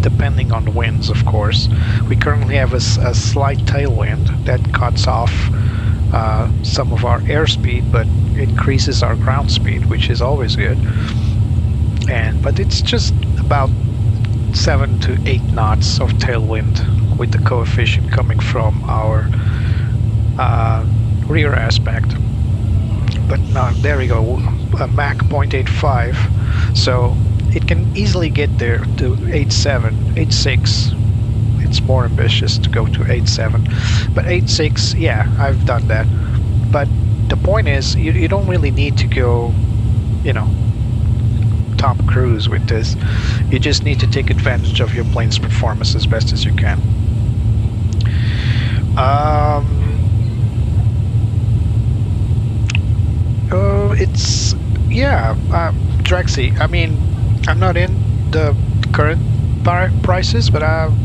depending on the winds, of course. We currently have a slight tailwind that cuts off some of our airspeed, but increases our ground speed, which is always good. But it's just about 7 to 8 knots of tailwind, with the coefficient coming from our rear aspect. But there we go, a Mach 0.85, so it can easily get there to 8.7, 8.6. It's more ambitious to go to 8.7, but 8.6, yeah, I've done that. But the point is, you don't really need to go, top cruise with this. You just need to take advantage of your plane's performance as best as you can. Drexy, I mean, I'm not in the current prices, but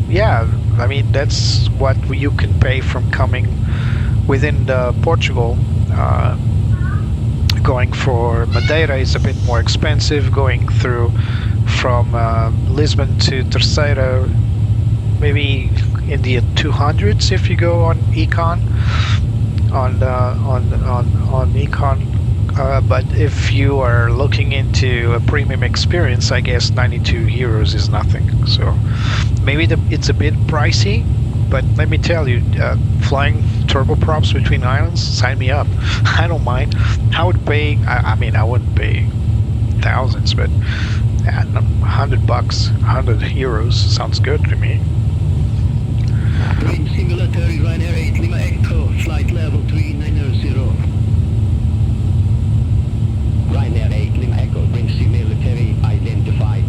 yeah, I mean, that's what you can pay from coming within Portugal. Going for Madeira is a bit more expensive. Going through from Lisbon to Terceira, maybe in the 200s if you go on econ, on econ. But if you are looking into a premium experience, I guess 92 euros is nothing. So maybe it's a bit pricey, but let me tell you, flying turboprops between islands, sign me up. I don't mind. I would pay, I mean, I wouldn't pay thousands, but $100, 100 euros sounds good to me. Wind simulator Ryanair 8 Lima Echo, flight level 390. Ryanair 8 Lima Echo, wind simulator identified.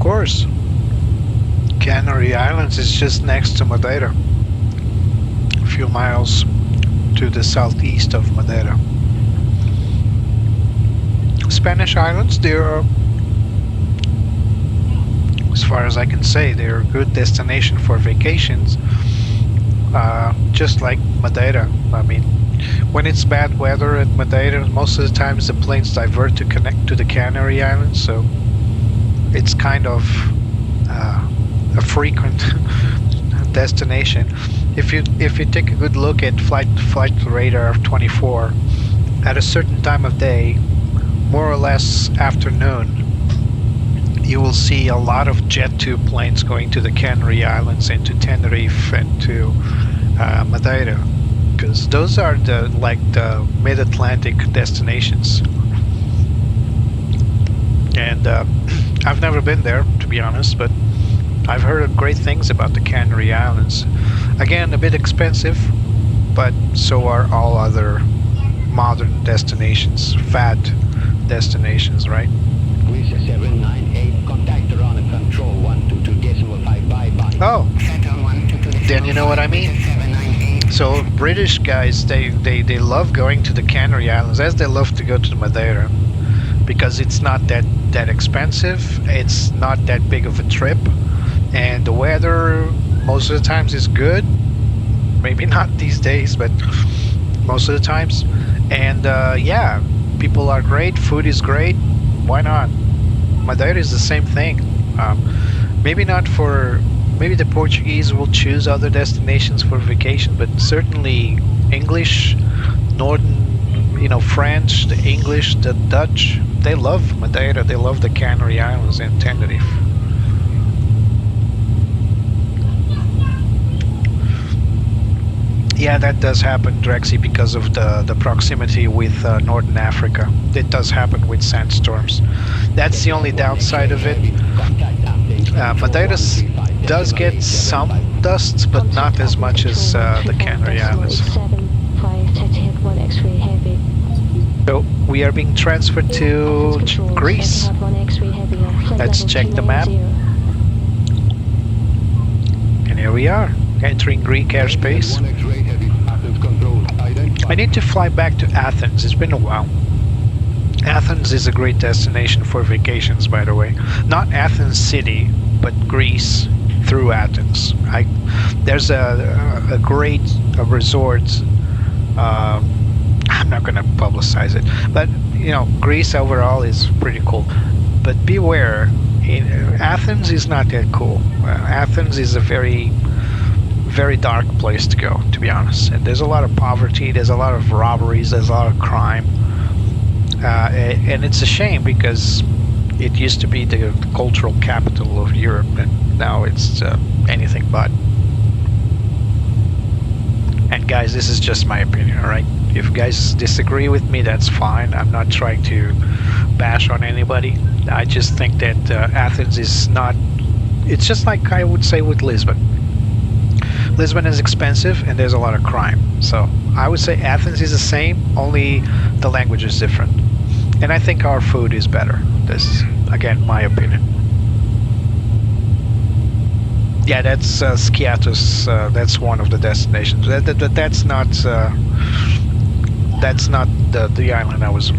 course. Canary Islands is just next to Madeira. A few miles to the southeast of Madeira. Spanish Islands, they are, as far as I can say, they're a good destination for vacations. Just like Madeira. I mean, when it's bad weather at Madeira, most of the times the planes divert to connect to the Canary Islands, so it's kind of a frequent destination. If you take a good look at flight radar 24, at a certain time of day, more or less afternoon, you will see a lot of Jet 2 planes going to the Canary Islands and to Tenerife and to Madeira, because those are the mid-Atlantic destinations. And I've never been there, to be honest, but I've heard great things about the Canary Islands. Again, a bit expensive, but so are all other modern destinations, fat destinations, right? Greece 798, contact Toronto control 122.5 bye. Oh, then you know what I mean. So British guys, they love going to the Canary Islands, as they love to go to Madeira, because it's not that expensive, it's not that big of a trip, and the weather most of the times is good. Maybe not these days, but most of the times. And yeah, people are great, food is great. Why not? Madeira is the same thing. Maybe not for, maybe the Portuguese will choose other destinations for vacation, but certainly English, Northern, you know, French, the English, the Dutch, they love Madeira, they love the Canary Islands and Tenerife. Yeah, that does happen, Drexy, because of the proximity with Northern Africa. It does happen with sandstorms. That's the only downside of it. Madeira does get some dust, but not as much as the Canary Islands. So we are being transferred to Greece. Let's check the map. And here we are, entering Greek airspace. I need to fly back to Athens. It's been a while. Athens is a great destination for vacations, by the way. Not Athens city, but Greece through Athens. There's a great resort. I'm not going to publicize it, but you know, Greece overall is pretty cool. But beware, Athens is not that cool. Athens is a very dark place to go, to be honest. And there's a lot of poverty, there's a lot of robberies, there's a lot of crime. And it's a shame because it used to be the cultural capital of Europe, and now it's anything but. And guys, this is just my opinion, alright? If you guys disagree with me, that's fine. I'm not trying to bash on anybody. I just think that Athens is not... It's just like I would say with Lisbon. Lisbon is expensive and there's a lot of crime. So I would say Athens is the same, only the language is different. And I think our food is better. That's, again, my opinion. Yeah, that's Skiathos. That's one of the destinations. That's not the island I was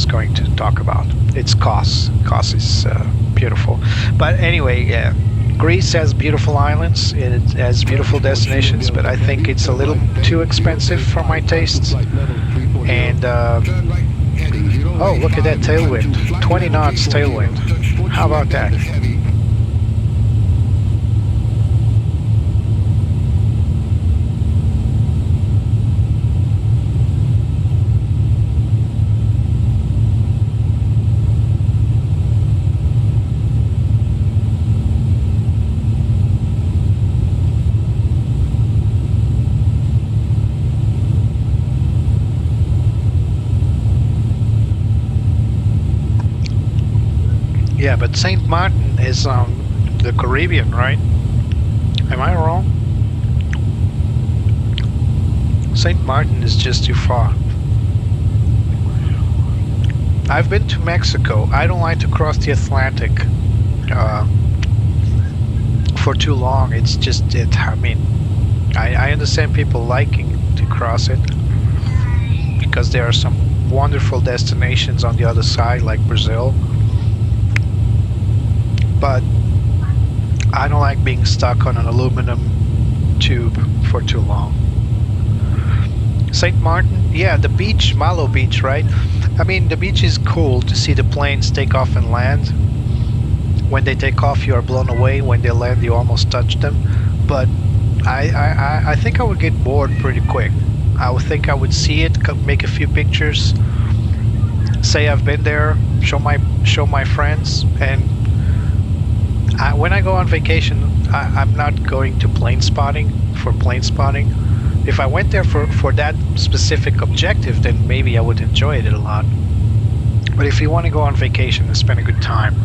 going to talk about. It's Kos. Kos is beautiful. But anyway, yeah. Greece has beautiful islands, it has beautiful destinations, but I think it's a little too expensive for my tastes. And oh, look at that tailwind, 20 knots tailwind. How about that? Yeah, but Saint Martin is the Caribbean, right? Am I wrong? Saint Martin is just too far. I've been to Mexico. I don't like to cross the Atlantic. for too long. It's just I mean, I understand people liking to cross it because there are some wonderful destinations on the other side, like Brazil. But I don't like being stuck on an aluminum tube for too long. St. Martin, yeah, the beach, Malo Beach, right? I mean, the beach is cool to see the planes take off and land. When they take off, you are blown away. When they land, you almost touch them. But I think I would get bored pretty quick. I would think I would see it, make a few pictures, say I've been there, show my friends, and when I go on vacation, I'm not going to plane spotting for plane spotting. If I went there for that specific objective, then maybe I would enjoy it a lot. But if you want to go on vacation and spend a good time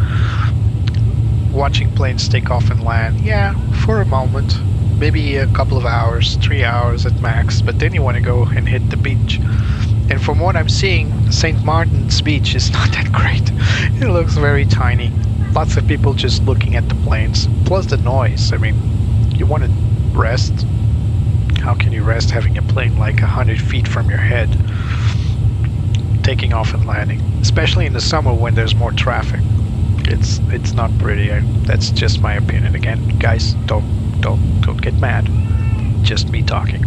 watching planes take off and land, yeah, for a moment, maybe a couple of hours, 3 hours at max, but then you want to go and hit the beach. And from what I'm seeing, St. Martin's beach is not that great. It looks very tiny. Lots of people just looking at the planes, plus the noise. I mean, you want to rest. How can you rest having a plane like 100 feet from your head taking off and landing, especially in the summer when there's more traffic? It's not pretty. That's just my opinion. Again, guys, don't get mad. Just me talking.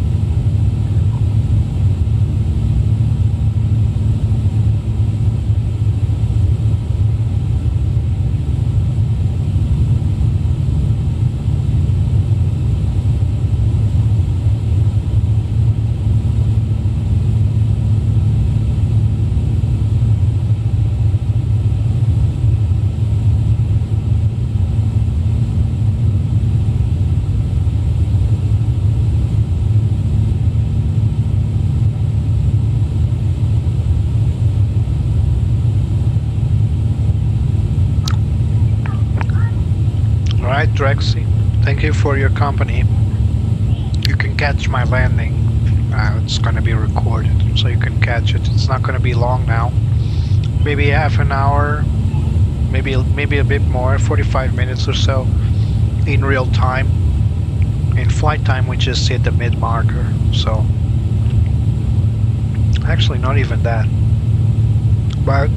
Alright, Drexy, thank you for your company. You can catch my landing. It's gonna be recorded, so you can catch it. It's not gonna be long now. Maybe half an hour, maybe a bit more, 45 minutes or so in real time. In flight time, we just hit the mid marker, so actually not even that. But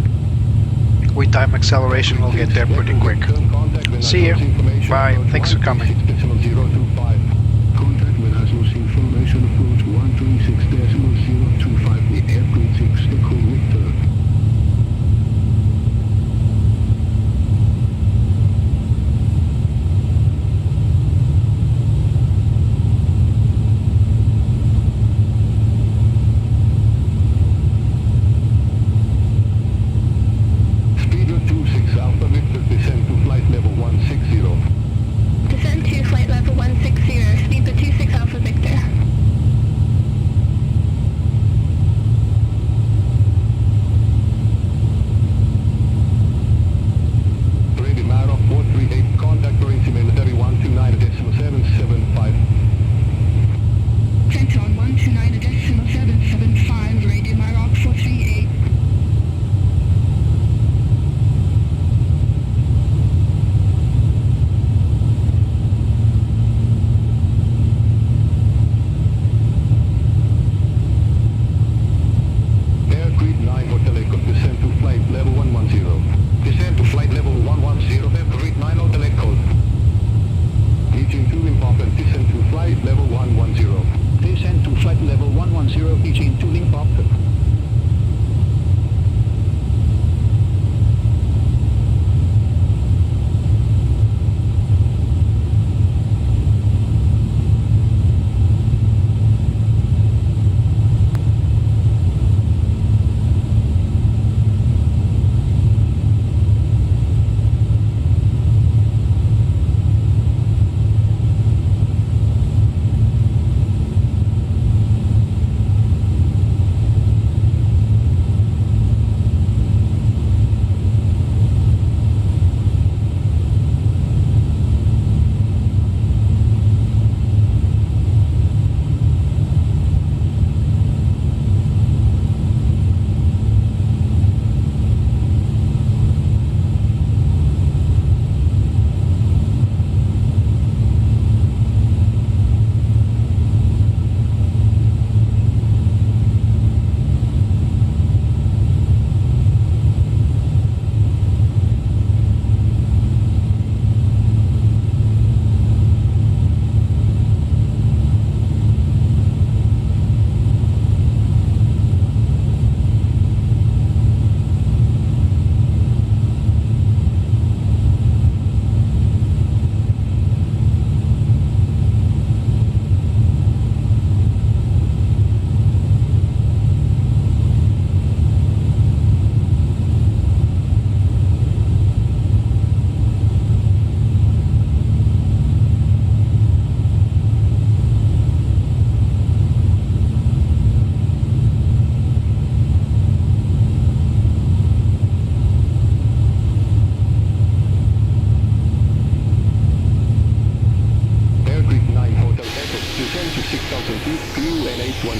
with time acceleration, we'll get there pretty quick. See you. Bye. Thanks for coming. Contact with Asmus information approach 136.025, the airport 6, Echo Victor. Speedbird 26 Alpha Victor, descend to flight level 160. Descend to flight level 160.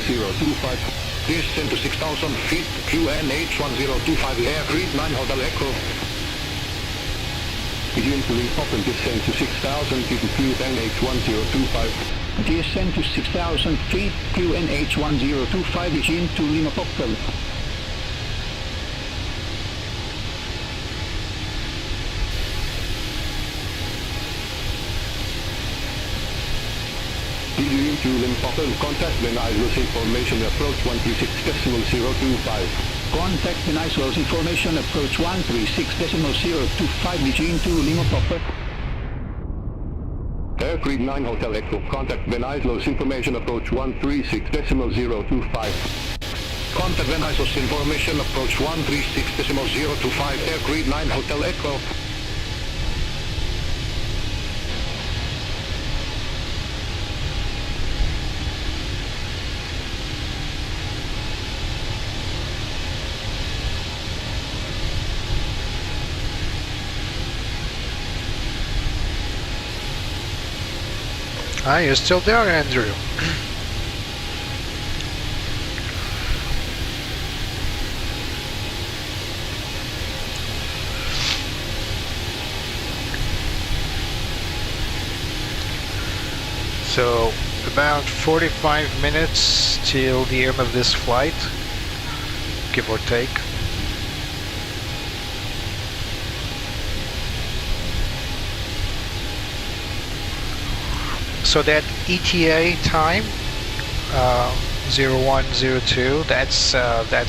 1025. Descend to 6,000 feet, QNH 1025, air grid 9 Hotel Echo. Begin to link up and descend to 6,000 feet, QNH 1025. Descend to 6,000 feet, QNH 1025, begin to Lima Popple. Begin to Lima Popple, contact the Isles information approach 136.025. Contact the Isles information approach 136.025, begin to Lima Popple. Air grid 9 Hotel Echo, contact Ben Islos information approach 136.025. Contact Ben Islos information approach 136.025, Air grid 9 Hotel Echo. Ah, you're still there, Andrew. So, about 45 minutes till the end of this flight, give or take. So that ETA time, 0102, that's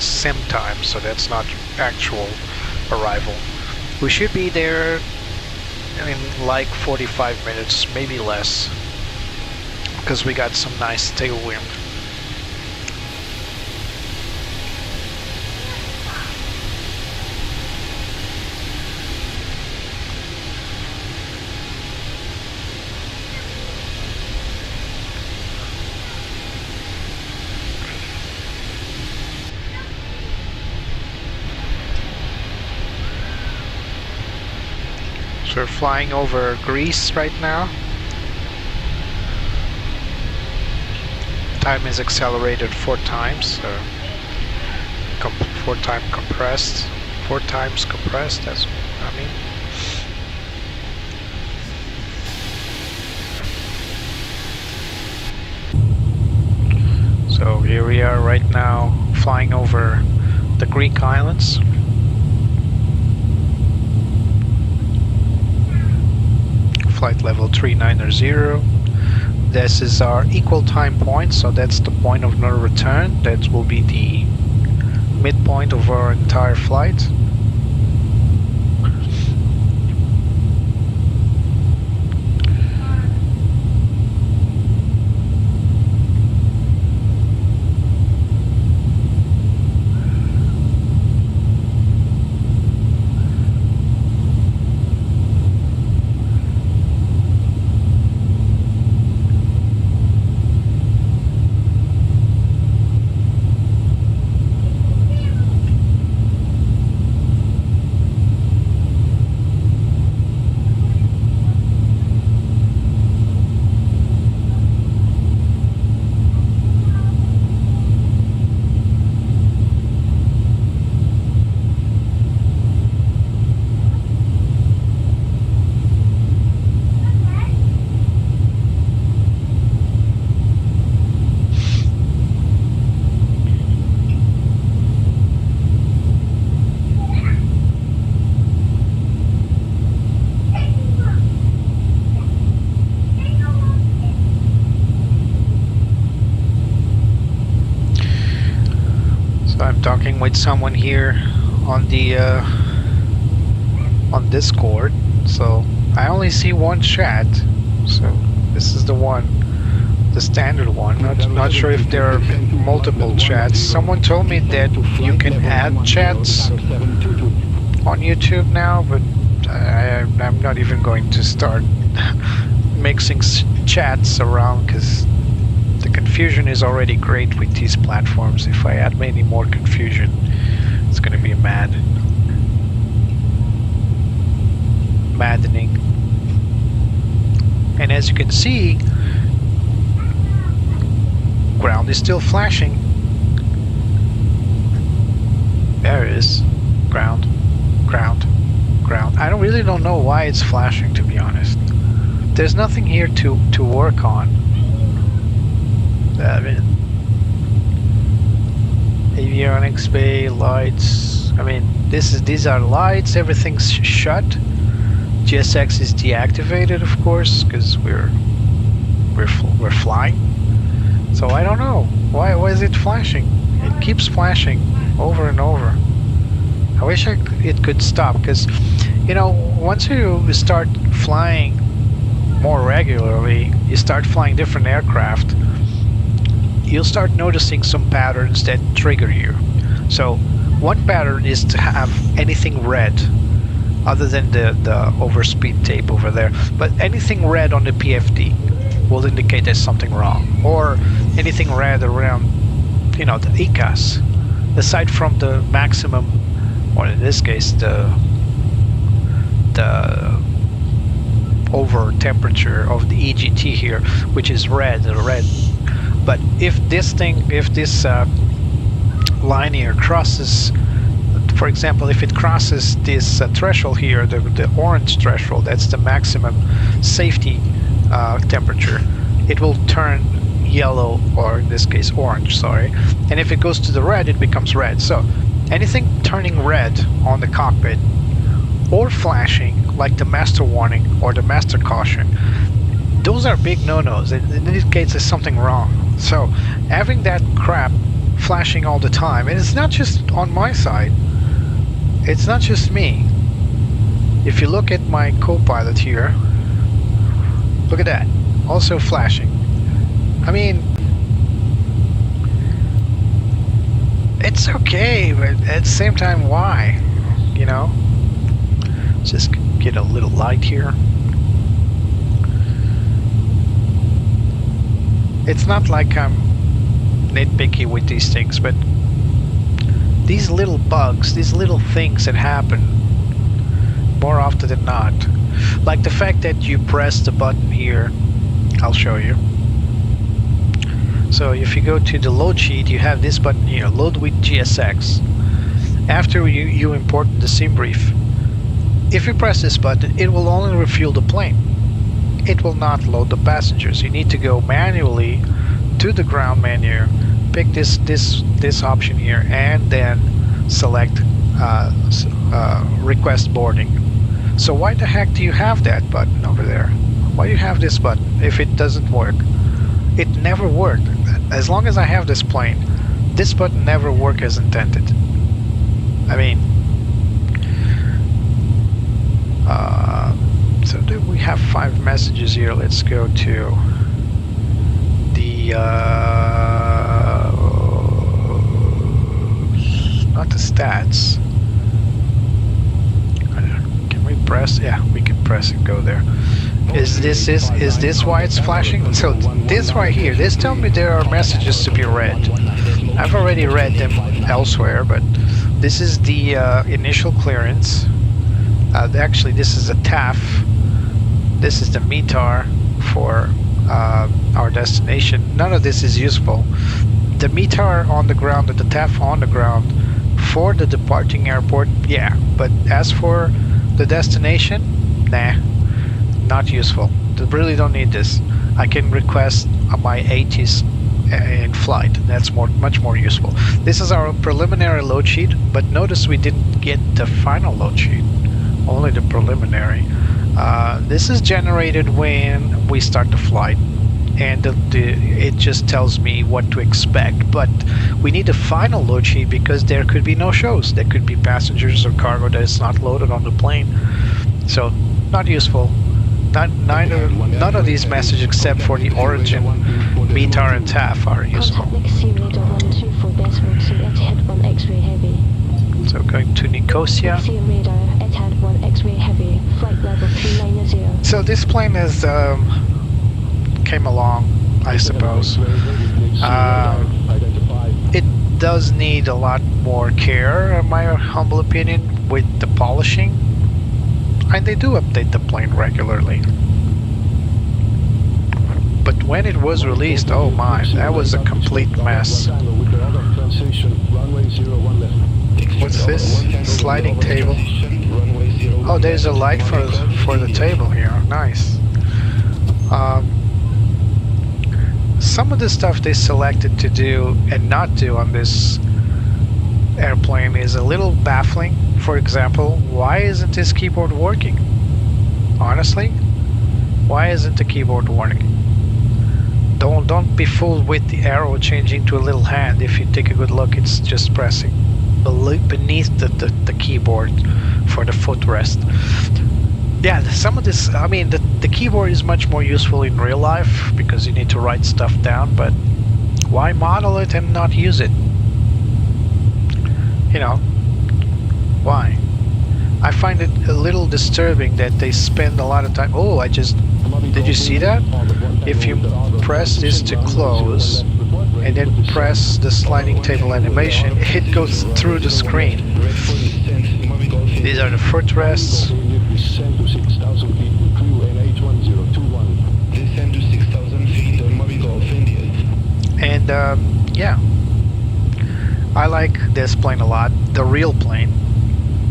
sim time, so that's not actual arrival. We should be there in like 45 minutes, maybe less, because we got some nice tailwind. We're flying over Greece right now. Time is accelerated 4 times, so 4 times compressed. 4 times compressed, that's what I mean. So here we are right now flying over the Greek islands. Flight level 390. This is our equal time point, so that's the point of no return. That will be the midpoint of our entire flight. Talking with someone here on the on Discord, so I only see one chat, so this is the one, the standard one. Not sure if there are multiple chats. Someone told me that you can add chats on YouTube now, but I'm not even going to start mixing chats around, because the confusion is already great with these platforms. If I add many more confusion, it's going to be maddening. And as you can see, ground is still flashing. There it is. Ground, ground, ground. I really don't know why it's flashing, to be honest. There's nothing here to work on. I mean, avionics bay, lights. I mean, these are lights. Everything's shut. GSX is deactivated, of course, because we're flying. So I don't know why is it flashing. It keeps flashing over and over. I wish it could stop, because you know, once you start flying more regularly, you start flying different aircraft, you'll start noticing some patterns that trigger you. So one pattern is to have anything red, other than the overspeed tape over there, but anything red on the PFD will indicate there's something wrong, or anything red around, you know, the ECAS, aside from the maximum, or in this case the over temperature of the EGT here, which is red. But if this line here crosses, for example, if it crosses this threshold here, the orange threshold, that's the maximum safety temperature, it will turn yellow, or in this case orange, sorry. And if it goes to the red, it becomes red. So anything turning red on the cockpit or flashing, like the master warning or the master caution, those are big no-nos. It indicates there's something wrong. So having that crap flashing all the time, and it's not just on my side, it's not just me. If you look at my co-pilot here, look at that, also flashing. I mean, it's okay, but at the same time, why? You know? Just get a little light here. It's not like I'm nitpicky with these things, but these little bugs, these little things that happen more often than not, like the fact that you press the button here, I'll show you. So if you go to the load sheet, you have this button here, load with GSX. After you import the Simbrief, if you press this button, it will only refuel the plane. It will not load the passengers. You need to go manually to the ground menu, pick this option here, and then select request boarding. So why the heck do you have that button over there? Why do you have this button if it doesn't work? It never worked. As long as I have this plane, this button never worked as intended. I mean, so we have 5 messages here. Let's go to the not the stats. Can we press? Yeah, we can press and go there. Is this why it's flashing? So this right here, this tells me there are messages to be read. I've already read them elsewhere, but this is the initial clearance. Actually, this is a TAF. This is the METAR for our destination. None of this is useful. The METAR on the ground and the TAF on the ground for the departing airport, yeah. But as for the destination, nah, not useful. Really don't need this. I can request my ATs in flight. That's much more useful. This is our preliminary load sheet, but notice we didn't get the final load sheet, only the preliminary. This is generated when we start the flight, and it just tells me what to expect, but we need a final load sheet because there could be no shows. There could be passengers or cargo that is not loaded on the plane. So not useful. None of these messages except for the origin, METAR and TAF are useful. So going to Nicosia. So this plane has came along, I suppose. It does need a lot more care, in my humble opinion, with the polishing. And they do update the plane regularly. But when it was released, oh my, that was a complete mess. What's this? Sliding table. Oh, there's a light for the table here. Nice. Some of the stuff they selected to do and not do on this airplane is a little baffling. For example, why isn't this keyboard working? Honestly, why isn't the keyboard working? Don't be fooled with the arrow changing to a little hand. If you take a good look, it's just pressing beneath the keyboard for the footrest. Yeah, some of this, I mean, the keyboard is much more useful in real life because you need to write stuff down, but why model it and not use it? You know, why? I find it a little disturbing that they spend a lot of time. Oh, did you see that? If you press this to close and then press the sliding table animation, it goes through the screen. These are the footrests. Descend to 6,000 feet with crew NH 1021. Descend to 6,000 feet on Moby Golf, India. And yeah, I like this plane a lot, the real plane,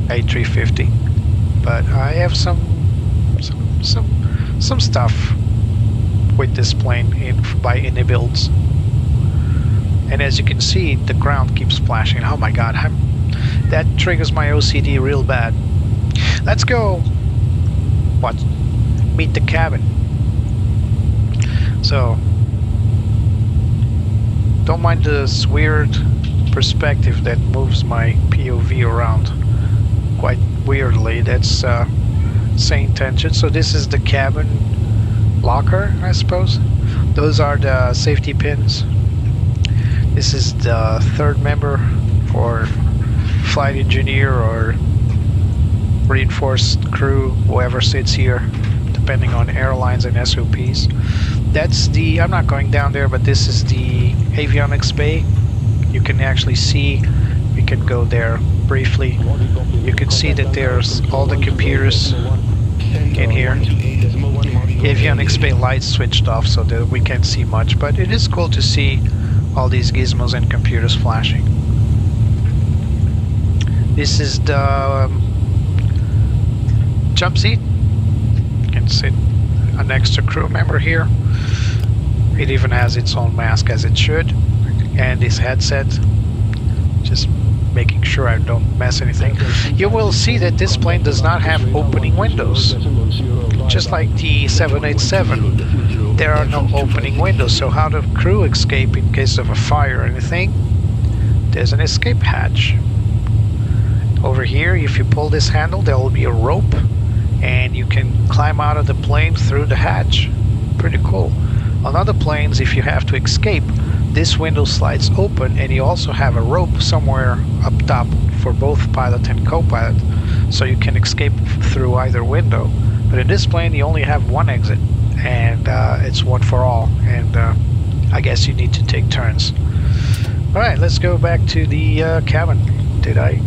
A350. But I have some stuff with this plane by Inibuilds. And as you can see, the ground keeps splashing. Oh my god, that triggers my OCD real bad. Let's go meet the cabin. So don't mind this weird perspective that moves my POV around quite weirdly. That's sane tension. So this is the cabin locker, I suppose. Those are the safety pins. This is the third member for flight engineer or reinforced crew, whoever sits here, depending on airlines and SOPs. That's the, I'm not going down there, but this is the avionics bay. You can actually see, we can go there briefly. You can see that there's all the computers in here. The avionics bay lights switched off so that we can't see much, but it is cool to see all these gizmos and computers flashing. This is the jump seat. You can sit an extra crew member here. It even has its own mask, as it should, and this headset, just making sure I don't mess anything. You will see that this plane does not have opening windows, just like the 787. There are no opening windows, so how the crew escape in case of a fire or anything? There's an escape hatch. Over here, if you pull this handle, there will be a rope and you can climb out of the plane through the hatch. Pretty cool. On other planes, if you have to escape, this window slides open and you also have a rope somewhere up top for both pilot and co-pilot, so you can escape through either window. But in this plane, you only have one exit, and it's one for all, and I guess you need to take turns. Alright, let's go back to the cabin. Did I...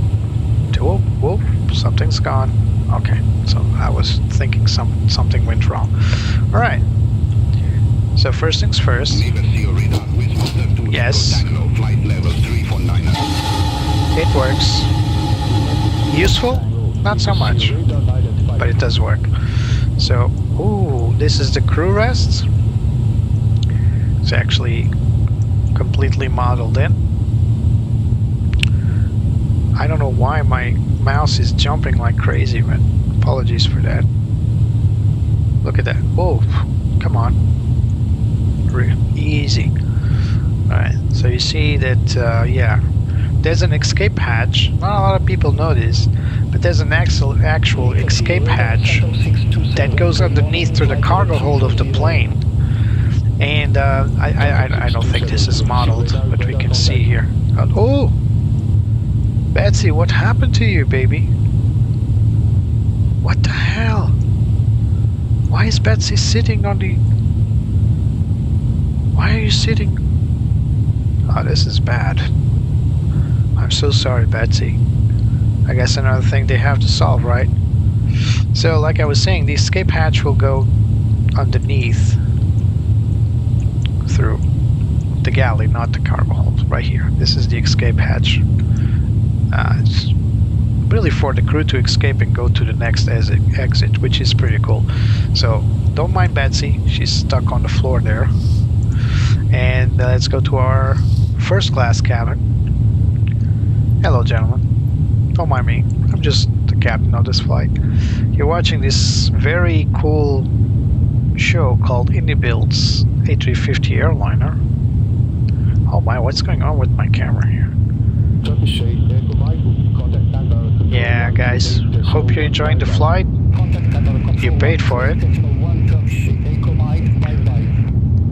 Oh, whoa, something's gone. Okay, so I was thinking something went wrong. Alright, so first things first. Yes, it works. Useful? Not so much, but it does work. So, ooh, this is the crew rest. It's actually completely modeled in. I don't know why my mouse is jumping like crazy, but apologies for that. Look at that. Whoa, come on. Easy. Alright, so you see that, yeah, there's an escape hatch. Not a lot of people know this, but there's an actual escape hatch that goes underneath to the cargo hold of the plane. And I don't think this is modeled, but we can see here. Oh! Betsy, what happened to you, baby? What the hell? Why is Betsy sitting on the... Why are you sitting... Oh, this is bad. I'm so sorry, Betsy. I guess another thing they have to solve, right? So, like I was saying, the escape hatch will go underneath through the galley, not the cargo hold. Right here. This is the escape hatch. It's really for the crew to escape and go to the next exit, which is pretty cool. So don't mind Betsy, she's stuck on the floor there. And let's go to our first class cabin. Hello gentlemen, don't mind me, I'm just the captain of this flight. You're watching this very cool show called Inibuilds A350 airliner. Oh my, what's going on with my camera here? Yeah guys, hope you're enjoying the flight. You paid for it.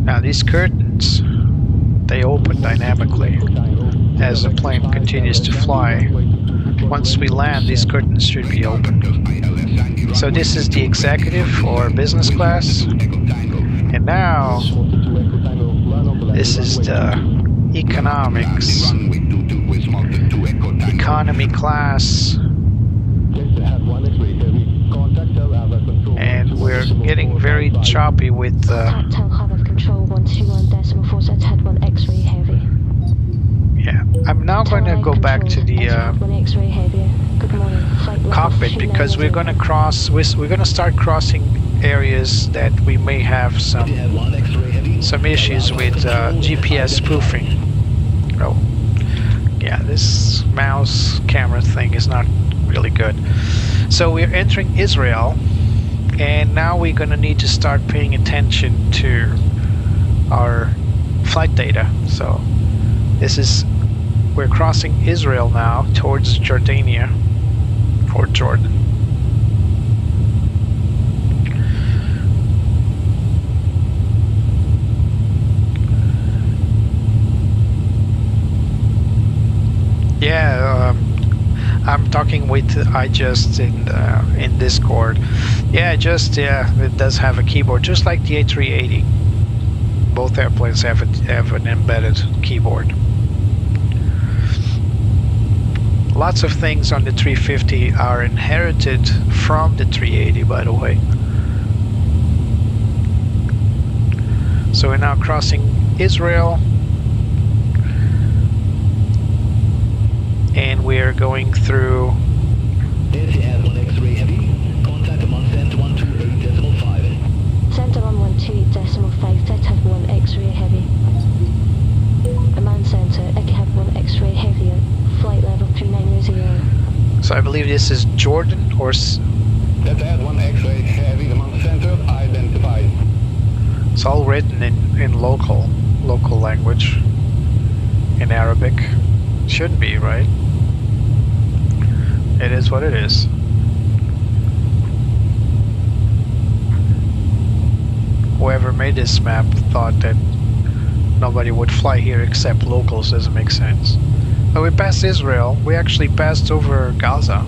Now these curtains, they open dynamically as the plane continues to fly. Once we land, these curtains should be open. So this is the executive or business class. And now this is the economics, economy class. And we're getting very choppy with yeah, I'm now going to go back to the cockpit because we're going to cross. We're going to start crossing areas that we may have some issues with GPS spoofing. Oh, yeah, this mouse camera thing is not really good. So we're entering Israel, and now we're going to need to start paying attention to our flight data. So this is, we're crossing Israel now towards Jordania or Jordan. Yeah, I'm talking with iJust in Discord. Yeah, it does have a keyboard, just like the A380. Both airplanes have an embedded keyboard. Lots of things on the 350 are inherited from the 380, by the way. So we're now crossing Israel. And we're going through Etihad 1 X-ray heavy, contact command center 128.5. Center 112.5, Etihad 1 X-ray heavy. Command center, Etihad 1 X-ray heavy, flight level 390. So I believe this is Jordan or Etihad 1 X-ray heavy, command center identified. it's all written in local language, in Arabic. Should be, right? It is what it is. Whoever made this map thought that nobody would fly here except locals. Doesn't make sense. But we passed Israel. We actually passed over Gaza.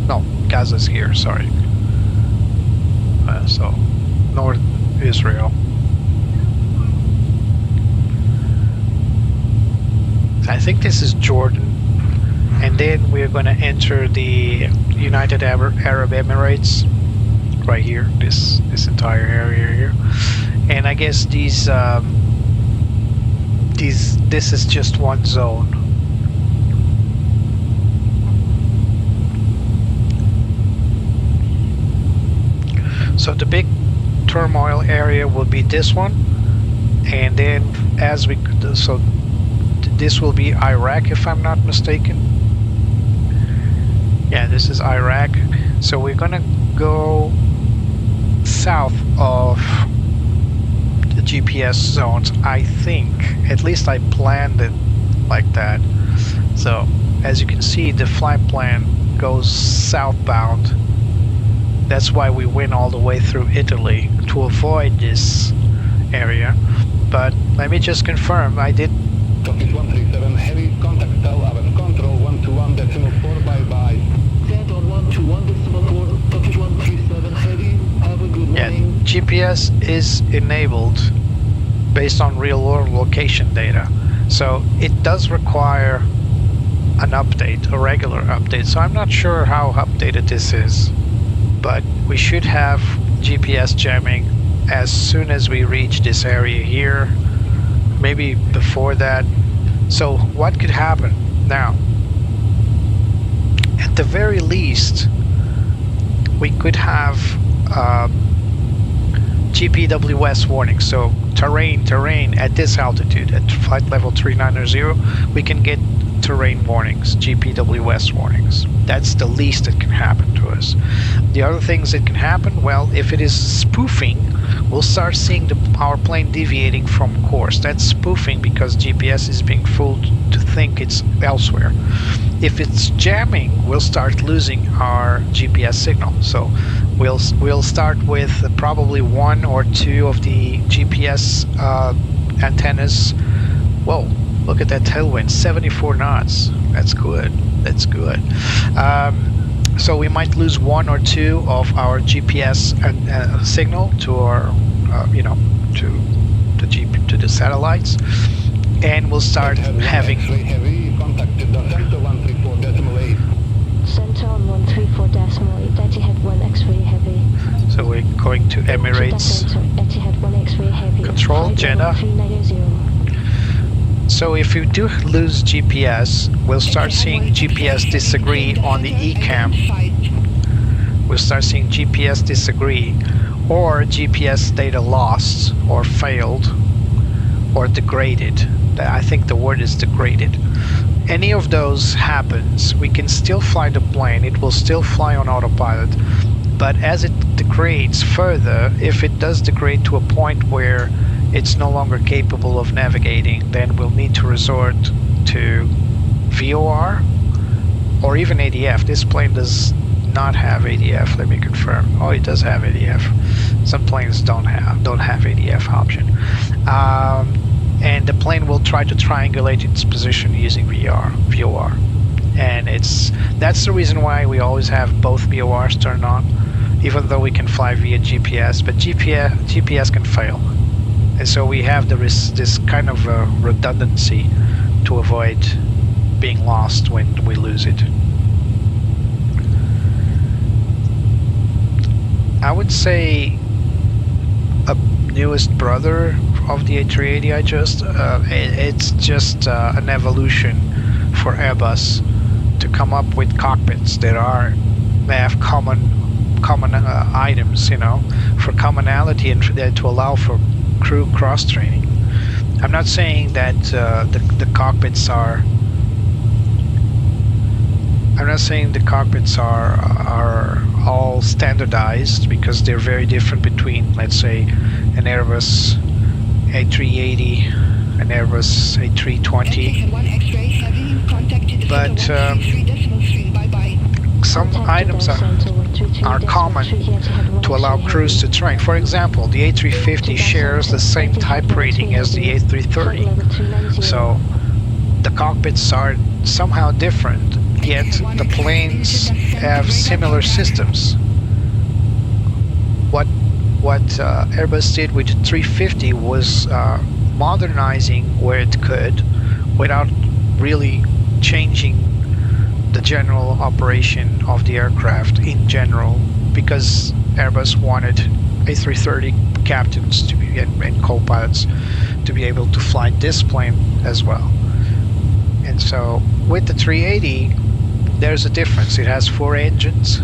No, Gaza's here, sorry. So, North Israel. I think this is Jordan. And then we're going to enter the United Arab Emirates. Right here, this entire area here. And I guess this is just one zone. So the big turmoil area will be this one, and then as we so this will be Iraq, if I'm not mistaken. Yeah, this is Iraq. So we're gonna go south of the GPS zones, I think. At least I planned it like that. So as you can see, the flight plan goes southbound. That's why we went all the way through Italy, to avoid this area. But let me just confirm, I did. Turkish 137 heavy, contact Tel Aviv, control 121.4, bye-bye. Center 121.4, Turkish 137 heavy, have a good morning. GPS is enabled based on real-world location data. So it does require an update, a regular update. So I'm not sure how updated this is, but we should have GPS jamming as soon as we reach this area here. maybe before that. So what could happen now? At the very least, we could have GPWS warning. So terrain at this altitude, at flight level 390, we can get terrain warnings, GPWS warnings. That's the least that can happen to us. The other things that can happen, well, if it is spoofing, we'll start seeing our plane deviating from course. That's spoofing because GPS is being fooled to think it's elsewhere. If it's jamming, we'll start losing our GPS signal. So we'll start with probably one or two of the GPS antennas. Whoa, look at that tailwind, 74 knots. That's good. That's good. So we might lose one or two of our GPS signal to our, to the satellites, and we'll start having. Heavy, contacted the center 134.8. Center on 134.8, Etihad 1 X-ray heavy. So we're going to Emirates. Etihad 1 X-ray heavy. Control Jeddah. 390. So if you do lose GPS, we'll start seeing GPS disagree on the ECAM. We'll start seeing GPS disagree, or GPS data lost, or failed, or degraded. I think the word is degraded. Any of those happens, we can still fly the plane. It will still fly on autopilot. But as it degrades further, if it does degrade to a point where it's no longer capable of navigating, then we'll need to resort to VOR or even ADF. This plane does not have ADF. Let me confirm. Oh, it does have ADF. Some planes don't have ADF option. And the plane will try to triangulate its position using VOR. And that's the reason why we always have both VORs turned on, even though we can fly via GPS. But GPS can fail. And so we have this kind of redundancy to avoid being lost when we lose it. I would say a newest brother of the A380 it's just an evolution for Airbus to come up with cockpits that have common items, for commonality and to allow for crew cross-training. I'm not saying that the cockpits are. I'm not saying the cockpits are all standardized, because they're very different between, let's say, an Airbus A380, an Airbus A320. But some items are common to allow crews to train. For example, the A350 shares the same type rating as the A330. So the cockpits are somehow different, yet the planes have similar systems. What Airbus did with the 350 was modernizing where it could without really changing the general operation of the aircraft in general, because Airbus wanted A330 captains to be and co-pilots to be able to fly this plane as well. And so with the 380, there's a difference. It has 4 engines,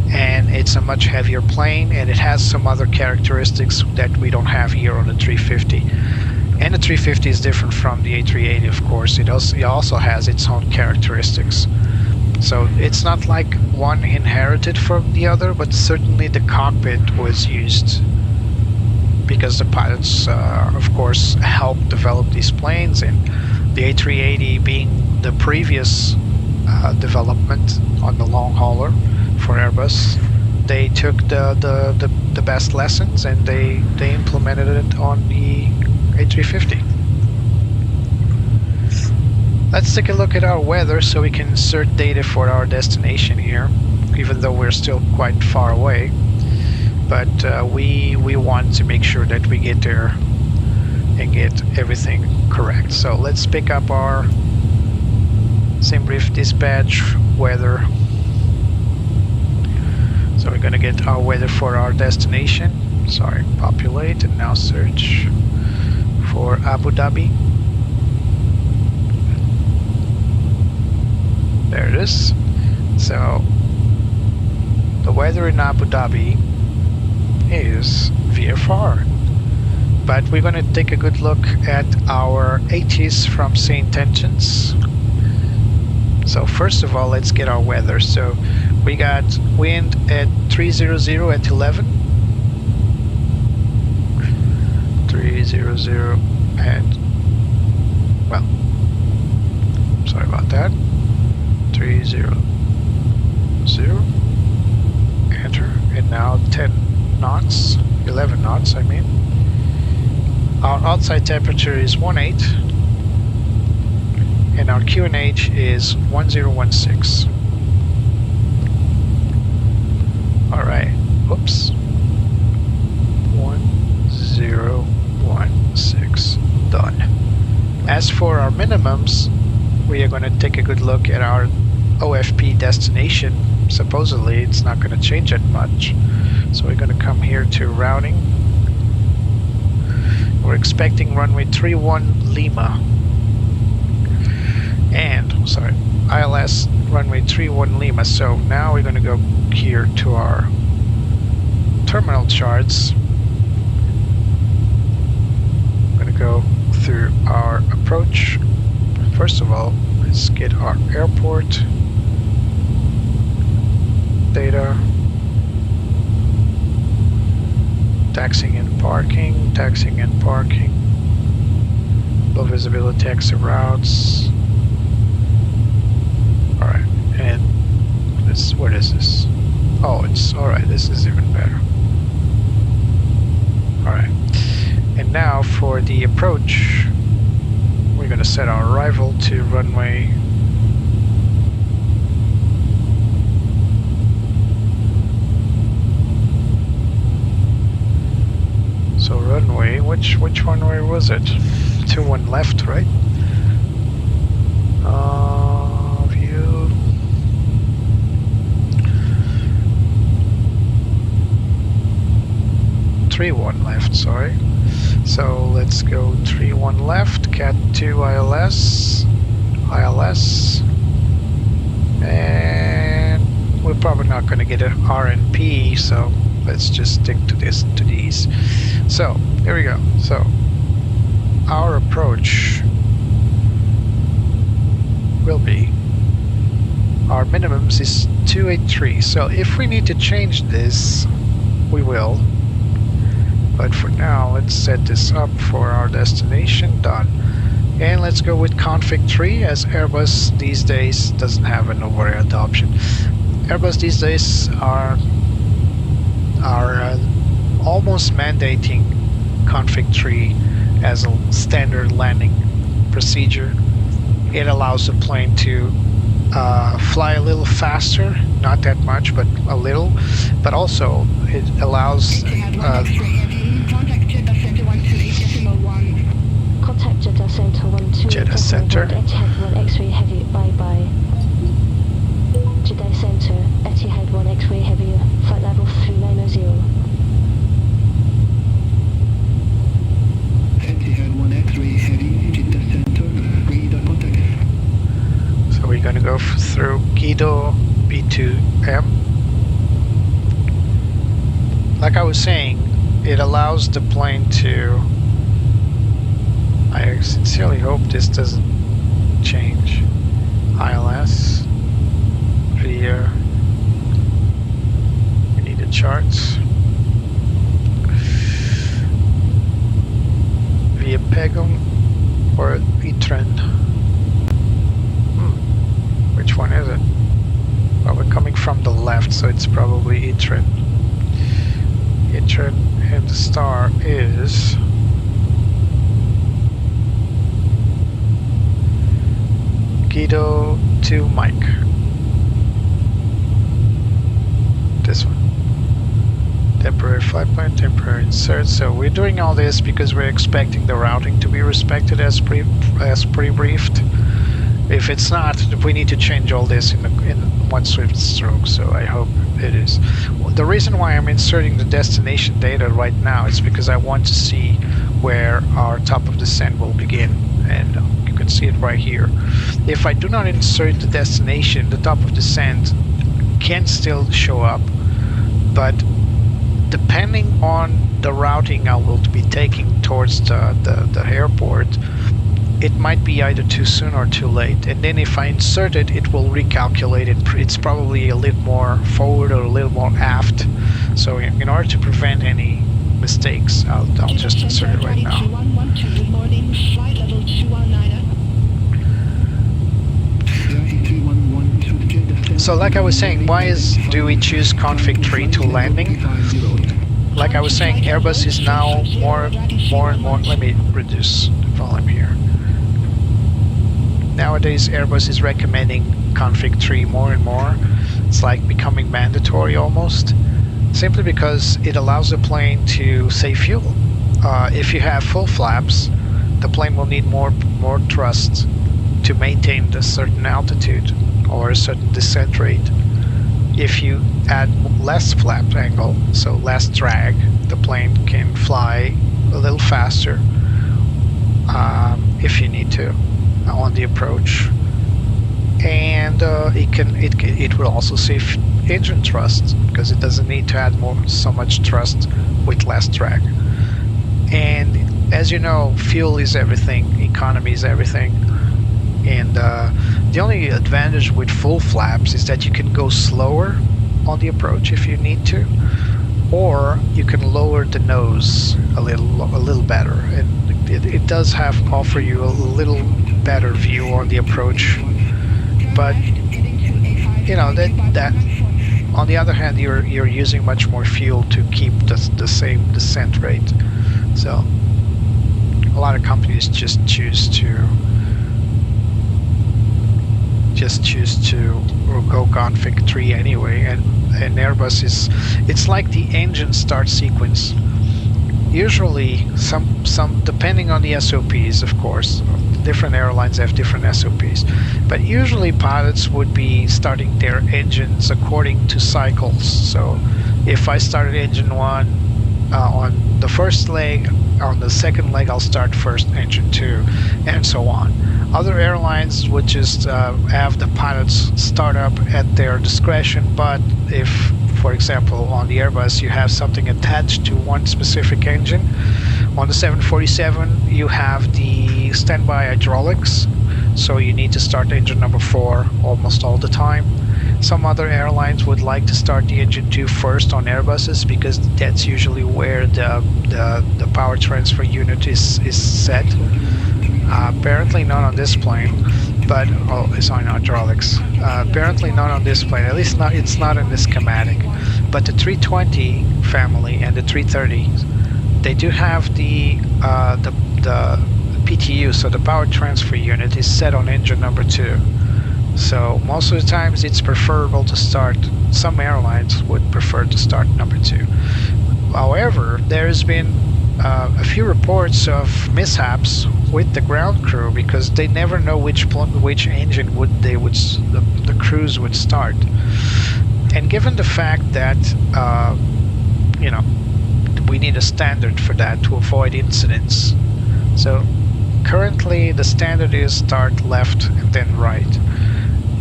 and it's a much heavier plane, and it has some other characteristics that we don't have here on the 350. And the 350 is different from the A380, of course. It also has its own characteristics. So it's not like one inherited from the other, but certainly the cockpit was used because the pilots, of course, helped develop these planes. And the A380 being the previous development on the long hauler for Airbus, they took the best lessons and they implemented it on the A350. Let's take a look at our weather so we can insert data for our destination here, even though we're still quite far away. But we want to make sure that we get there and get everything correct. So let's pick up our Simbrief dispatch weather. So we're gonna get our weather for our destination. Sorry, populate and now search for Abu Dhabi. There it is. So the weather in Abu Dhabi is VFR. But we're going to take a good look at our ATs from St. Engines. So first of all, let's get our weather. So we got wind at 300 at 11. 300 at, well, sorry about that. 300, enter, and now 10 knots, 11 knots I mean. Our outside temperature is 18, and our QNH is 1016. Alright, oops. 1016, done. As for our minimums, we are going to take a good look at our OFP destination. Supposedly it's not going to change that much, so we're going to come here to routing. We're expecting runway 31 Lima and ILS runway 31 Lima. So now we're going to go here to our terminal charts. I'm going to go through our approach. First of all, let's get our airport data. Taxing and parking, low visibility exit routes. Alright, and this, what is this? Oh, it's alright, this is even better. Alright, and now for the approach, we're going to set our arrival to runway . So runway, which runway was it? 21 left, right? View. Three one left, sorry. So let's go 31 left, Cat 2 ILS, and we're probably not going to get an RNP, so let's just stick to these. So here we go. So our approach will be, our minimums is 283. So if we need to change this, we will. But for now, let's set this up for our destination. Done. And let's go with config 3, as Airbus these days doesn't have an overhead option. Airbus these days are almost mandating config 3 as a standard landing procedure. It allows the plane to fly a little faster, not that much, but a little, but also it allows Contact Jeddah Center 128.1. Contact Jeddah Center 128.1. Jeddah Center. Etihad 1 X-ray heavy, bye-bye. Jeddah Center, Etihad 1 X-ray heavy, flight level 3900. Etihad 1 X-ray heavy, Jeddah Center, read contact. So we're going to go through Guido B2M. Like I was saying, it allows the plane to, I sincerely hope this doesn't change. ILS, via, we need the charts. Via Pegum or Etran. Which one is it? Well, we're coming from the left, so it's probably Etran. Etran, and the star is Guido to Mike. This one. Temporary flight plan, temporary insert. So we're doing all this because we're expecting the routing to be respected as pre-briefed. If it's not, we need to change all this in one swift stroke, so I hope it is. The reason why I'm inserting the destination data right now is because I want to see where our top of descent will begin, and you can see it right here. If I do not insert the destination, the top of descent can still show up, but depending on the routing I will be taking towards the airport, it might be either too soon or too late. And then if I insert it, it will recalculate it. It's probably a little more forward or a little more aft. So in order to prevent any mistakes, I'll just insert it right now. Good morning, flight level 219. So like I was saying, do we choose config 3 to landing? Like I was saying, Airbus is now more and more, let me reduce the volume here. Nowadays Airbus is recommending config 3 more and more. It's like becoming mandatory almost, simply because it allows the plane to save fuel. If you have full flaps, the plane will need more thrust to maintain a certain altitude or a certain descent rate. If you add less flap angle, so less drag, the plane can fly a little faster if you need to on the approach, and it will also save engine thrust because it doesn't need to add so much thrust with less drag. And as you know, fuel is everything, economy is everything, and the only advantage with full flaps is that you can go slower on the approach if you need to, or you can lower the nose a little better, and it does offer you a little better view on the approach. But you know that on the other hand, you're using much more fuel to keep the same descent rate. So a lot of companies just choose to go config 3 anyway, and Airbus it's like the engine start sequence. Usually some depending on the SOPs, of course, different airlines have different SOPs, but usually pilots would be starting their engines according to cycles. So if I started engine 1 on the first leg, on the second leg I'll start first engine 2, and so on. Other airlines would just have the pilots start up at their discretion, but if, for example, on the Airbus you have something attached to one specific engine, on the 747 you have the standby hydraulics, so you need to start engine number 4 almost all the time. Some other airlines would like to start the engine 2 first on Airbuses because that's usually where the power transfer unit is set. Apparently not on this plane, but it's on hydraulics. Apparently not on this plane. At least it's not in this schematic. But the 320 family and the 330, they do have the PTU, so the power transfer unit is set on engine number 2. So most of the times it's preferable to start. Some airlines would prefer to start number 2. However, there's been a few reports of mishaps with the ground crew because they never know which engine the crews would start. And given the fact that you know, we need a standard for that to avoid incidents, so currently the standard is start left and then right.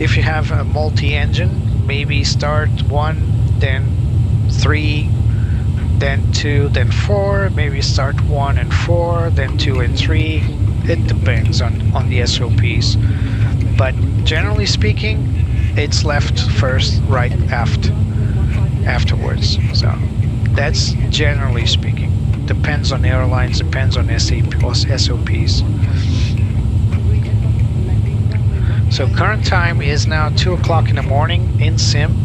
If you have a multi-engine, maybe start 1, then 3, then 2, then 4, maybe start 1 and 4, then 2 and 3. It depends on the SOPs. But generally speaking, it's left first, right afterwards. So that's generally speaking. Depends on airlines, depends on SOPs. So current time is now 2 o'clock in the morning in sim.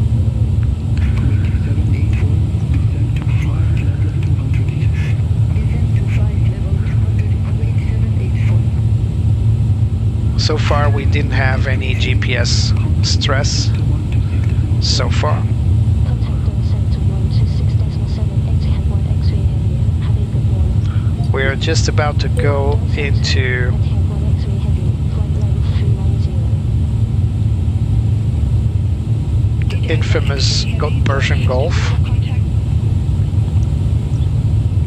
So far we didn't have any GPS stress so far. We're just about to go into infamous Persian Gulf.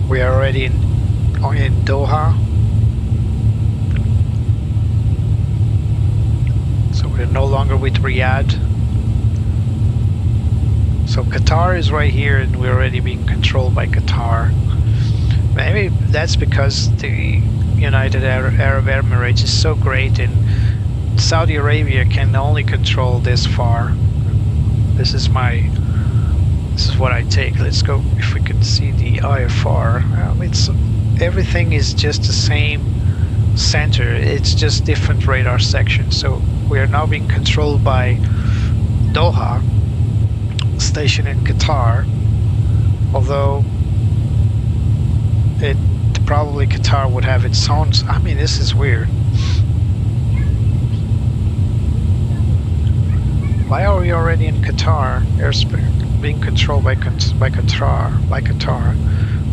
We are already in Doha. So we're no longer with Riyadh. So Qatar is right here and we're already being controlled by Qatar. Maybe that's because the United Arab Emirates is so great and Saudi Arabia can only control this far. This is what I take. Let's go if we can see the IFR. Everything is just the same center. It's just different radar sections. So we are now being controlled by Doha, stationed in Qatar. Although probably Qatar would have its own. I mean, this is weird. Why are we already in Qatar? Airspace being controlled by Qatar.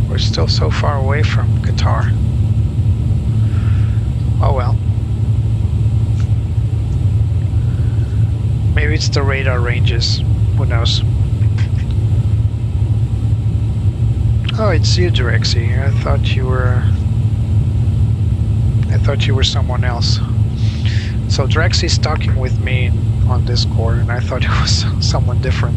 We're still so far away from Qatar. Oh well. Maybe it's the radar ranges. Who knows? Oh, it's you, Drexy. I thought you were someone else. So Drexy's talking with me on Discord, and I thought it was someone different.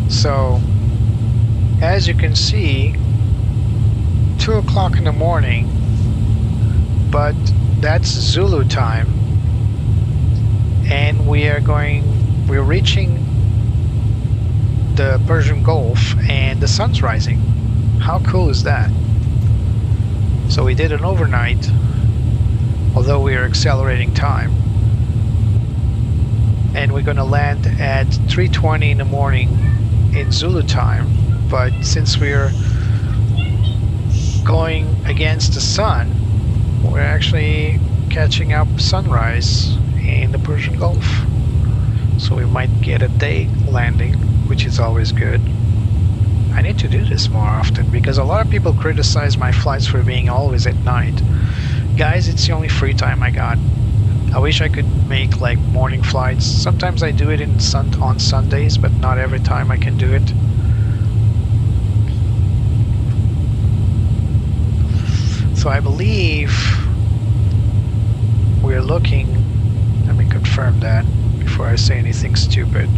So, as you can see, 2 o'clock in the morning, but that's Zulu time, and we're reaching the Persian Gulf and the sun's rising. How cool is that? So we did an overnight, although we are accelerating time, and we're going to land at 3:20 in the morning in Zulu time, but since we're going against the sun, we're actually catching up sunrise in the Persian Gulf. So we might get a day landing, which is always good. I need to do this more often because a lot of people criticize my flights for being always at night. Guys, it's the only free time I got. I wish I could make like morning flights. Sometimes I do it on Sundays, but not every time I can do it. So I believe we're looking, let me confirm that before I say anything stupid.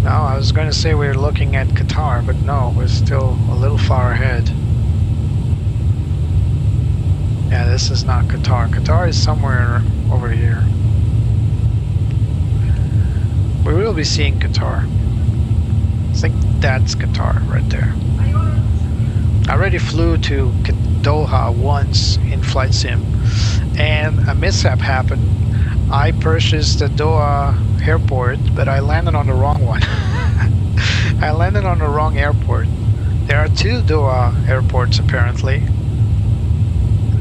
No, I was going to say we're looking at Qatar, but no, we're still a little far ahead. Yeah, this is not Qatar. Qatar is somewhere over here. We will be seeing Qatar. I think that's Qatar right there. I already flew to Doha once in Flight Sim, and a mishap happened. I purchased the Doha airport, but I landed on the wrong one. I landed on the wrong airport. There are 2 Doha airports apparently.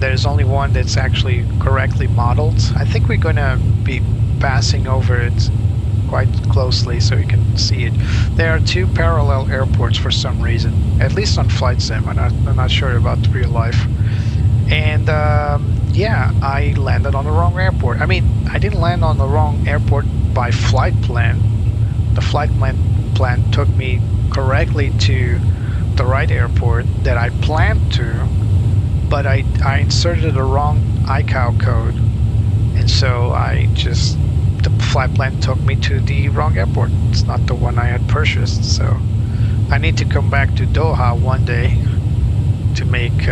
There's only one that's actually correctly modeled. I think we're gonna be passing over it quite closely so you can see it. There are 2 parallel airports for some reason, at least on Flight Sim. I'm not sure about real life. And yeah, I landed on the wrong airport. I mean, I didn't land on the wrong airport by flight plan. The flight plan took me correctly to the right airport that I planned to, but I inserted the wrong ICAO code, and so the flight plan took me to the wrong airport. It's not the one I had purchased, so I need to come back to Doha one day to make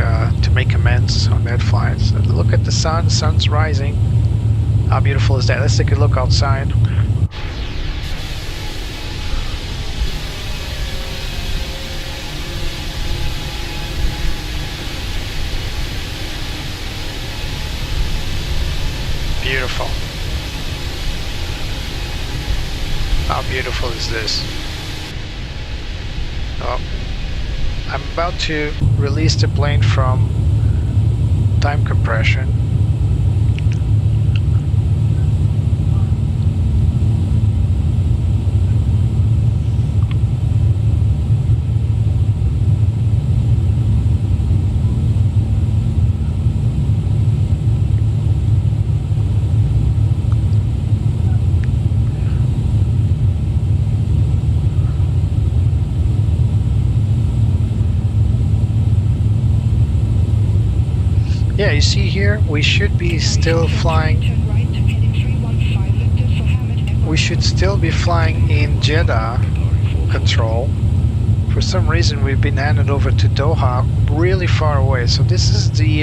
amends on that flight. So look at the sun. Sun's rising. How beautiful is that? Let's take a look outside. Beautiful. How beautiful is this? Oh, I'm about to release the plane from time compression, Yeah, you see here, we should be still flying. Turn right, heading 315 Victor for Hamid. We should still be flying in Jeddah control. For some reason, we've been handed over to Doha, really far away. So this is the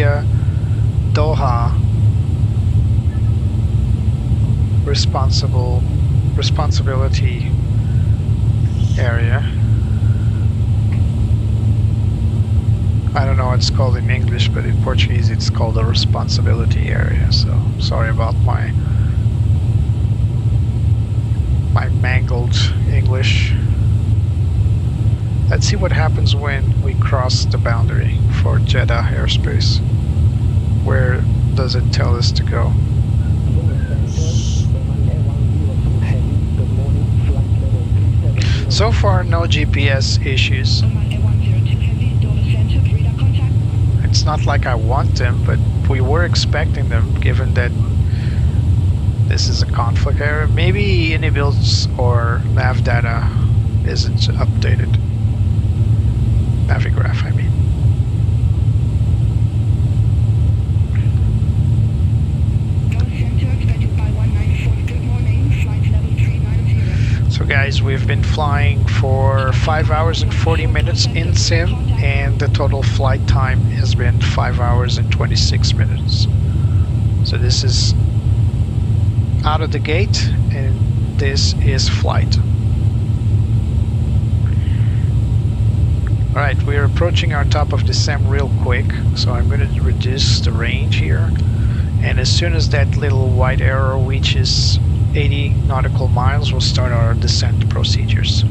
Doha responsibility area. I don't know what it's called in English, but in Portuguese it's called a responsibility area. So sorry about my mangled English. Let's see what happens when we cross the boundary for Jeddah airspace. Where does it tell us to go? So far, no GPS issues. It's not like I want them, but we were expecting them, given that this is a conflict area. Maybe Inibuilds or nav data isn't updated. Navigraph, I mean. So guys, we've been flying for 5 hours and 40 minutes in sim, and the total flight time has been 5 hours and 26 minutes. So this is out of the gate, and this is flight. Alright, we're approaching our top of the sim real quick, so I'm going to reduce the range here, and as soon as that little white arrow reaches 80 nautical miles, we'll start our descent procedures.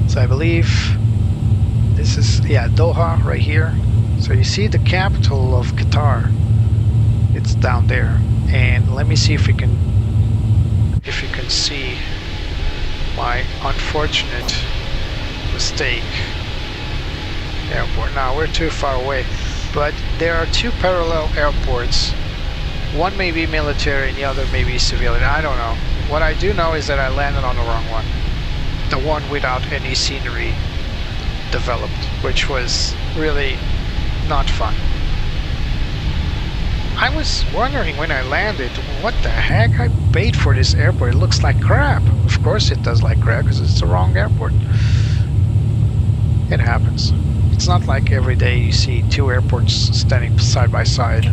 So I believe this is, yeah, Doha right here. So you see the capital of Qatar, it's down there. And let me see if you can see my unfortunate mistake. Airport. Now we're too far away, but there are two parallel airports. One may be military and the other may be civilian. I don't know. What I do know is that I landed on the wrong one. The one without any scenery developed, which was really not fun. I was wondering when I landed, what the heck? I paid for this airport. It looks like crap. Of course it does like crap because it's the wrong airport. It happens. It's not like every day you see two airports standing side by side.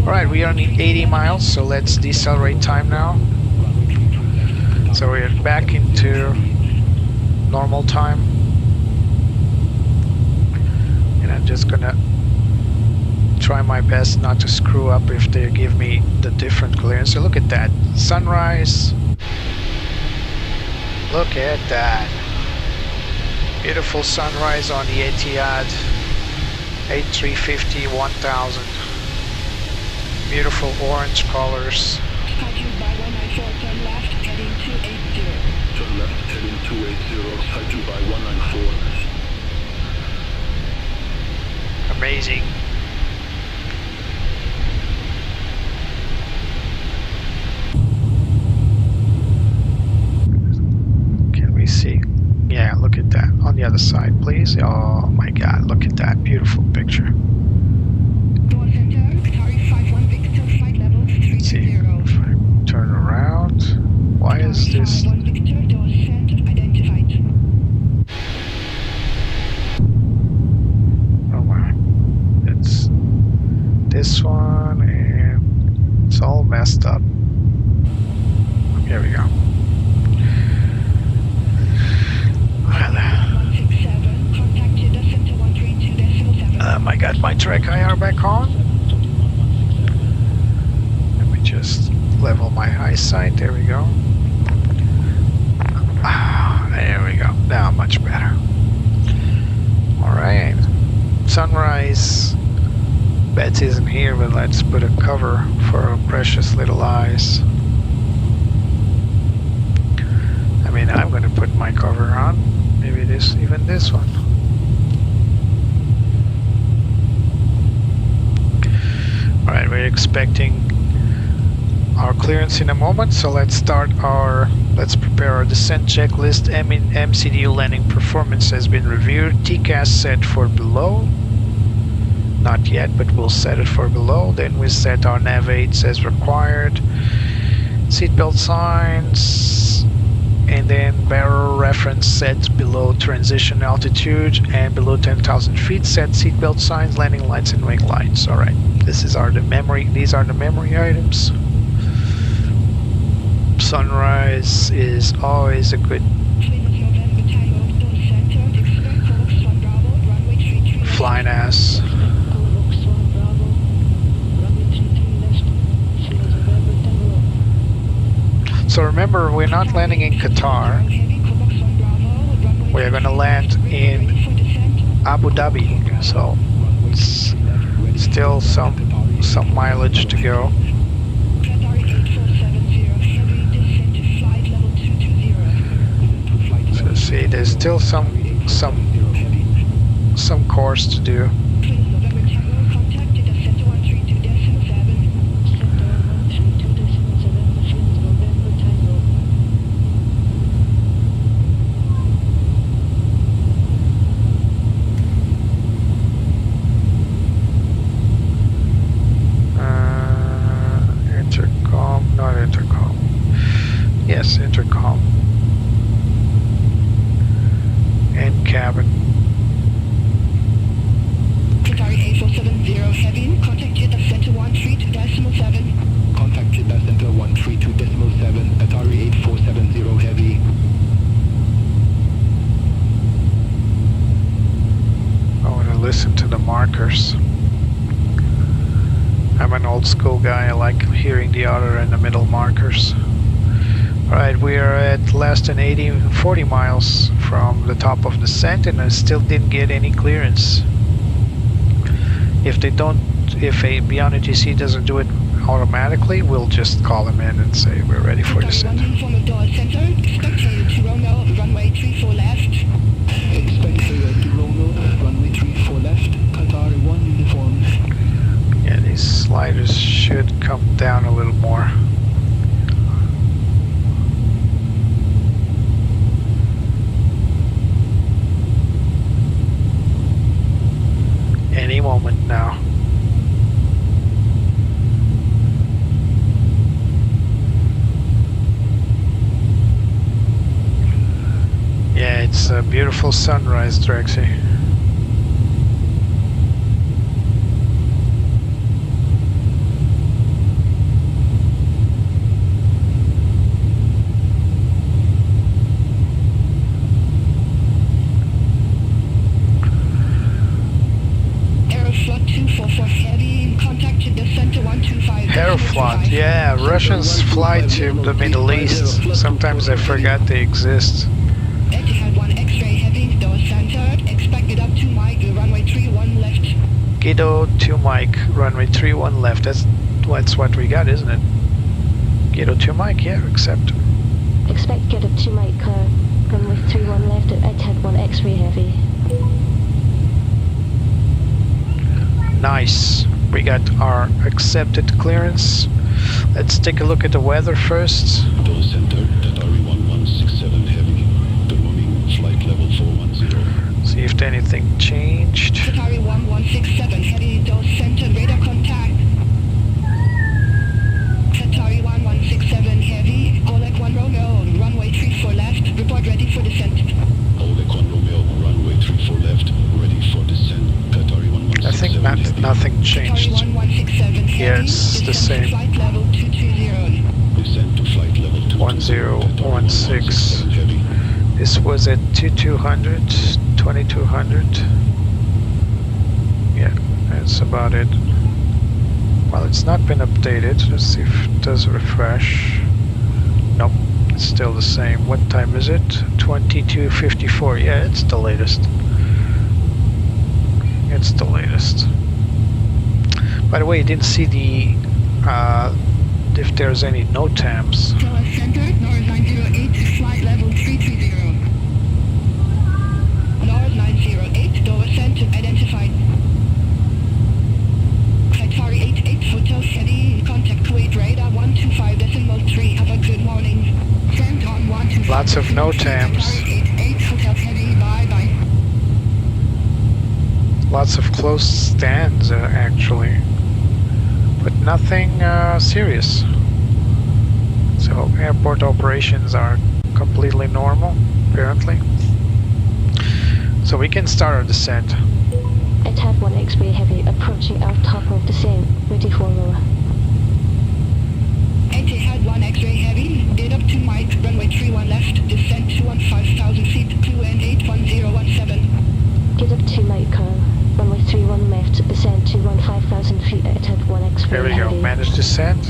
Alright, we are on 80 miles, so let's decelerate time now. So we're back into normal time. And I'm just gonna try my best not to screw up if they give me the different clearance. So look at that. Sunrise. Look at that. Beautiful sunrise on the Etihad A350-1000. Beautiful orange colors. Scheduled by 194, turn left, heading 280. Turn left, heading 280, scheduled by 194. Amazing. Can we see? Yeah, look at that. On the other side, please. Oh my god, look at that. Beautiful picture. Door center, Qatari 51 Victor, flight level 30. Let's see if I turn around. Why is this? 51 Victor, door center, identified. Oh my. It's this one, and it's all messed up. Here we go. I got my track IR back on. Let me just level my eyesight. There we go. There we go. Now much better. Alright. Sunrise. Betsy isn't here, but let's put a cover for her precious little eyes. I mean, I'm going to put my cover on. Maybe even this one. Alright, we're expecting our clearance in a moment, so let's prepare our descent checklist. MCDU landing performance has been reviewed. TCAS set for below. Not yet, but we'll set it for below. Then we set our nav aids as required. Seatbelt signs, and then barrel reference set below transition altitude, and below 10,000 feet set seatbelt signs, landing lights, and wing lights. All right, these are the memory items. Sunrise is always a good flying ass. So remember, we're not landing in Qatar. We're gonna land in Abu Dhabi, so it's still some mileage to go. So see, there's still some course to do. Yes, intercom and cabin. Qatari A470 heavy, contact JETA center 132.7. Contact JETA center 132.7, Qatari 8470 heavy. I want to listen to the markers. I'm an old school guy. I like hearing the outer and the middle markers. Alright, we are at less than 40 miles from the top of descent, and I still didn't get any clearance. If a Beyond ATC doesn't do it automatically, we'll just call them in and say we're ready for descent. Runway 34 left. Expect clear to Romeo, runway 34 left, Qatar 1 uniform. Yeah, these sliders should come down a little more. Any moment now. Yeah, it's a beautiful sunrise, Drexy. Aeroflot, yeah, Russians fly to the Middle East. Sometimes I forget they exist. Etihad 1 X-ray heavy, door center, expected up to Mike, runway 31 left. Guido 2 Mike, runway 31 left. That's what we got, isn't it? Guido 2 Mike, yeah, accept. Expect Guido 2 Mike, runway 31 left at Etihad 1 X-ray heavy. Nice. We got our accepted clearance. Let's take a look at the weather first. Door center, Qatari 1167 heavy. Good morning, flight level 410. See if anything changed. Qatari 1167 heavy, door center, radar contact. Qatari 1167 heavy, Oleg 1 Romeo, runway 34 left, report ready for descent. Oleg 1 Romeo, runway 34 left, ready for descent. Qatari 1167 I think nothing changed. Here it's the same. Flight level 220. Descent to flight level 1016. heavy. This was at 2200, 2200. Yeah, that's about it. Well, it's not been updated. Let's see if it does refresh. Nope, it's still the same. What time is it? 22:54. Yeah, it's the latest. It's the latest. By the way, you didn't see the if there's any NOTAMs. Tower center, North 908, flight level 330. North 908, door center identified. Qatari 88 Hotel City, contact Kuwait radar 125. Lots of NOTAMs. 88 Hotel Heavy, bye-bye. Lots of close stands, actually. But nothing serious. So airport operations are completely normal, apparently. So we can start our descent. Etihad 1 X-ray Heavy approaching our top of descent, ready for lower. Etihad 1 X-ray Heavy, did up to Mike, runway 31 left, descent to 15,000 feet, QN 81017. Get up to Mike, runway 31 left, descend to 15,000 feet at Etihad 1 X-ray Here we Heavy. go, managed descent.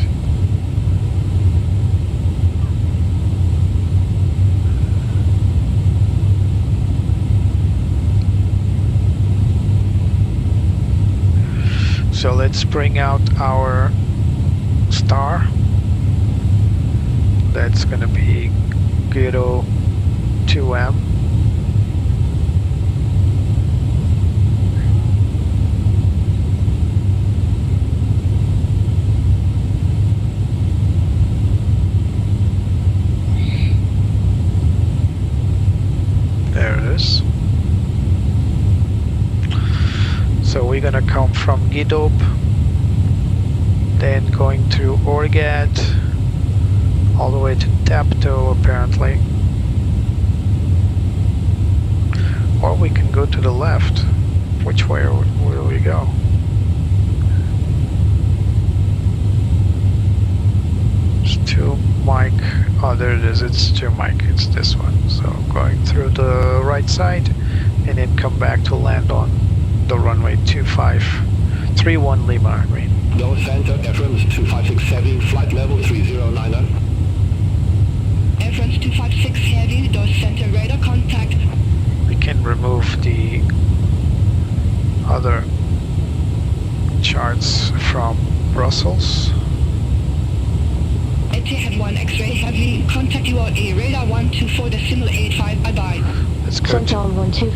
So let's bring out our star. That's gonna be Guido 2M. There it is. So we're gonna come from Gidop, then going through Orgat, all the way to Tapto apparently. Or we can go to the left. Which way will we go? It's to Mike. Oh, there it is. It's to Mike. It's this one. So going through the right side and then come back to land on the runway 2531 Lima Green. Go center, Efrons 256 Heavy, flight level 3090. Efrons 256 Heavy, does center radar contact. We can remove the other charts from Brussels. Etihad 1 X-ray Heavy, contact UAE, radar 124.85, bye-bye. Let's go Sent to on 124.85 to the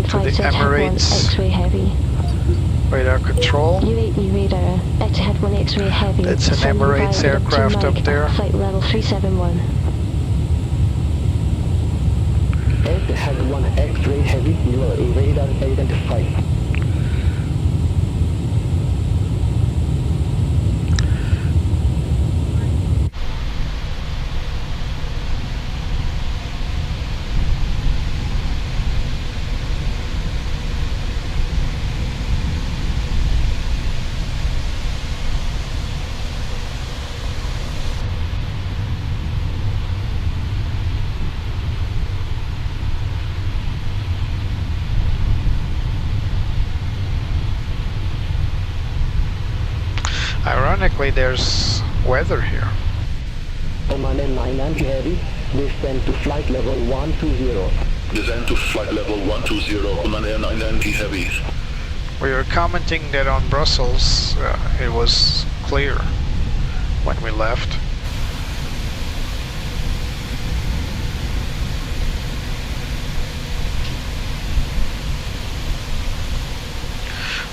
to Etihad 1 Emirates. X-ray Heavy. radar control. UAE radar, Etihad 1 X-ray Heavy. That's an Emirates aircraft up there. Flight level 371. Etihad 1 X-ray Heavy, UAE radar identified. Ironically, there's weather here. Oman 990 Heavy, descend to flight level 120. Descend to flight level 120, Oman Air 990 Heavy. We were commenting that on Brussels it was clear when we left.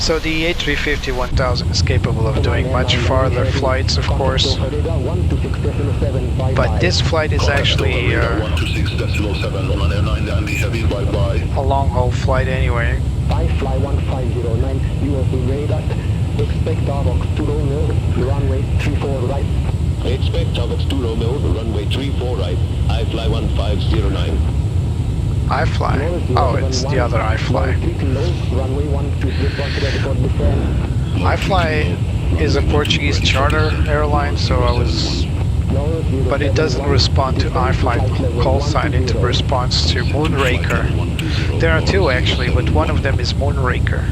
So the A350-1000 is capable of doing much farther flights, of course, but this flight is actually a long-haul flight anyway. Fly 1509, UAE radar, expect Avox 2 Romeo, runway 34 right. Expect Avox 2 Romeo, runway 34 right. I fly 1509. I fly. Oh, it's the other I fly. I fly is a Portuguese charter airline, so I was, but it doesn't respond to iFlight call sign. It responds to Moonraker. There are two actually, but one of them is Moonraker.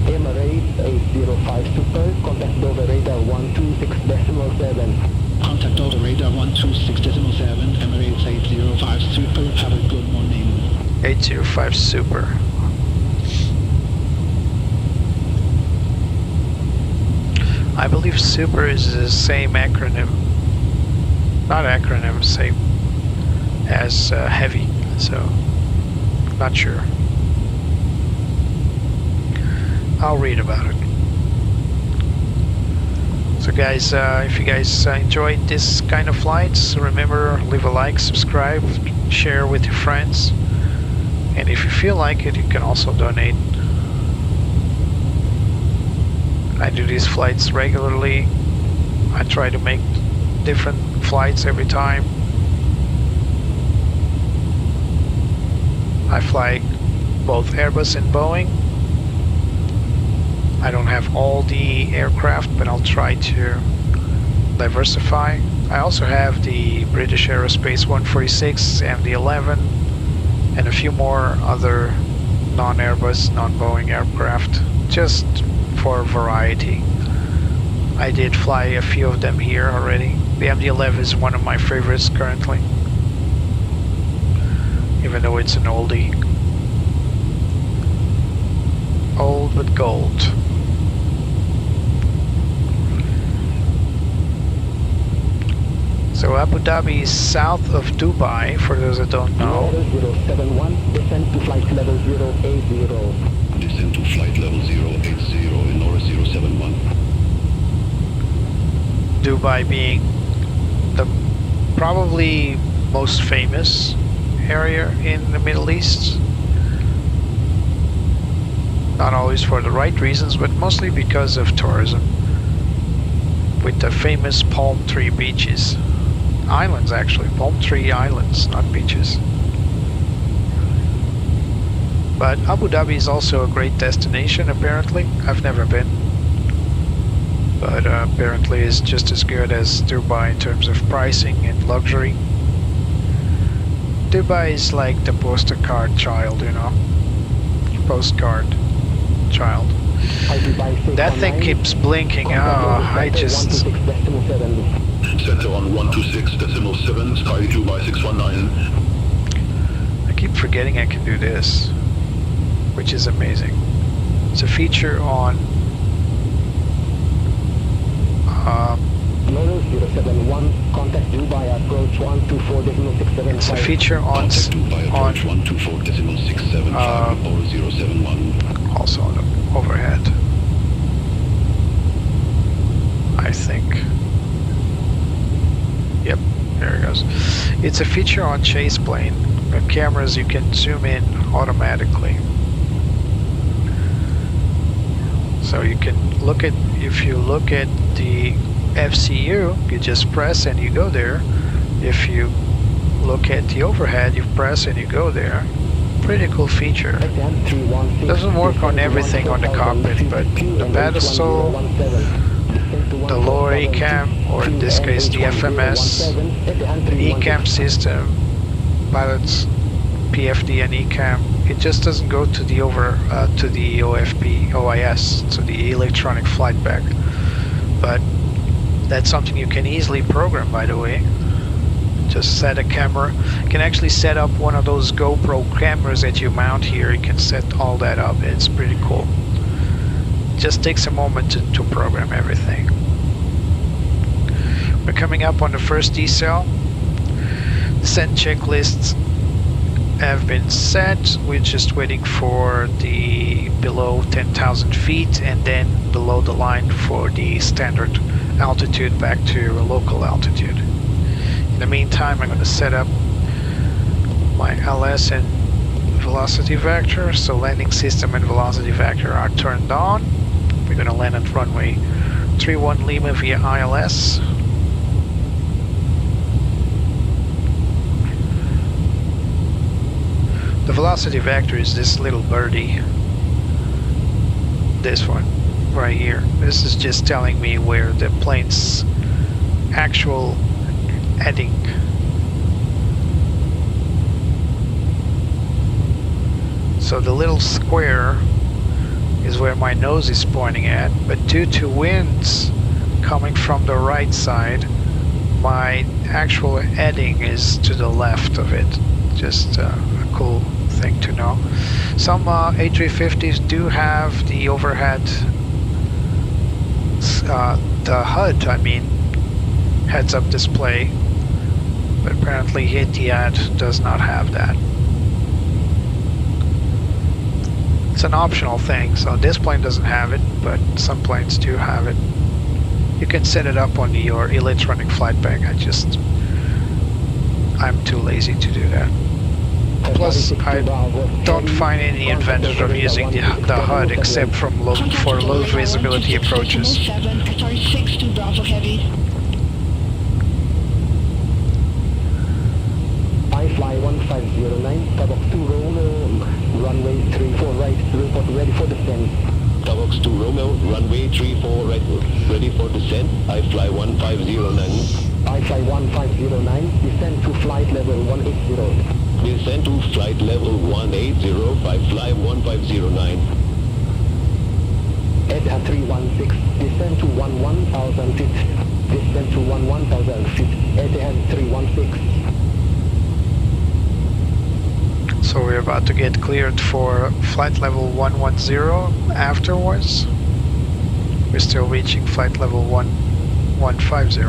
Emirates 805 Super, contact over radar 126.7. Contact over radar 126.7, Emirates 805 Super, have a good morning. 805 Super. I believe Super is the same acronym, not acronym, same as Heavy, so not sure. I'll read about it. So guys, if you guys enjoyed this kind of flights, remember, leave a like, subscribe, share with your friends. And if you feel like it, you can also donate. I do these flights regularly. I try to make different flights every time. I fly both Airbus and Boeing. I don't have all the aircraft, but I'll try to diversify. I also have the British Aerospace 146, MD-11, and a few more other non-Airbus, non-Boeing aircraft, just for variety. I did fly a few of them here already. The MD-11 is one of my favorites currently, even though it's an oldie. Old but gold. So Abu Dhabi is south of Dubai, for those that don't know. 071, descend to flight level 080. Descend to flight level 080 in Nora 071. Dubai being the probably most famous area in the Middle East. Not always for the right reasons, but mostly because of tourism. With the famous palm tree beaches. Islands, actually. Palm tree islands, not beaches. But Abu Dhabi is also a great destination, apparently. I've never been. But apparently it's just as good as Dubai in terms of pricing and luxury. Dubai is like the postcard child, you know. Postcard child. That thing keeps blinking. Oh, I just... Center on 126.7, Sky Dubai 619. I keep forgetting I can do this, which is amazing. It's a feature on... contact Dubai approach 124.67. It's a feature on... Contact Dubai approach 124.67, Apollo 071. Also on the overhead, I think. Yep, there it goes. It's a feature on chase plane. The cameras, you can zoom in automatically. So you can look at, if you look at the FCU, you just press and you go there. If you look at the overhead, you press and you go there. Pretty cool feature. Doesn't work on everything on the cockpit, but the pedestal, the lower ECAM, or in this case the FMS, the ECAM system, pilots, PFD and ECAM, it just doesn't go to the to the OFP, OIS, to the electronic flight bag. But that's something you can easily program, by the way. Just set a camera. You can actually set up one of those GoPro cameras that you mount here. You can set all that up. It's pretty cool. It just takes a moment to program everything. We're coming up on the first decel. Descent checklists have been set. We're just waiting for the below 10,000 feet and then below the line for the standard altitude back to a local altitude. In the meantime, I'm going to set up my LS and velocity vector. So landing system and velocity vector are turned on. We're going to land at runway 31 Lima via ILS. The velocity vector is this little birdie. This one right here. This is just telling me where the plane's actual heading. So the little square is where my nose is pointing at, but due to winds coming from the right side, my actual heading is to the left of it. Just a cool thing to know. Some A350s do have the overhead, the HUD, I mean, heads-up display, but apparently Etihad does not have that. It's an optional thing, so this plane doesn't have it, but some planes do have it. You can set it up on your electronic flight bag. I just I'm too lazy to do that. Plus, I don't find any advantage of using the HUD except for low visibility approaches. 6 to Bravo Heavy. I fly 1509, Tabox 2 Romeo, runway 34 right, report ready for descent. Tabox 2 Romeo, runway 34 right, ready for descent. I fly 1509. I fly 1509, descend to flight level 180. Descend to flight level 180, I fly 1509. Etihad 316, descend to 11,000 feet. Descend to 11,000 feet. Etihad 316. So we're about to get cleared for flight level 110 afterwards. We're still reaching flight level 150.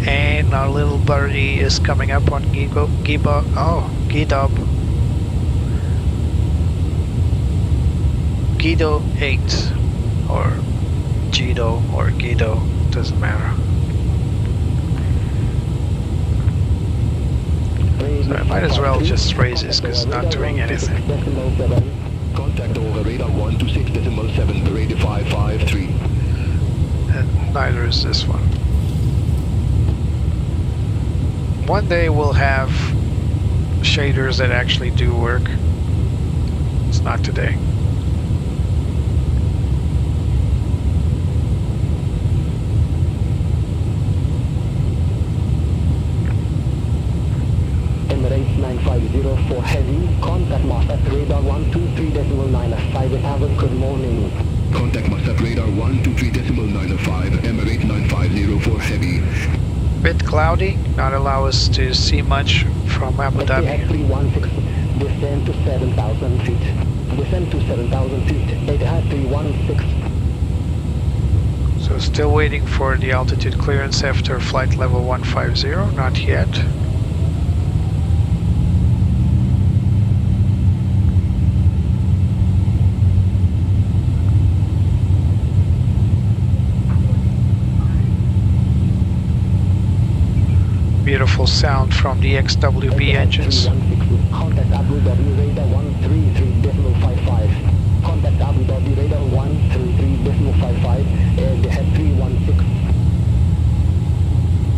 And our little birdie is coming up on Gido, Gido 8 or Gido or Gido, doesn't matter. So I might as well just raise this because it's not doing anything. Contact over radar 126.7, radio 553. And neither is this one. One day we'll have shaders that actually do work. It's not today. Emirates 950 for heavy, contact Mossad radar 123.95, have a good morning. Contact Mossad radar 123.95, Emirates 950 for heavy. Bit cloudy, not allow us to see much from Abu Dhabi. Etihad 316, descend to 7,000 feet. Descend to 7,000 feet. Etihad 316. So still waiting for the altitude clearance after flight level 150, not yet. Beautiful sound from the XWB engines. Contact Abu Dhabi radar 133.55. Contact Abu Dhabi radar 133.55 and they had 316.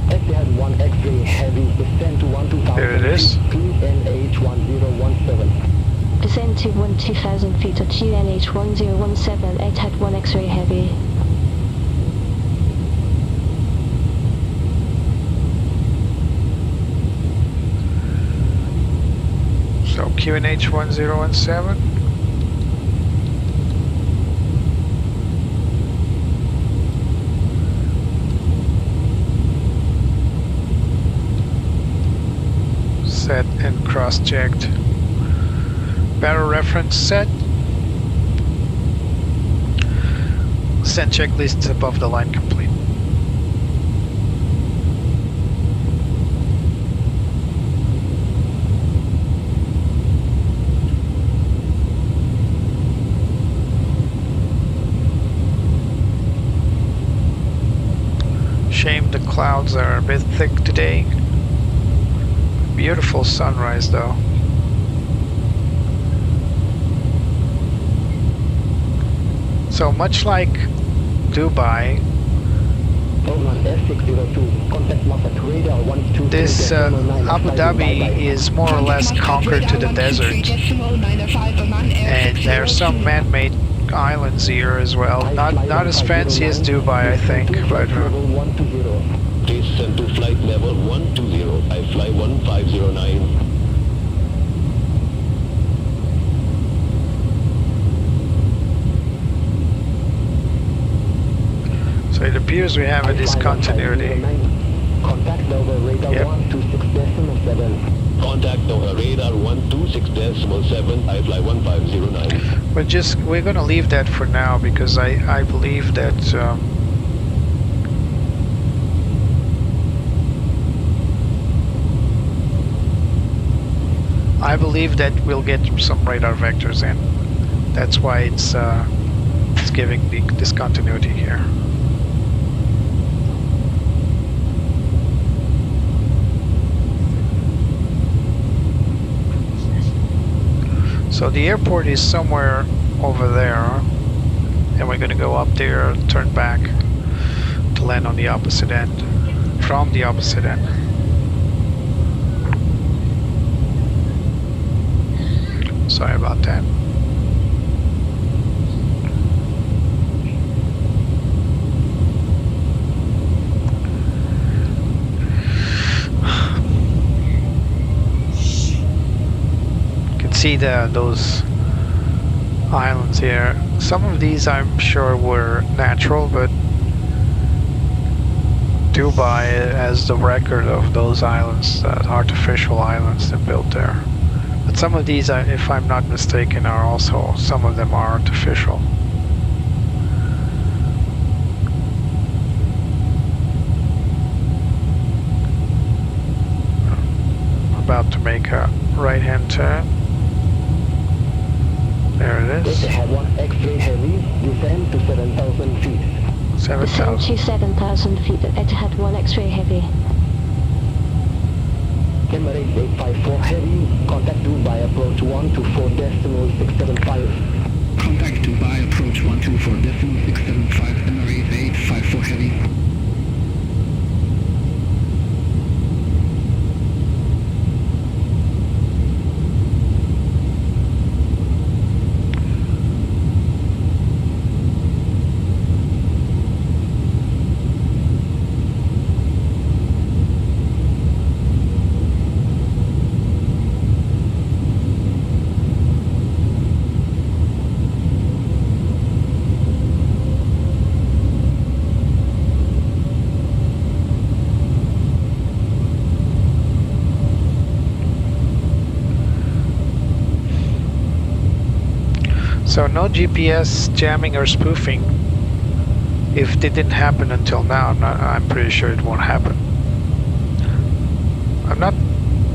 They had 1 X-ray heavy descend to 12,000. There it is. QNH1017. Descend to 12,000 feet at QNH1017, Etihad 1 X-ray heavy. So QNH 1017. Set and cross-checked. Barrel reference set. Send checklist above the line complete. Shame the clouds are a bit thick today. Beautiful sunrise though. So much like Dubai, this Abu Dhabi is more or less conquered to the desert. And there are some man-made islands here as well. Not as fancy as Dubai, I think, but Descend to flight level 120. I fly 1509. so it appears we have a discontinuity. Contact over radar 126.7. Contact over radar 126.7. I fly 1509. We're gonna leave that for now because I believe that we'll get some radar vectors in. That's why it's giving the discontinuity here. 1 So the airport is somewhere over there, and we're gonna go up there, turn back to land on the opposite end, from the opposite end. Sorry about that. See those islands here. Some of these I'm sure were natural, but Dubai has the record of those islands, artificial islands they built there. But some of these, if I'm not mistaken, are also, some of them are artificial. About to make a right-hand turn. There it is. Etihad 1 X-ray heavy, descend to 7,000 feet. 7,000. Descend to 7,000 feet at Etihad 1 X-ray heavy. Emirates 854 heavy, contact Dubai approach 124.675. Contact Dubai approach 124.675, Emirates 854 heavy. So no GPS jamming or spoofing. If it didn't happen until now, I'm pretty sure it won't happen.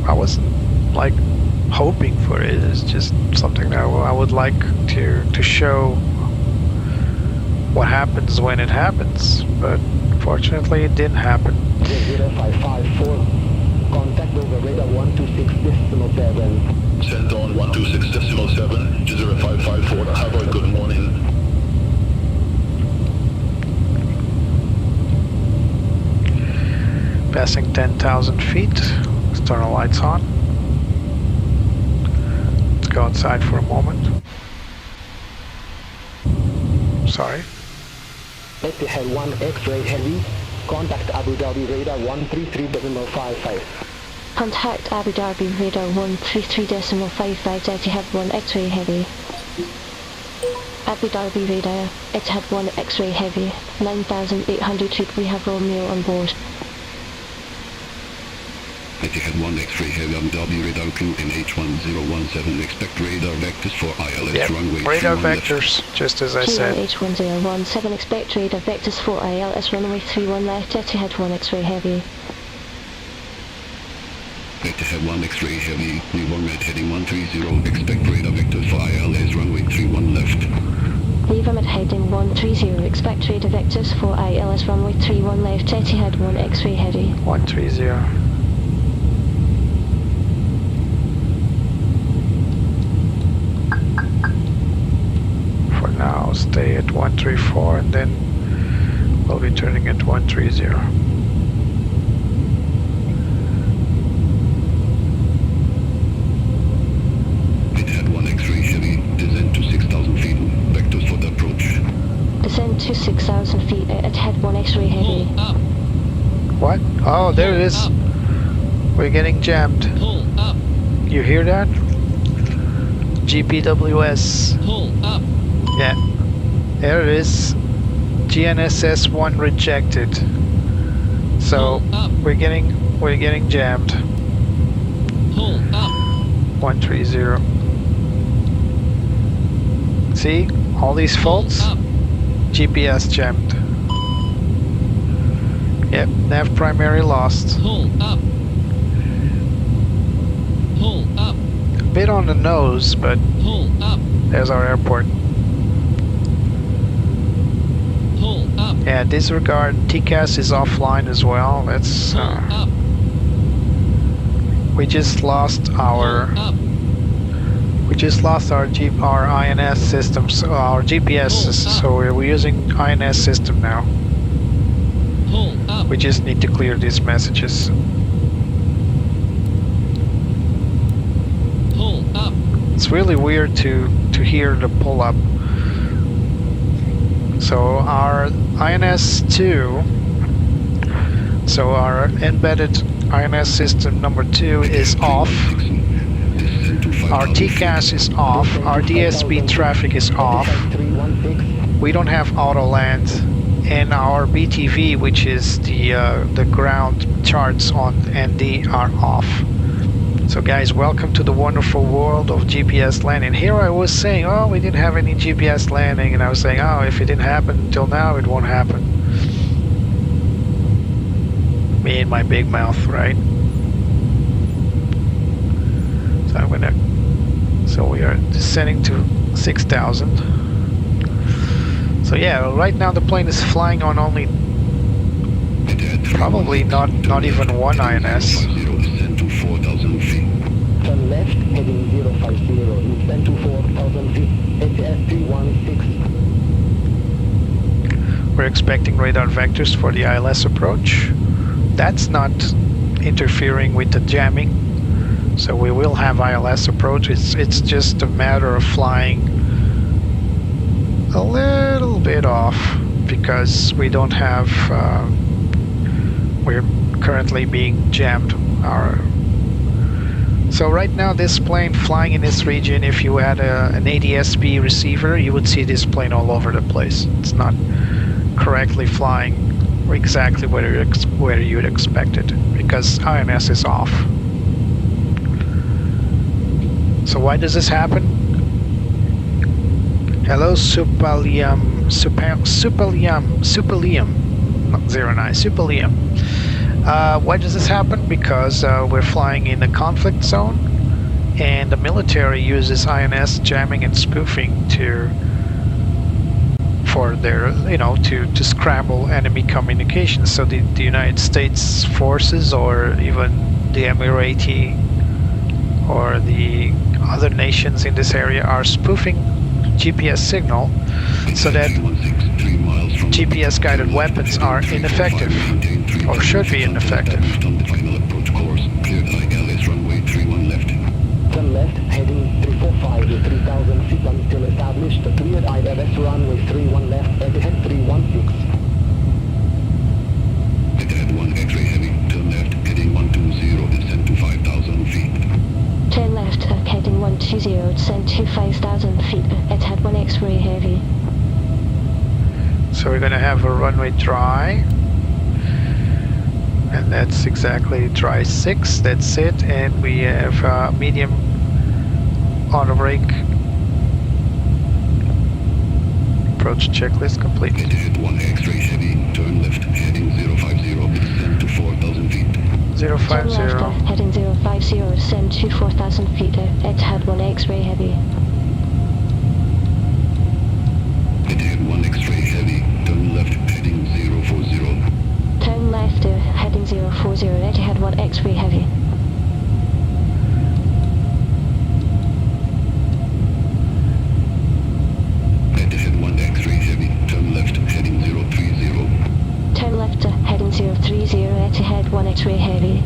I wasn't like hoping for it. It's just something that I would like to show what happens when it happens. But fortunately it didn't happen. 0554, contact over radar 126.7. Send on 126.7, 0554, have a good morning. Passing 10,000 feet, let's turn the lights on. Let's go outside for a moment. Sorry. Etihad 1 X-ray heavy, contact Abu Dhabi radar 133.55. Contact Abu Dhabi radar 133.55 Etihad 1 X-ray heavy. Abu Dhabi radar, Etihad 1 X-ray heavy, 9,800 feet, we have Romeo on board. Etihad 1 X-ray heavy, Abu Dhabi radar crew in H1017, expect radar vectors for ILS runway radar 31 vectors, left. just as I said. H1017, expect radar vectors for ILS runway 31 left, Etihad 1 X-ray heavy. Etihad 1 X-ray heavy, Newborn Red heading 130, expect radar vectors for ILS runway 31 left. Lever at heading 130, expect radar vectors for ILS runway 31 left, Etihad 1 X-ray heavy. 130. For now, stay at 134 and then we'll be turning at 130. Descend to 6,000 feet at Etihad 1 X-ray heavy. What? Oh, there it is. We're getting jammed. You hear that? GPWS. Yeah. There it is. GNSS 1 rejected. So we're getting jammed. 130. See? All these faults? GPS jammed. Yep, nav primary lost. A bit on the nose, but there's our airport. Yeah, disregard. TCAS is offline as well. That's we just lost our We just lost our INS systems, our GPS, so we're using INS system now. Pull up. We just need to clear these messages. Pull up. It's really weird to hear the pull up. So our INS2, so our embedded INS system number 2 is off. Our TCAS is off. Our DSB traffic is off. We don't have auto land, and our BTV, which is the ground charts on ND, are off. So guys, welcome to the wonderful world of GPS landing. Here I was saying, oh, we didn't have any GPS landing, and I was saying, oh, if it didn't happen until now, it won't happen. Me and my big mouth, right? So I'm gonna, so we are descending to 6,000. So yeah, right now the plane is flying on only, probably not even one INS. Turn left, heading 050, descend to 4,000 feet, Etihad 316. We're expecting radar vectors for the ILS approach. That's not interfering with the jamming, so we will have ILS approach. It's just a matter of flying a little bit off because we don't have, we're currently being jammed. So right now this plane flying in this region, if you had an ADS-B receiver, you would see this plane all over the place. It's not correctly flying exactly where you'd expect it because INS is off. So why does this happen? Hello Supalium, not 09, Supalium. Why does this happen? Because we're flying in a conflict zone, and the military uses INS jamming and spoofing for their, to scramble enemy communications. So the United States forces, or even the Emirati or the other nations in this area, are spoofing GPS signal so that GPS guided weapons are ineffective, or should be ineffective. Turn left, heading 345 to 3,000 feet until established. Cleared ILS runway 31 left, Etihad 316. Etihad 1 X-ray heavy, turn left, heading 120, descend to 5,000 feet. Turn left, heading 120, descend to 5,000 feet, Etihad 1 X-ray heavy. So we're going to have a runway dry, and that's exactly dry 6, that's it, and we have medium auto brake. Approach checklist completed. Etihad 1 X-ray heavy, turn left, heading 050, descend to 4,000 feet. 050. Turn left, heading 050, descend to 4,000 feet, Etihad 1 X-ray heavy. Etihad 1 X-ray heavy, turn left, heading 040. Turn left, heading 040, Etihad 1 X-ray heavy. Etihad 1 X-ray heavy, turn left, heading 030. Turn left, heading 030, Etihad 1 X-ray heavy.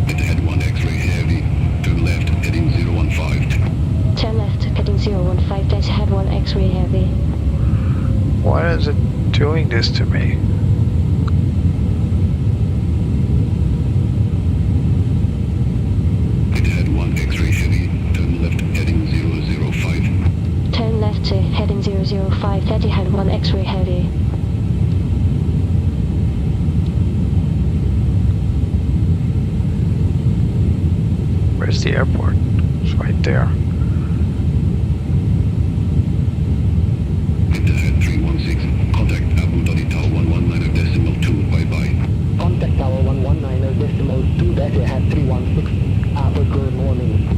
Etihad 1 X-ray heavy, turn left, heading 015. Turn left, heading 015, Etihad 1 X-ray heavy. Why is it doing this to me? Etihad 1 X-ray heavy, turn left, heading 005. Turn left, heading 005, Etihad 1 X-ray heavy. Where's the airport? It's right there. Etihad 316, contact Abu Dhabi Tower 119.2, bye-bye. Contact Tower 119.2, Etihad 316. Good morning.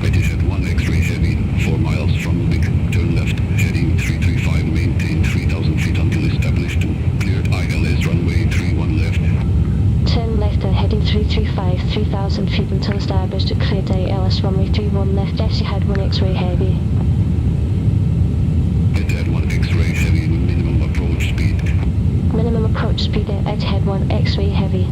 Etihad 1 X-ray heavy, 4 miles from Ubik, turn left, heading 335, maintain 3,000 feet until established 2, cleared ILS X-ray heavy. Etihad 1 X-ray heavy, minimum approach speed. Minimum approach speed at Etihad 1 X-ray heavy.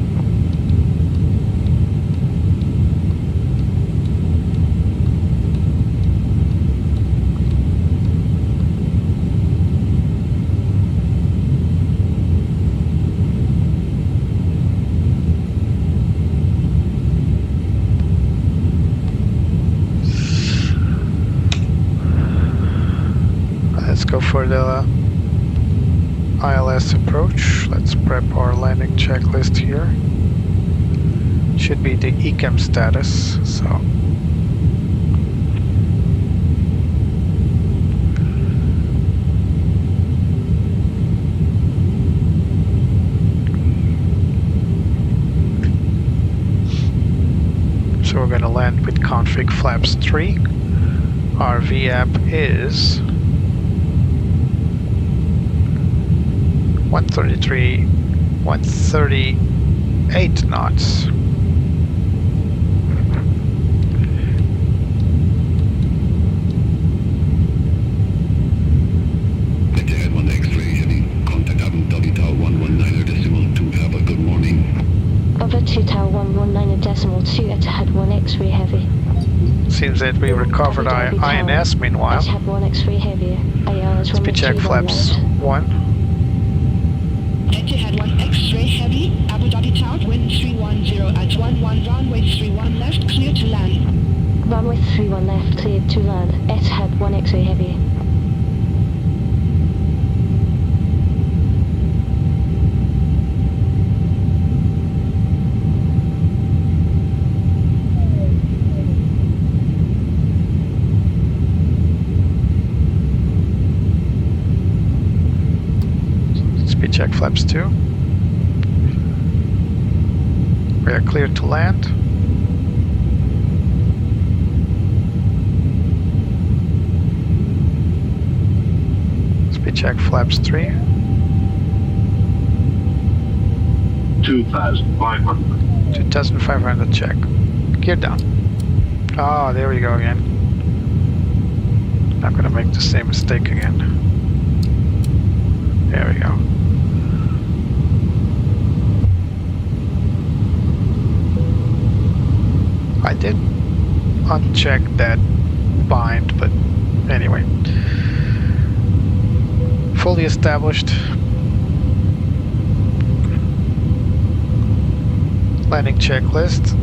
Let's go for the ILS approach. Let's prep our landing checklist here. Should be the ECAM status, so. So we're gonna land with config flaps 3. Our VAP is 138 knots. Etihad 1 X-ray heavy, contact Abu Dhabi Tower 119.2, have a good morning. Over 2 Tower 119.2 Etihad 1 X-ray heavy. Seems that we recovered our INS meanwhile. Etihad 1 X-ray heavy. ALS Speed check flaps 1. Etihad 1 X-ray heavy, Abu Dhabi Tower, wind 310 at 11, runway 31 left, clear to land. Runway 31 left, cleared to land. Etihad 1 X-ray heavy. Speed check flaps 2. We are clear to land. Speed check flaps 3. 2,500. 2,500 check. Gear down. Ah, there we go again. Not gonna make the same mistake again. There we go. I did uncheck that bind, but anyway. Fully established. Landing checklist.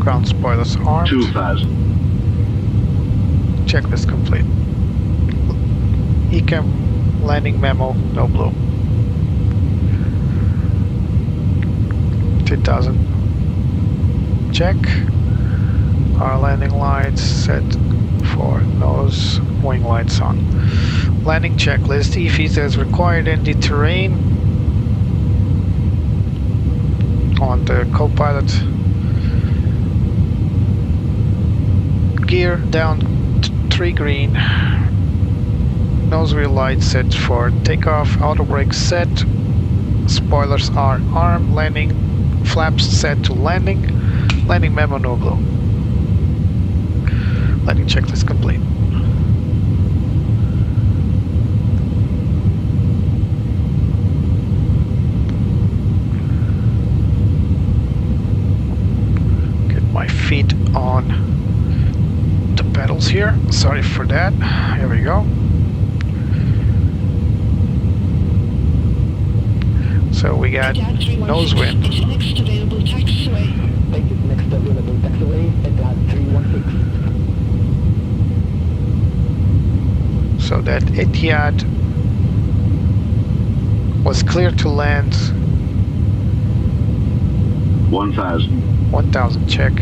Ground spoilers armed. 2,000. Checklist complete. ECAM landing memo, no blue. 2,000. Check. Our landing lights set for nose, wing lights on. Landing checklist, EFIs as required in the terrain. On the co-pilot. Gear down 3 green. Nose wheel light set for takeoff. Auto brake set. Spoilers are armed. Landing flaps set to landing. Landing memo no blue. Landing checklist complete. Get my feet on the pedals here. Sorry for that. Here we go. So we got nose wind. Next available taxiway. Exit next available taxiway, Etihad 316. So that Etihad was clear to land. 1,000. 1,000 check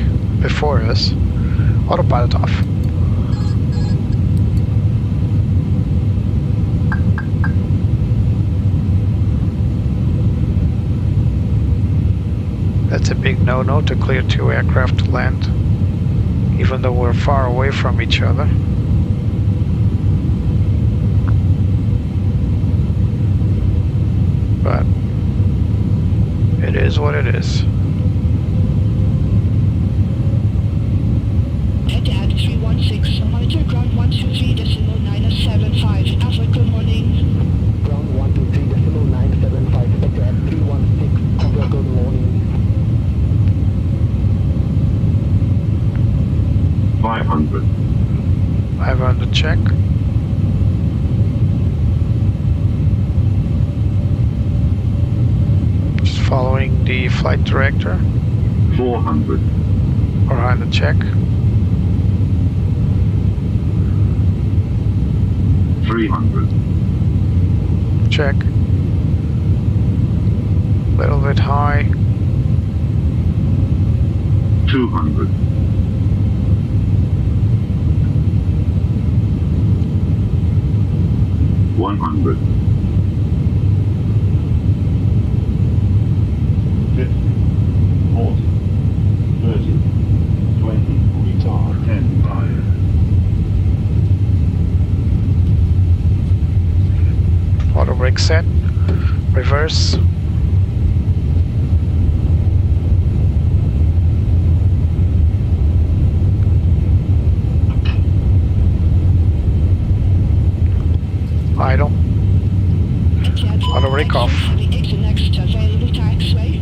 before us. Autopilot off. That's a big no-no to clear 2 aircraft to land, even though we're far away from each other. But it is what it is. 500. 500 check. Just following the flight director. 400. 400 check. 300. Check. Little bit high. 200. 100. 50. 40. 30. 20. Retard. 10. 5. Auto brake set. Reverse. Idle. Auto brake off. Exit next available taxiway.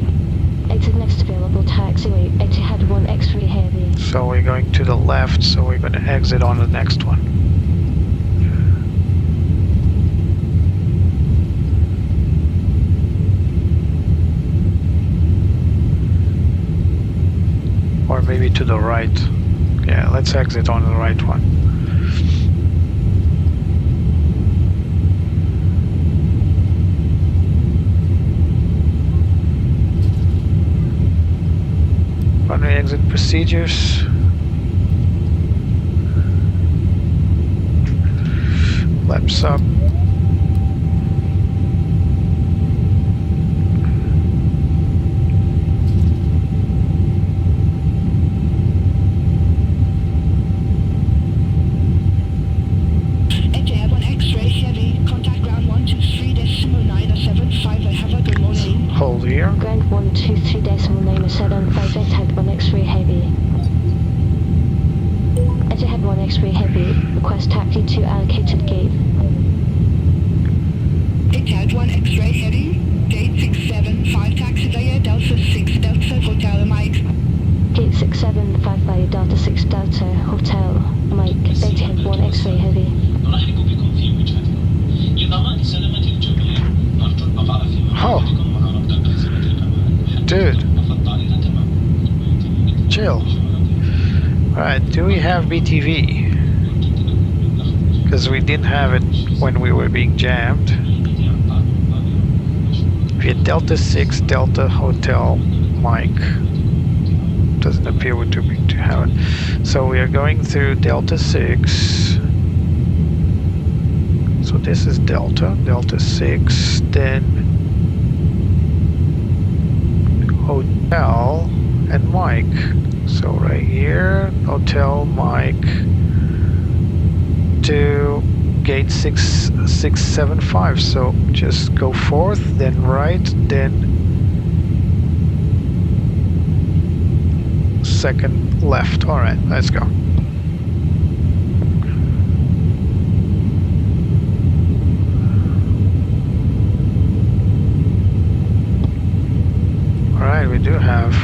Exit next available taxiway, Etihad 1 X-ray heavy. So we're going to the left, so we're going to exit on the next one. Or maybe to the right. Yeah, let's exit on the right one. Runway exit procedures. Flaps up. Etihad 1 X-ray heavy. Contact ground 123.975. Have a good morning. Hold here. Ground 123.975, Etihad 1 X-ray heavy. Etihad 1 X-ray heavy, request taxi to allocated gate. Etihad 1 X-ray heavy. Gate 675 taxi via Delta 6 Delta Hotel Mike. Gate 675 via Delta 6 Delta Hotel Mike, Etihad 1 X-ray heavy. نرحب بكم في وجهتكم. لضمان سلامة الجميع نرجو البقاء في مكانكم وربط أحزمة الأمان. Dude. Chill. Alright, do we have BTV? Because we didn't have it when we were being jammed. Via Delta 6 Delta Hotel Mike. Doesn't appear to have it. So we are going through Delta 6. So this is Delta 6, then Hotel and Mike. So right here, Hotel Mike to gate 675. So just go forth, then right, then second left. All right, let's go. All right, we do have.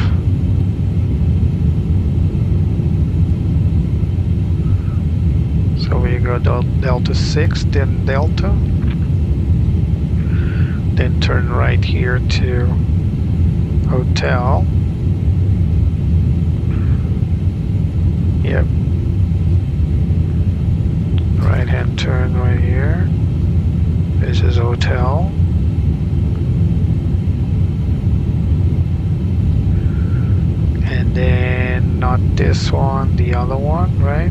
So we go Delta 6, then Delta, then turn right here to Hotel. Yep. Right hand turn right here. This is Hotel. And then not this one, the other one, right?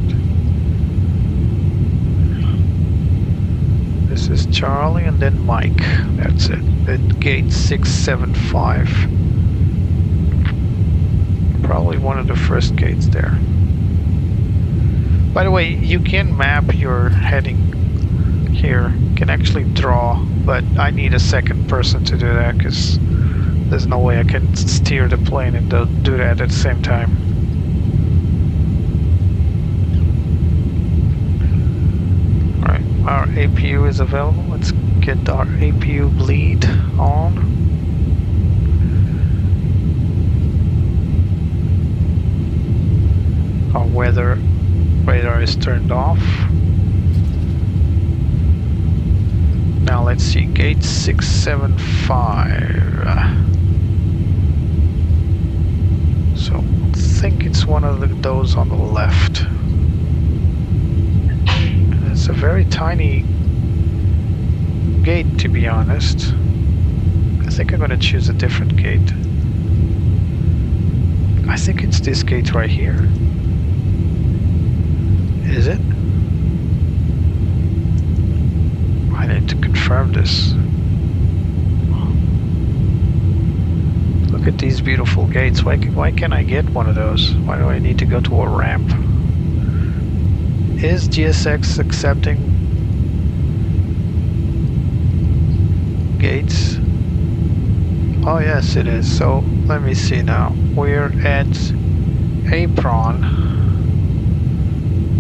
This is Charlie and then Mike. That's it. At gate 675. Probably one of the first gates there. By the way, you can map your heading here. You can actually draw, but I need a second person to do that because there's no way I can steer the plane and do that at the same time. Alright, our APU is available. Let's get our APU bleed on. Our weather is turned off. Now let's see, gate 675. So I think it's one of those on the left. It's a very tiny gate, to be honest. I think I'm gonna choose a different gate. I think it's this gate right here. Is it? I need to confirm this. Look at these beautiful gates. Why can't I get one of those? Why do I need to go to a ramp? Is GSX accepting gates? Oh yes, it is. So let me see now. We're at apron.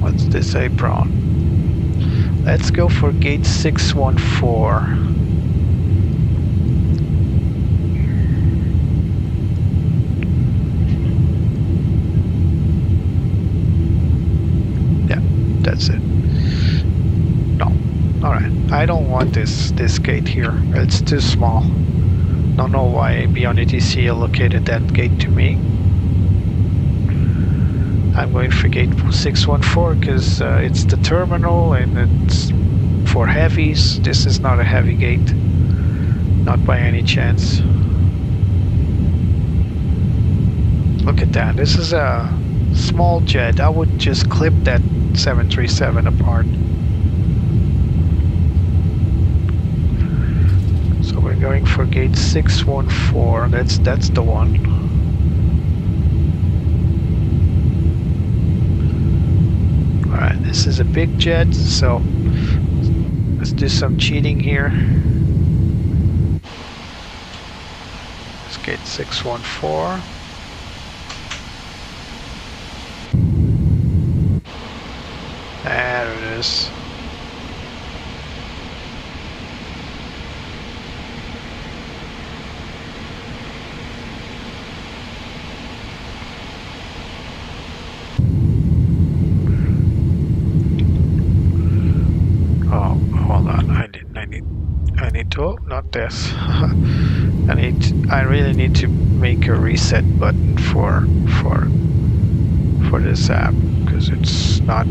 What's this apron? Let's go for gate 614. Yeah, that's it. No. Alright. I don't want this gate here. It's too small. Don't know why Beyond ETC allocated that gate to me. I'm going for gate 614 because it's the terminal and it's for heavies. This is not a heavy gate, not by any chance. Look at that. This is a small jet. I would just clip that 737 apart. So we're going for gate 614. That's the one. Alright, this is a big jet, so let's do some cheating here. Let's get 614. There it is. Oh, not this. I really need to make a reset button for this app because it's not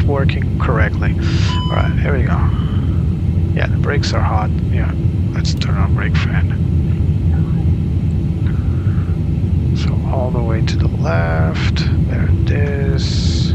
working correctly. All right, here we go. Yeah, the brakes are hot. Yeah, let's turn on brake fan. So all the way to the left. There it is.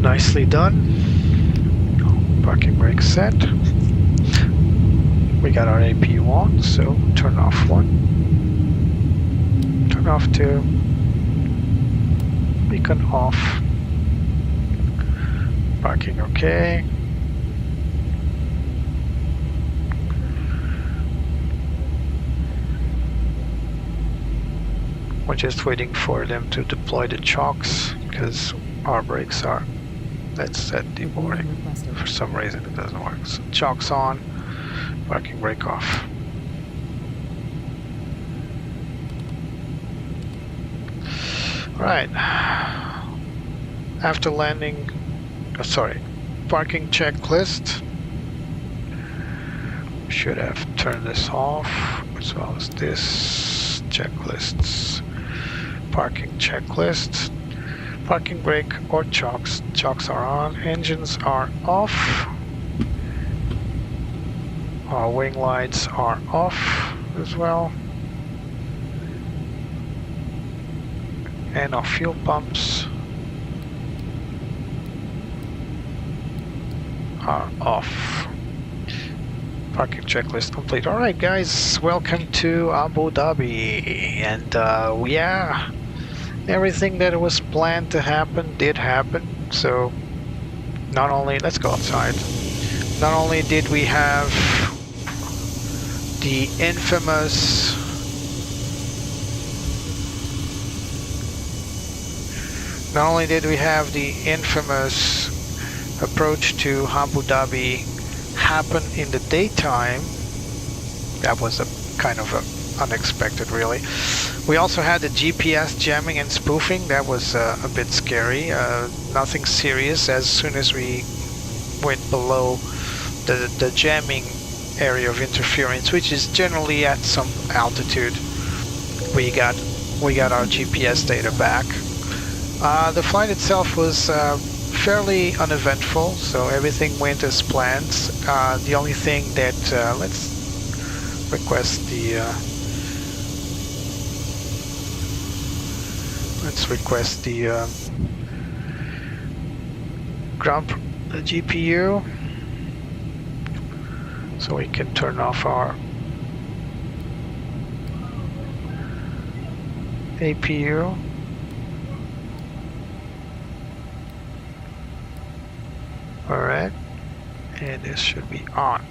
Nicely done. Parking brake set. We got our AP1, so turn off 1. Turn off 2. Beacon off. Parking okay. We're just waiting for them to deploy the chocks because our brakes are. Let's set deboarding. For some reason it doesn't work. So chocks on, parking brake off. Alright. After landing, parking checklist. We should have turned this off as well as this. Checklists. Parking checklist. Parking brake or chocks. Chocks are on. Engines are off. Our wing lights are off as well. And our fuel pumps are off. Parking checklist complete. Alright guys, welcome to Abu Dhabi. And yeah, everything that was planned to happen did happen. So not only, let's go outside. Not only did we have the infamous approach to Abu Dhabi happen in the daytime. That was a kind of unexpected, really. We also had the GPS jamming and spoofing. That was a bit scary. Nothing serious. As soon as we went below the jamming area of interference, which is generally at some altitude, we got our GPS data back. The flight itself was fairly uneventful, so everything went as planned. The only thing that let's request the the GPU, so we can turn off our APU. Alright, and this should be on.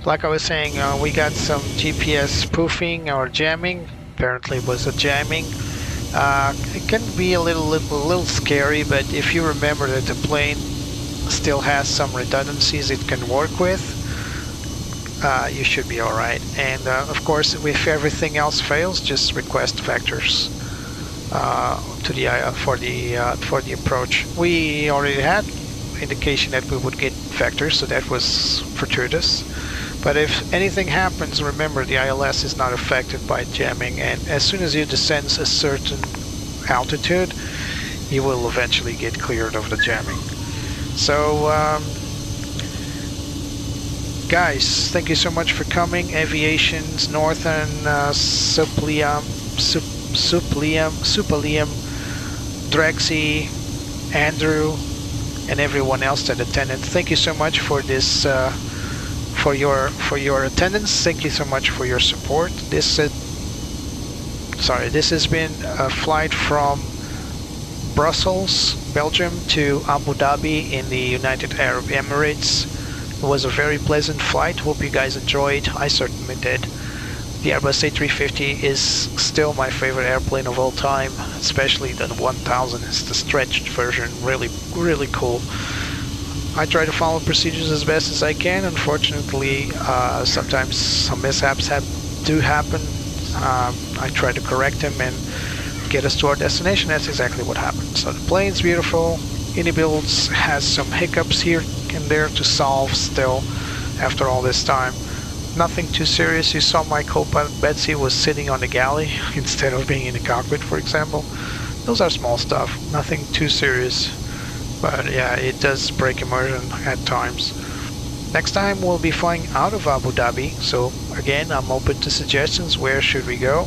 Like I was saying, we got some GPS spoofing or jamming. Apparently it was a jamming. It can be a little scary, but if you remember that the plane still has some redundancies it can work with, you should be alright. And of course, if everything else fails, just request vectors to the for the approach. We already had indication that we would get vectors, so that was fortuitous. But if anything happens, remember the ILS is not affected by jamming, and as soon as you descend a certain altitude, you will eventually get cleared of the jamming. So guys, thank you so much for coming. Aviation's Northern Supalium, Drexy, Andrew, and everyone else that attended. Thank you so much for this, for your attendance. Thank you so much for your support. This has been a flight from Brussels, Belgium to Abu Dhabi in the United Arab Emirates. It was a very pleasant flight. Hope you guys enjoyed. I certainly did. The Airbus A350 is still my favorite airplane of all time, especially the 1000. It's the stretched version. Really cool. I try to follow procedures as best as I can. Unfortunately, sometimes some mishaps do happen. I try to correct them and get us to our destination. That's exactly what happened. So the plane's beautiful. Inibuilds has some hiccups here and there to solve still after all this time. Nothing too serious. You saw my co-pilot Betsy was sitting on the galley instead of being in the cockpit, for example. Those are small stuff, nothing too serious. But yeah, it does break immersion at times. Next time we'll be flying out of Abu Dhabi, so again, I'm open to suggestions. Where should we go?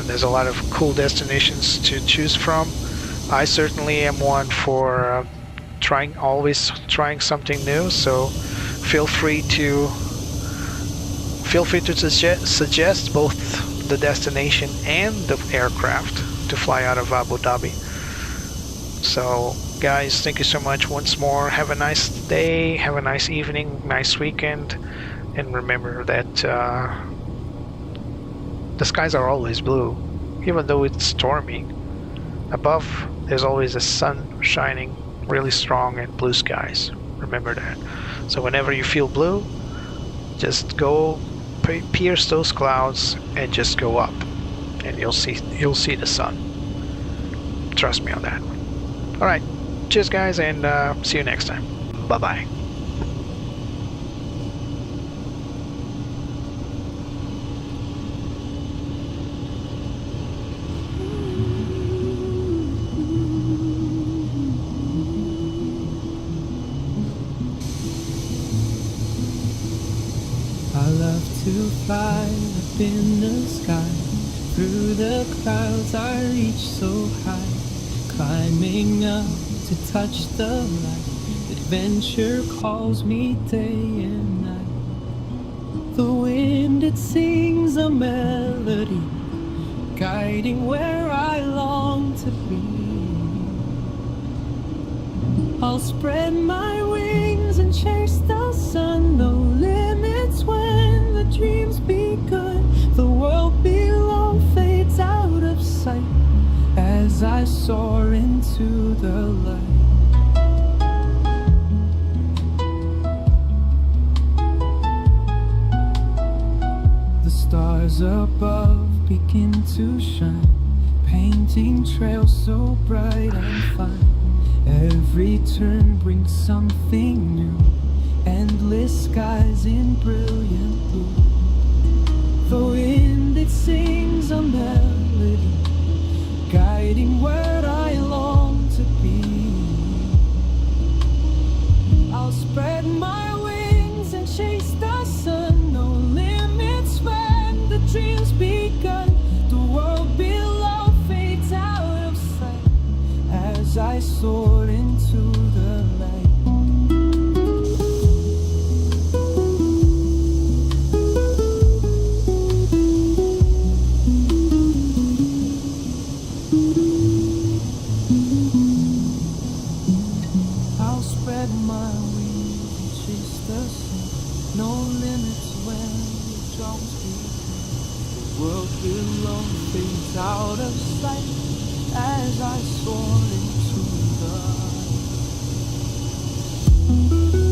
There's a lot of cool destinations to choose from. I certainly am one for always trying something new, so feel free to suggest both the destination and the aircraft to fly out of Abu Dhabi. So guys, thank you so much once more. Have a nice day, have a nice evening, nice weekend, and remember that the skies are always blue, even though it's stormy. Above, there's always a sun shining really strong and blue skies. Remember that. So whenever you feel blue, just go pierce those clouds and just go up, and you'll see the sun. Trust me on that. All right, cheers guys, and see you next time. Bye bye. I love to fly up in the sky. Through the clouds I reach so high, climbing up to touch the light. Adventure calls me day and night. The wind, it sings a melody, guiding where I long to be. I'll spread my wings and chase the sun soar into the light. The stars above begin to shine, painting trails so bright and fine. Every turn brings something new, endless skies in brilliant blue. The wind, it sings a melody, guiding where I long to be. I'll spread my wings and chase the sun, no limits when the dream's begun. The world below fades out of sight as I soar into the light. I'll spread my wings and chase the sun, no limits when the drums beat. The world below fades out of sight as I soar into the light.